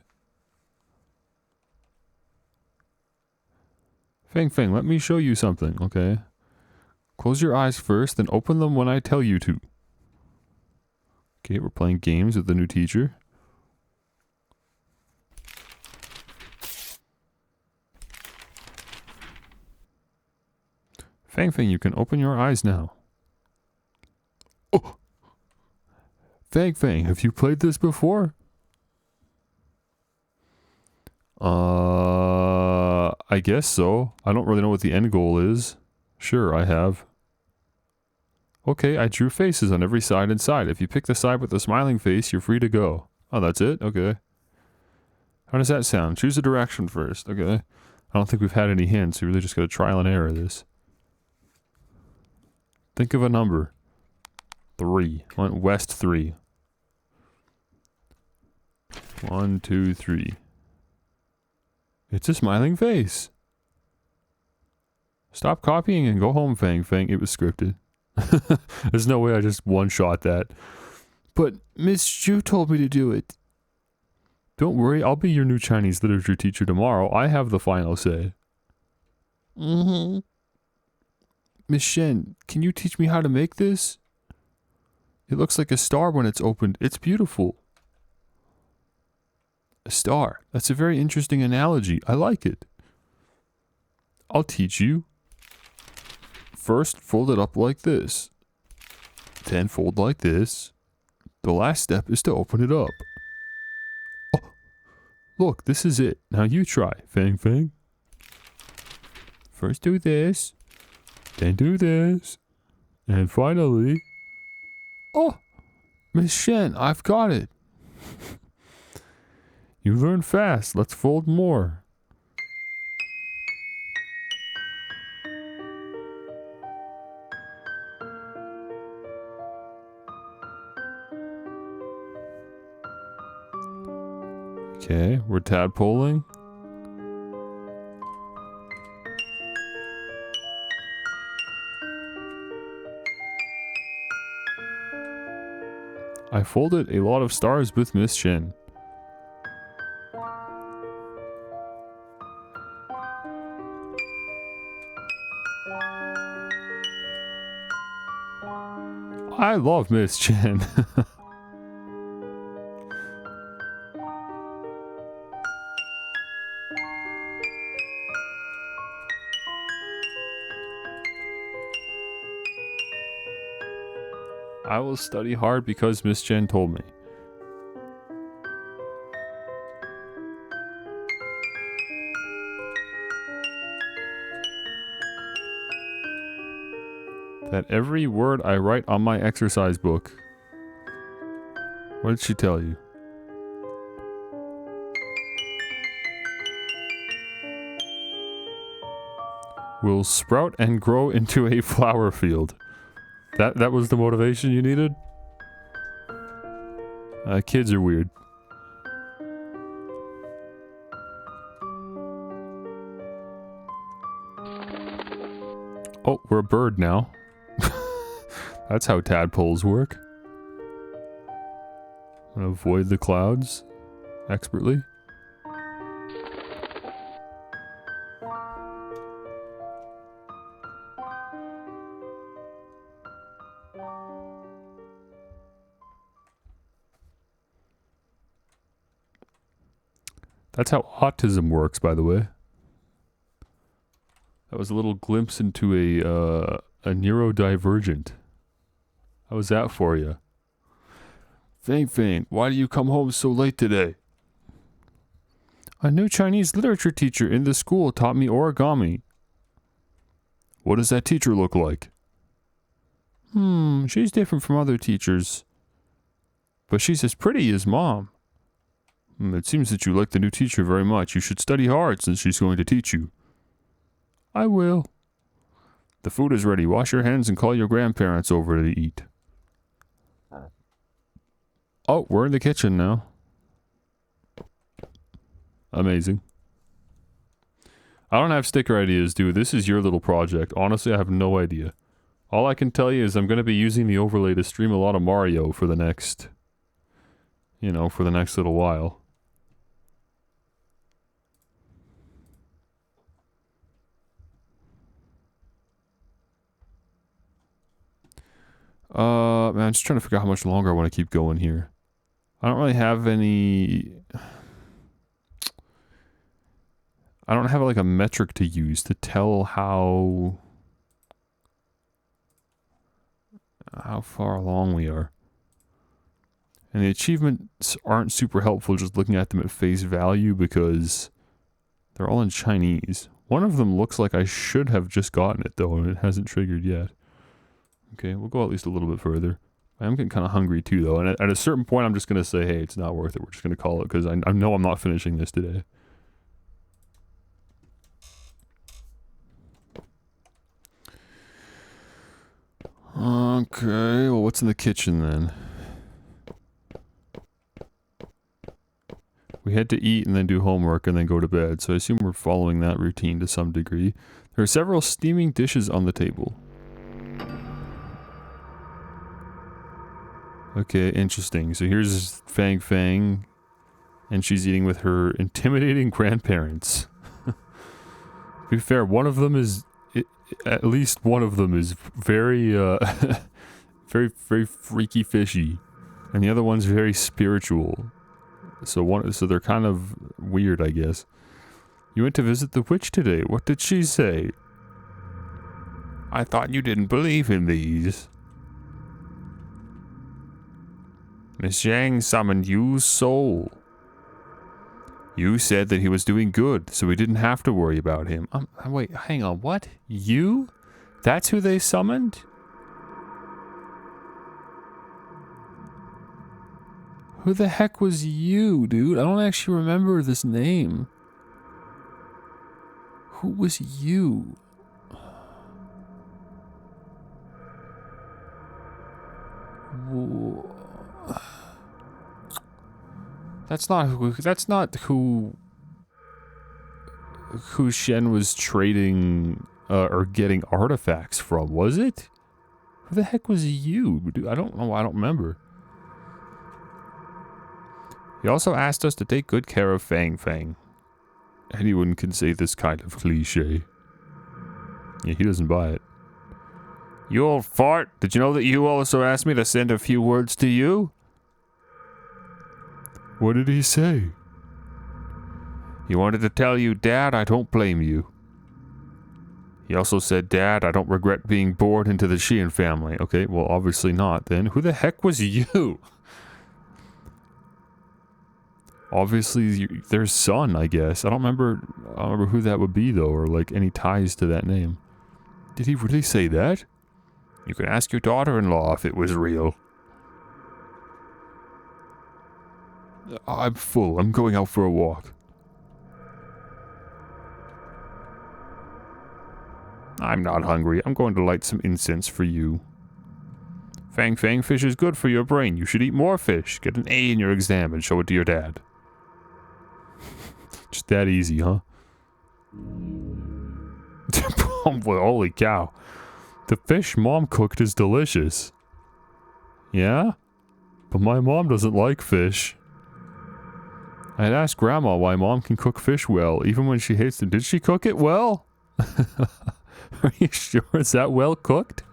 Fang Fang, let me show you something, okay? Close your eyes first, then open them when I tell you to. Okay, we're playing games with the new teacher. Fang Fang, you can open your eyes now. Oh! Fang Fang, have you played this before? I guess so. I don't really know what the end goal is. Sure, I have. Okay, I drew faces on every side and side. If you pick the side with the smiling face, you're free to go. Oh, that's it? Okay. How does that sound? Choose a direction first. Okay. I don't think we've had any hints. We really just got to trial and error this. Think of a number. 3. I went west 3. 1, 2, 3. It's a smiling face. Stop copying and go home, Fang Fang. It was scripted. There's no way I just one-shot that. But Miss Zhu told me to do it. Don't worry, I'll be your new Chinese literature teacher tomorrow. I have the final say. Mm-hmm. Miss Shen, can you teach me how to make this? It looks like a star when it's opened. It's beautiful. A star. That's a very interesting analogy. I like it. I'll teach you. First, fold it up like this. Then fold like this. The last step is to open it up. Oh, look, this is it. Now you try, Fang Fang. First do this. Then do this. And finally... Oh! Miss Shen, I've got it. You learn fast. Let's fold more. Okay, we're tadpoling. I folded a lot of stars with Miss Shen. I love Miss Chen. I will study hard because Miss Chen told me. That every word I write on my exercise book. What did she tell you? Will sprout and grow into a flower field. That was the motivation you needed? Kids are weird. Oh, we're a bird now. That's how tadpoles work. I'm gonna avoid the clouds expertly. That's how autism works, by the way. That was a little glimpse into a neurodivergent. How's that for you? Fang Fang, why do you come home so late today? A new Chinese literature teacher in the school taught me origami. What does that teacher look like? She's different from other teachers. But she's as pretty as Mom. It seems that you like the new teacher very much. You should study hard since she's going to teach you. I will. The food is ready. Wash your hands and call your grandparents over to eat. Oh, we're in the kitchen now. Amazing. I don't have sticker ideas, dude. This is your little project. Honestly, I have no idea. All I can tell you is I'm going to be using the overlay to stream a lot of Mario for the next... You know, for the next little while. Man, I'm just trying to figure out how much longer I want to keep going here. I don't really have any... I don't have like a metric to use to tell how far along we are. And the achievements aren't super helpful just looking at them at face value because they're all in Chinese. One of them looks like I should have just gotten it though, and it hasn't triggered yet. Okay, we'll go at least a little bit further. I am getting kind of hungry too though, and at a certain point I'm just going to say, hey, it's not worth it. We're just going to call it because I know I'm not finishing this today. Okay, well what's in the kitchen then? We had to eat and then do homework and then go to bed, so I assume we're following that routine to some degree. There are several steaming dishes on the table. Okay, interesting. So here's Fang Fang, and she's eating with her intimidating grandparents. To be fair, one of them is... At least one of them is very, very freaky fishy. And the other one's very spiritual. So they're kind of weird, I guess. You went to visit the witch today. What did she say? I thought you didn't believe in these. Miss Yang summoned Yu's soul. You said that he was doing good, so we didn't have to worry about him. Wait, hang on, what? You? That's who they summoned? Who the heck was you, dude? I don't actually remember this name. Who was you? That's not who Shen was trading or getting artifacts from, was it? Who the heck was you? Dude, I don't know. I don't remember. He also asked us to take good care of Fang Fang. Anyone can say this kind of cliche. Yeah, he doesn't buy it. You old fart! Did you know that you also asked me to send a few words to you? What did he say? He wanted to tell you, Dad, I don't blame you. He also said, Dad, I don't regret being born into the Sheehan family. Okay, well, obviously not then. Who the heck was you? Obviously, their son, I guess. I don't remember who that would be, though, or, like, any ties to that name. Did he really say that? You can ask your daughter-in-law if it was real. I'm full. I'm going out for a walk. I'm not hungry. I'm going to light some incense for you. Fang Fang, fish is good for your brain. You should eat more fish. Get an A in your exam and show it to your dad. Just that easy, huh? Holy cow. The fish Mom cooked is delicious. Yeah? But my mom doesn't like fish. I had asked Grandma why Mom can cook fish well, even when she hates it. Did she cook it well? Are you sure? Is that well cooked?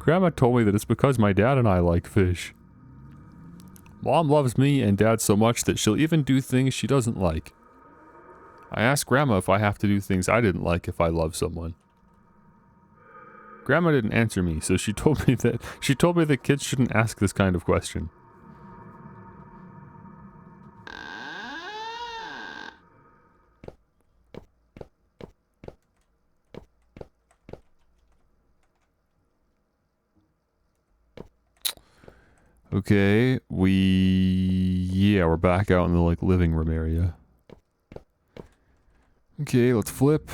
Grandma told me that it's because my dad and I like fish. Mom loves me and Dad so much that she'll even do things she doesn't like. I asked Grandma if I have to do things I didn't like if I love someone. Grandma didn't answer me, so she told me that kids shouldn't ask this kind of question. Okay, we're back out in the, like, living room area. Okay, let's flip.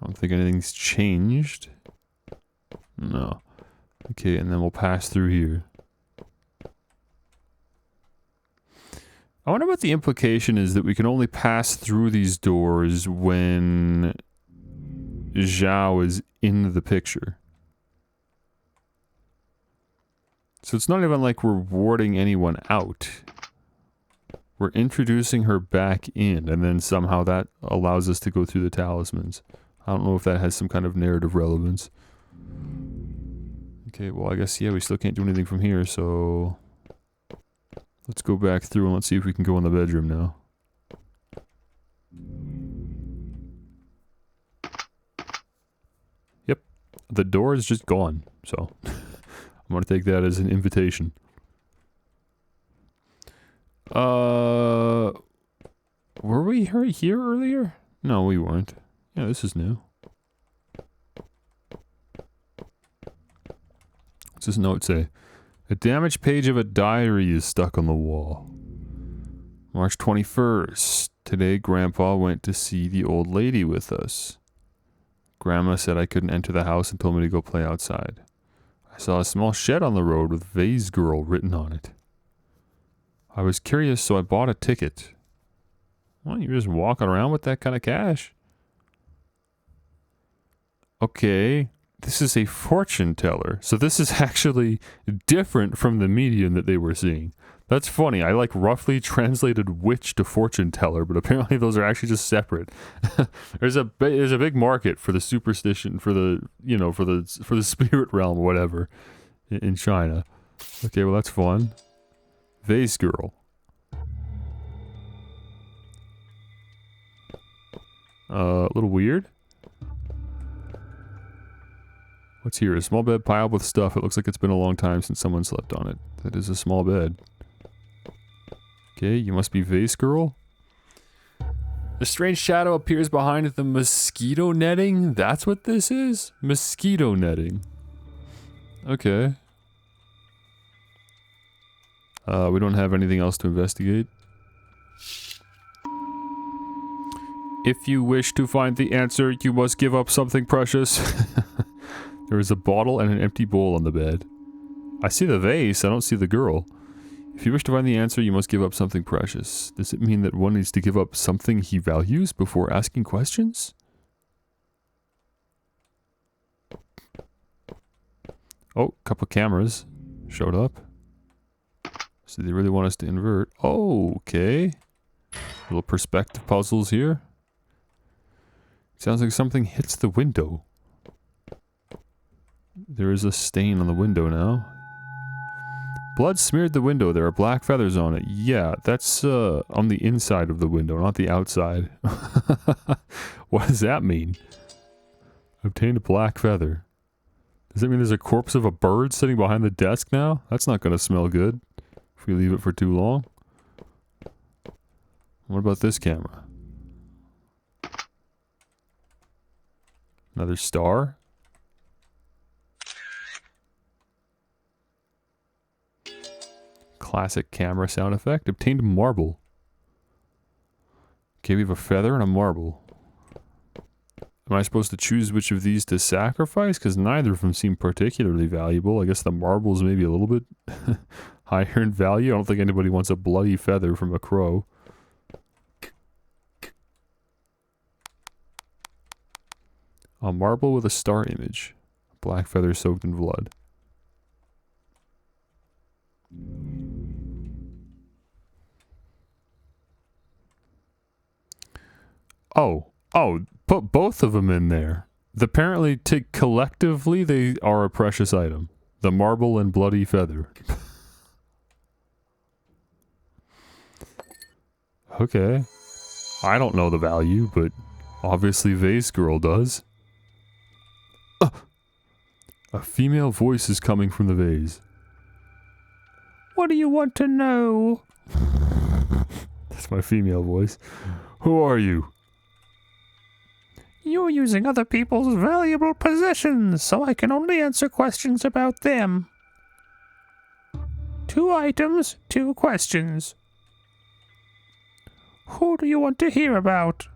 I don't think anything's changed. No. Okay, and then we'll pass through here. I wonder what the implication is that we can only pass through these doors when Zhao is in the picture. So it's not even like we're warding anyone out. We're introducing her back in, and then somehow that allows us to go through the talismans. I don't know if that has some kind of narrative relevance. Okay, well I guess, yeah, we still can't do anything from here, so... Let's go back through and let's see if we can go in the bedroom now. Yep, the door is just gone, so... I'm gonna take that as an invitation. Were we here earlier? No, we weren't. Yeah, this is new. What's this note say? A damaged page of a diary is stuck on the wall. March 21st. Today, Grandpa went to see the old lady with us. Grandma said I couldn't enter the house and told me to go play outside. I saw a small shed on the road with Vase Girl written on it. I was curious, so I bought a ticket. Why don't you just walking around with that kind of cash? Okay, this is a fortune teller. So this is actually different from the medium that they were seeing. That's funny. I like roughly translated witch to fortune teller, but apparently those are actually just separate. there's a big market for the superstition, for the, you know, for the spirit realm or whatever in China. Okay, well that's fun. Vase Girl. A little weird. What's here? A small bed piled with stuff. It looks like it's been a long time since someone slept on it. That is a small bed. Okay, you must be Vase Girl. A strange shadow appears behind the mosquito netting. That's what this is? Mosquito netting. Okay. We don't have anything else to investigate. If you wish to find the answer, you must give up something precious. There is a bottle and an empty bowl on the bed. I see the vase, I don't see the girl. If you wish to find the answer, you must give up something precious. Does it mean that one needs to give up something he values before asking questions? Oh, couple cameras showed up. So they really want us to invert. Oh, okay. Little perspective puzzles here. Sounds like something hits the window. There is a stain on the window now. Blood smeared the window. There are black feathers on it. Yeah, that's on the inside of the window, not the outside. What does that mean? Obtained a black feather. Does that mean there's a corpse of a bird sitting behind the desk now? That's not going to smell good if we leave it for too long. What about this camera? Another star? Classic camera sound effect. Obtained marble. Okay, we have a feather and a marble. Am I supposed to choose which of these to sacrifice? Because neither of them seem particularly valuable. I guess the marble's maybe a little bit higher in value. I don't think anybody wants a bloody feather from a crow. A marble with a star image. Black feather soaked in blood. Oh, put both of them in there. Apparently, collectively, they are a precious item. The marble and bloody feather. Okay. I don't know the value, but Obviously Vase Girl does. A female voice is coming from the vase. What do you want to know? That's my female voice. Who are you? You're using other people's valuable possessions, so I can only answer questions about them. 2 items, 2 questions. Who do you want to hear about?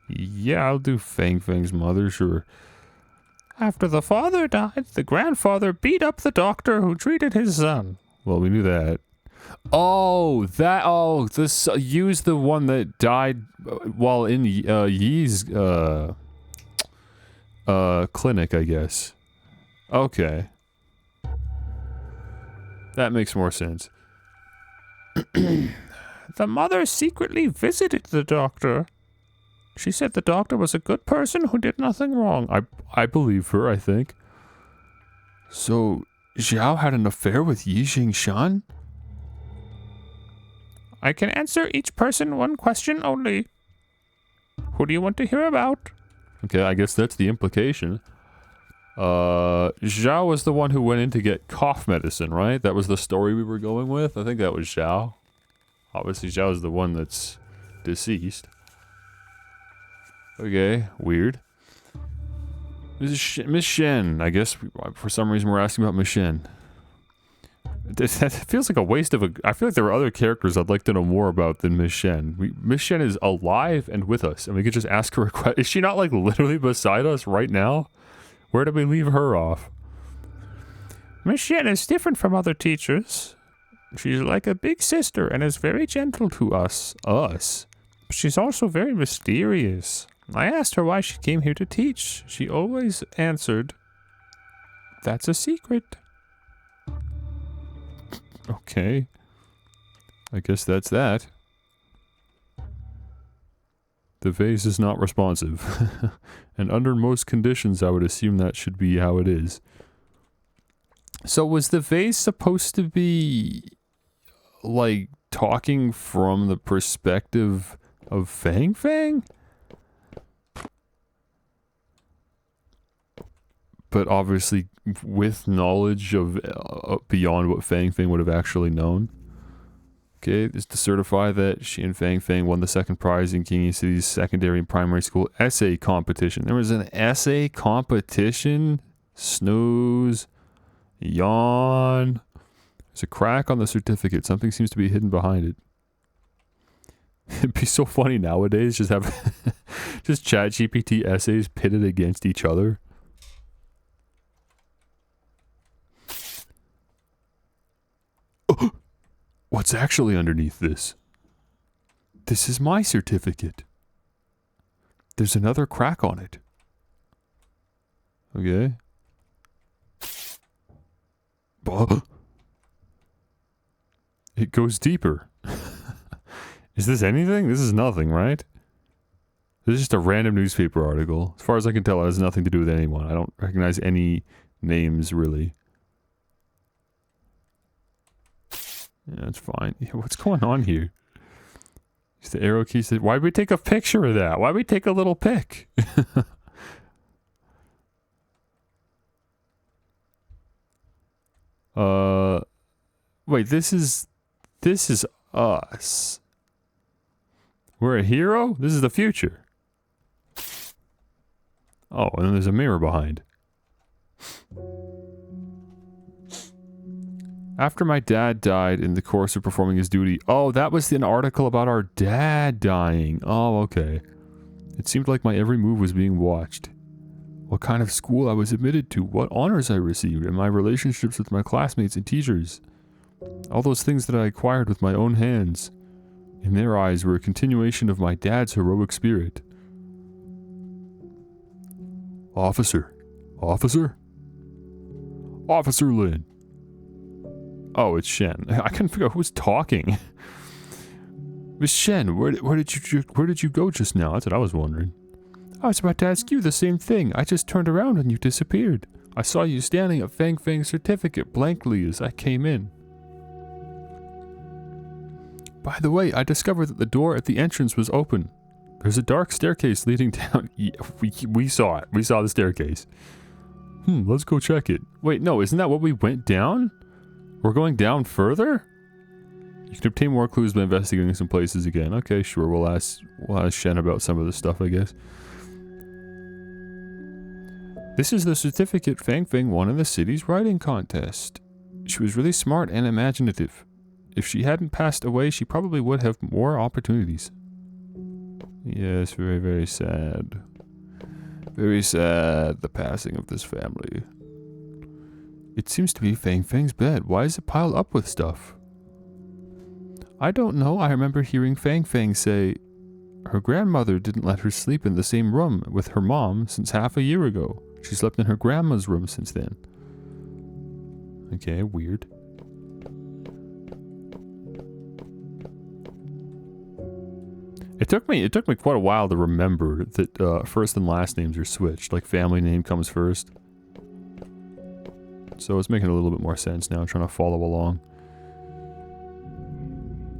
Yeah, I'll do Fang Fang's mother, sure. After the father died, the grandfather beat up the doctor who treated his son. Well, we knew that. Use the one that died while in Yi's clinic, I guess. Okay. That makes more sense. The mother secretly visited the doctor. She said the doctor was a good person who did nothing wrong. I believe her, I think. So, Zhao had an affair with Yi Jingshan? I can answer each person 1 question only. Who do you want to hear about? Okay, I guess that's the implication. Zhao was the one who went in to get cough medicine, right? That was the story we were going with? I think that was Zhao. Obviously, Zhao's the one that's deceased. Okay, weird. Miss Shen. I guess for some reason we're asking about Miss Shen. That feels like a waste of a... I feel like there are other characters I'd like to know more about than Miss Shen. Miss Shen is alive and with us, and we could just ask her a question. Is she not, like, literally beside us right now? Where did we leave her off? Miss Shen is different from other teachers. She's like a big sister and is very gentle to us. But she's also very mysterious. I asked her why she came here to teach. She always answered, "That's a secret." Okay. I guess that's that. The vase is not responsive. And under most conditions, I would assume that should be how it is. So was the vase supposed to be, like, talking from the perspective of Fang Fang? But obviously with knowledge of beyond what Fang Fang would have actually known. Okay, this is to certify that she and Fang Fang won the 2nd prize in King City's secondary and primary school essay competition. There was an essay competition? Snooze. Yawn. There's a crack on the certificate. Something seems to be hidden behind it. It'd be so funny nowadays, just have just ChatGPT essays pitted against each other. What's actually underneath this? This is my certificate. There's another crack on it. Okay. It goes deeper. Is this anything? This is nothing, right? This is just a random newspaper article. As far as I can tell, it has nothing to do with anyone. I don't recognize any names, really. Yeah, that's fine. Yeah, what's going on here? Is the arrow key said, why'd we take a picture of that? Why'd we take a little pic? Wait, this is us. We're a hero? This is the future. Oh, and then there's a mirror behind. After my dad died in the course of performing his duty. Oh, that was an article about our dad dying. Oh, okay. It seemed like my every move was being watched. What kind of school I was admitted to, what honors I received, and my relationships with my classmates and teachers. All those things that I acquired with my own hands. In their eyes were a continuation of my dad's heroic spirit. Officer. Officer? Officer Lin. Oh, it's Shen. I couldn't figure out who was talking. Miss Shen, where did you go just now? That's what I was wondering. I was about to ask you the same thing. I just turned around and you disappeared. I saw you standing at Fang Fang's certificate blankly as I came in. By the way, I discovered that the door at the entrance was open. There's a dark staircase leading down. Yeah, we saw it. We saw the staircase. Let's go check it. Wait, no, isn't that what we went down? We're going down further? You can obtain more clues by investigating some places again. Okay, sure. We'll ask Shen about some of this stuff, I guess. This is the certificate Fang Fang won in the city's writing contest. She was really smart and imaginative. If she hadn't passed away, she probably would have more opportunities. Yes, very, very sad. Very sad, the passing of this family. It seems to be Fang Fang's bed. Why is it piled up with stuff? I don't know. I remember hearing Fang Fang say her grandmother didn't let her sleep in the same room with her mom since half a year ago. She slept in her grandma's room since then. Okay, weird. It took me quite a while to remember that first and last names are switched. Like family name comes first. So it's making a little bit more sense now. I'm trying to follow along.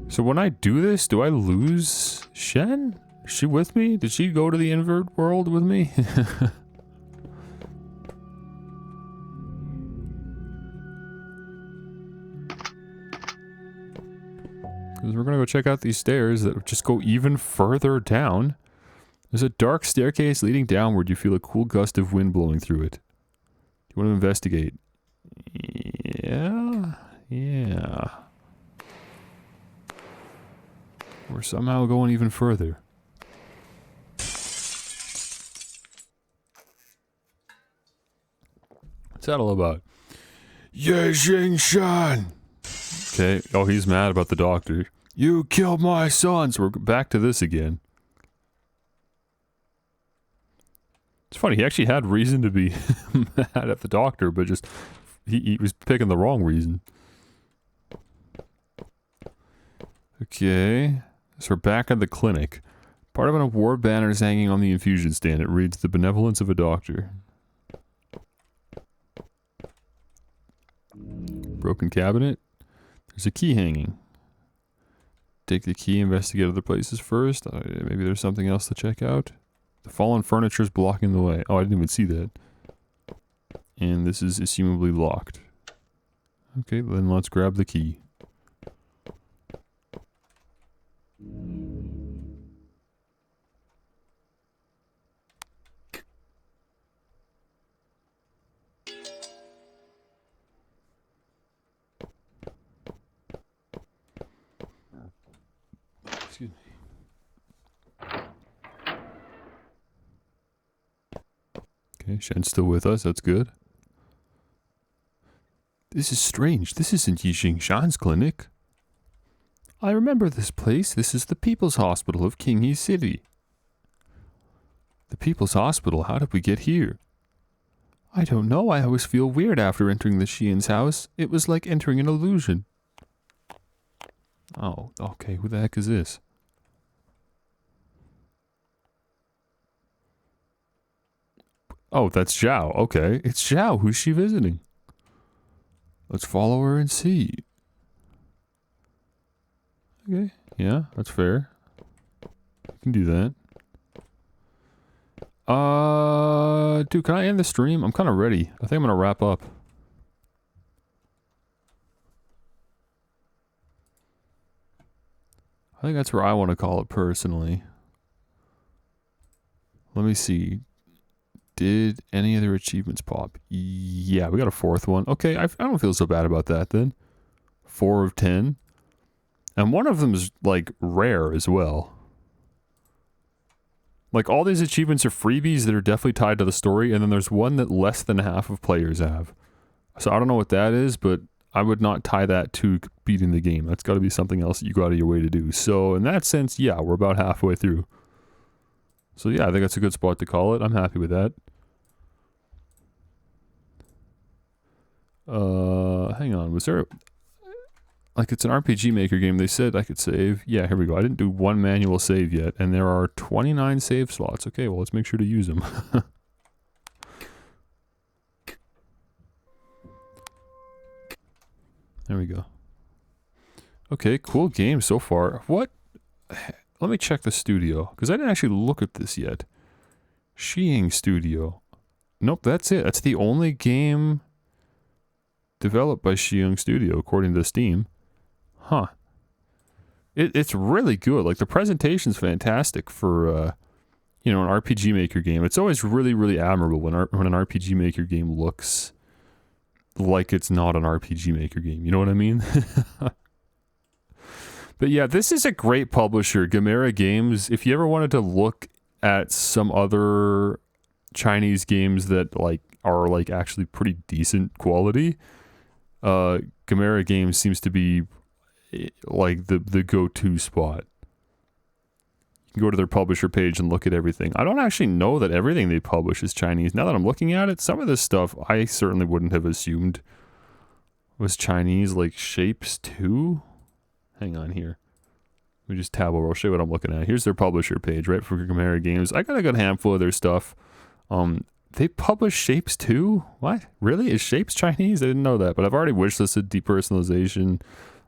So when I do this, do I lose Shen? Is she with me? Did she go to the invert world with me? Because we're going to go check out these stairs that just go even further down. There's a dark staircase leading downward. You feel a cool gust of wind blowing through it. You want to investigate? Yeah. Yeah. We're somehow going even further. What's that all about? Ye Jing Shan! Okay. Oh, he's mad about the doctor. You killed my sons! We're back to this again. It's funny, he actually had reason to be mad at the doctor, but just... He was picking the wrong reason. Okay. So we're back at the clinic. Part of an award banner is hanging on the infusion stand. It reads, "The benevolence of a doctor." Broken cabinet. There's a key hanging. Take the key, investigate other places first. Maybe there's something else to check out. The fallen furniture is blocking the way. Oh, I didn't even see that. And this is assumably locked. Okay, then let's grab the key. Excuse me. Okay, Shen's still with us. That's good. This is strange. This isn't Yixing Shan's clinic. I remember this place. This is the People's Hospital of Qingyi City. The People's Hospital? How did we get here? I don't know. I always feel weird after entering the Xian's house. It was like entering an illusion. Oh, okay. Who the heck is this? Oh, that's Zhao. Okay. It's Zhao. Who's she visiting? Let's follow her and see. Okay. Yeah, that's fair. You can do that. Dude, can I end the stream? I'm kind of ready. I think I'm going to wrap up. I think that's where I want to call it personally. Let me see. Did any other achievements pop? Yeah, we got a fourth one. Okay, I don't feel so bad about that then. 4 of 10. And one of them is, like, rare as well. Like, all these achievements are freebies that are definitely tied to the story, and then there's one that less than half of players have. So I don't know what that is, but I would not tie that to beating the game. That's got to be something else that you go out of your way to do. So in that sense, yeah, we're about halfway through. So yeah, I think that's a good spot to call it. I'm happy with that. Hang on. Was there... Like, it's an RPG Maker game. They said I could save. Yeah, here we go. I didn't do one manual save yet, and there are 29 save slots. Okay, well, let's make sure to use them. There we go. Okay, cool game so far. What? let me check the studio, because I didn't actually look at this yet. Shiying Studio. Nope, that's it. That's the only game developed by Shiying Studio, according to Steam. Huh. It's really good. Like, the presentation's fantastic for, you know, an RPG Maker game. It's always really, really admirable when an RPG Maker game looks like it's not an RPG Maker game. You know what I mean? But yeah, this is a great publisher, Gamera Games. If you ever wanted to look at some other Chinese games that like are like actually pretty decent quality, Gamera Games seems to be like the go-to spot. You can go to their publisher page and look at everything. I don't actually know that everything they publish is Chinese. Now that I'm looking at it, some of this stuff I certainly wouldn't have assumed was Chinese, like Shapes 2. Hang on here. Let me just tab over. I'll show you what I'm looking at. Here's their publisher page, right, for Gamera Games. I got a good handful of their stuff. They publish Shapes 2? What? Really? Is Shapes Chinese? I didn't know that, but I've already wishlisted Depersonalization.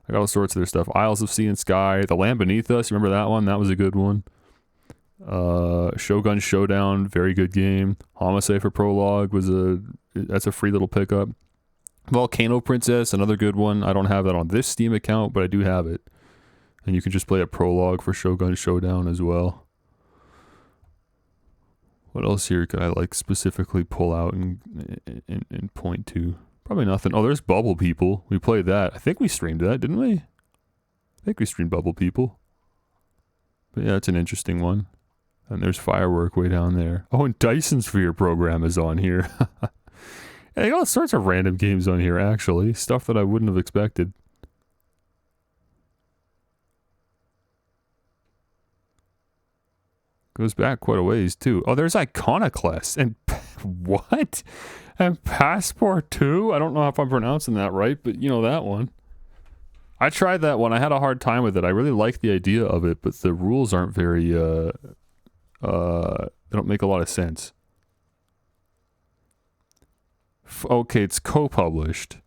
I got all sorts of their stuff. Isles of Sea and Sky. The Land Beneath Us. Remember that one? That was a good one. Shogun Showdown. Very good game. Homicipher Prologue was that's a free little pickup. Volcano Princess. Another good one. I don't have that on this Steam account, but I do have it. And you can just play a prologue for Shogun Showdown as well. What else here could I like specifically pull out and point to? Probably nothing. Oh, there's Bubble People. We played that. I think we streamed that, didn't we? I think we streamed Bubble People. But yeah, it's an interesting one. And there's Firework way down there. Oh, and Dyson Sphere program is on here. Yeah, they got all sorts of random games on here, actually. Stuff that I wouldn't have expected. Goes back quite a ways, too. Oh, there's Iconoclast. And what? And Passport 2? I don't know if I'm pronouncing that right, but you know that one. I tried that one. I had a hard time with it. I really like the idea of it, but the rules aren't very, they don't make a lot of sense. Okay, it's co-published.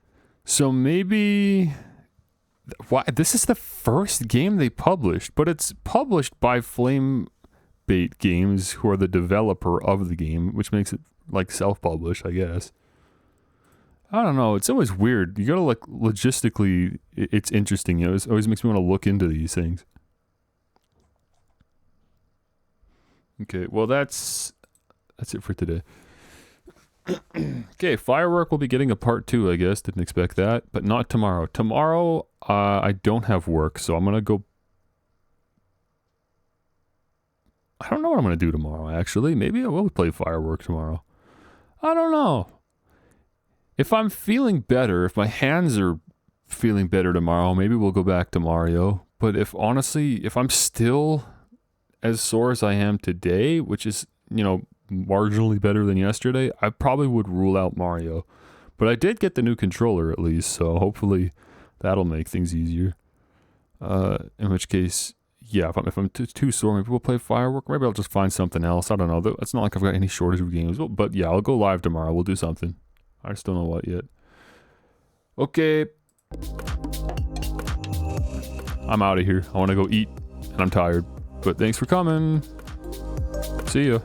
So maybe... Why? This is the first game they published, but it's published by Flamebait Games, who are the developer of the game, which makes it like self-published, I guess. I don't know. It's always weird. You gotta like logistically, it's interesting. You know, it always makes me want to look into these things. Okay, well that's it for today. Okay, Firework will be getting a part 2, I guess. Didn't expect that, but not tomorrow. Tomorrow, I don't have work, so I'm gonna go. I don't know what I'm gonna do tomorrow. Actually, maybe I will play Firework tomorrow. I don't know. If I'm feeling better, if my hands are feeling better tomorrow, maybe we'll go back to Mario. But if I'm still as sore as I am today, which is, you know, marginally better than yesterday, I probably would rule out Mario. But I did get the new controller at least, so hopefully that'll make things easier. In which case, yeah, if I'm too sore, maybe we'll play Firework. Maybe I'll just find something else. I don't know. It's not like I've got any shortage of games. But yeah, I'll go live tomorrow. We'll do something. I just don't know what yet. Okay. I'm out of here. I want to go eat, and I'm tired. But thanks for coming. See ya.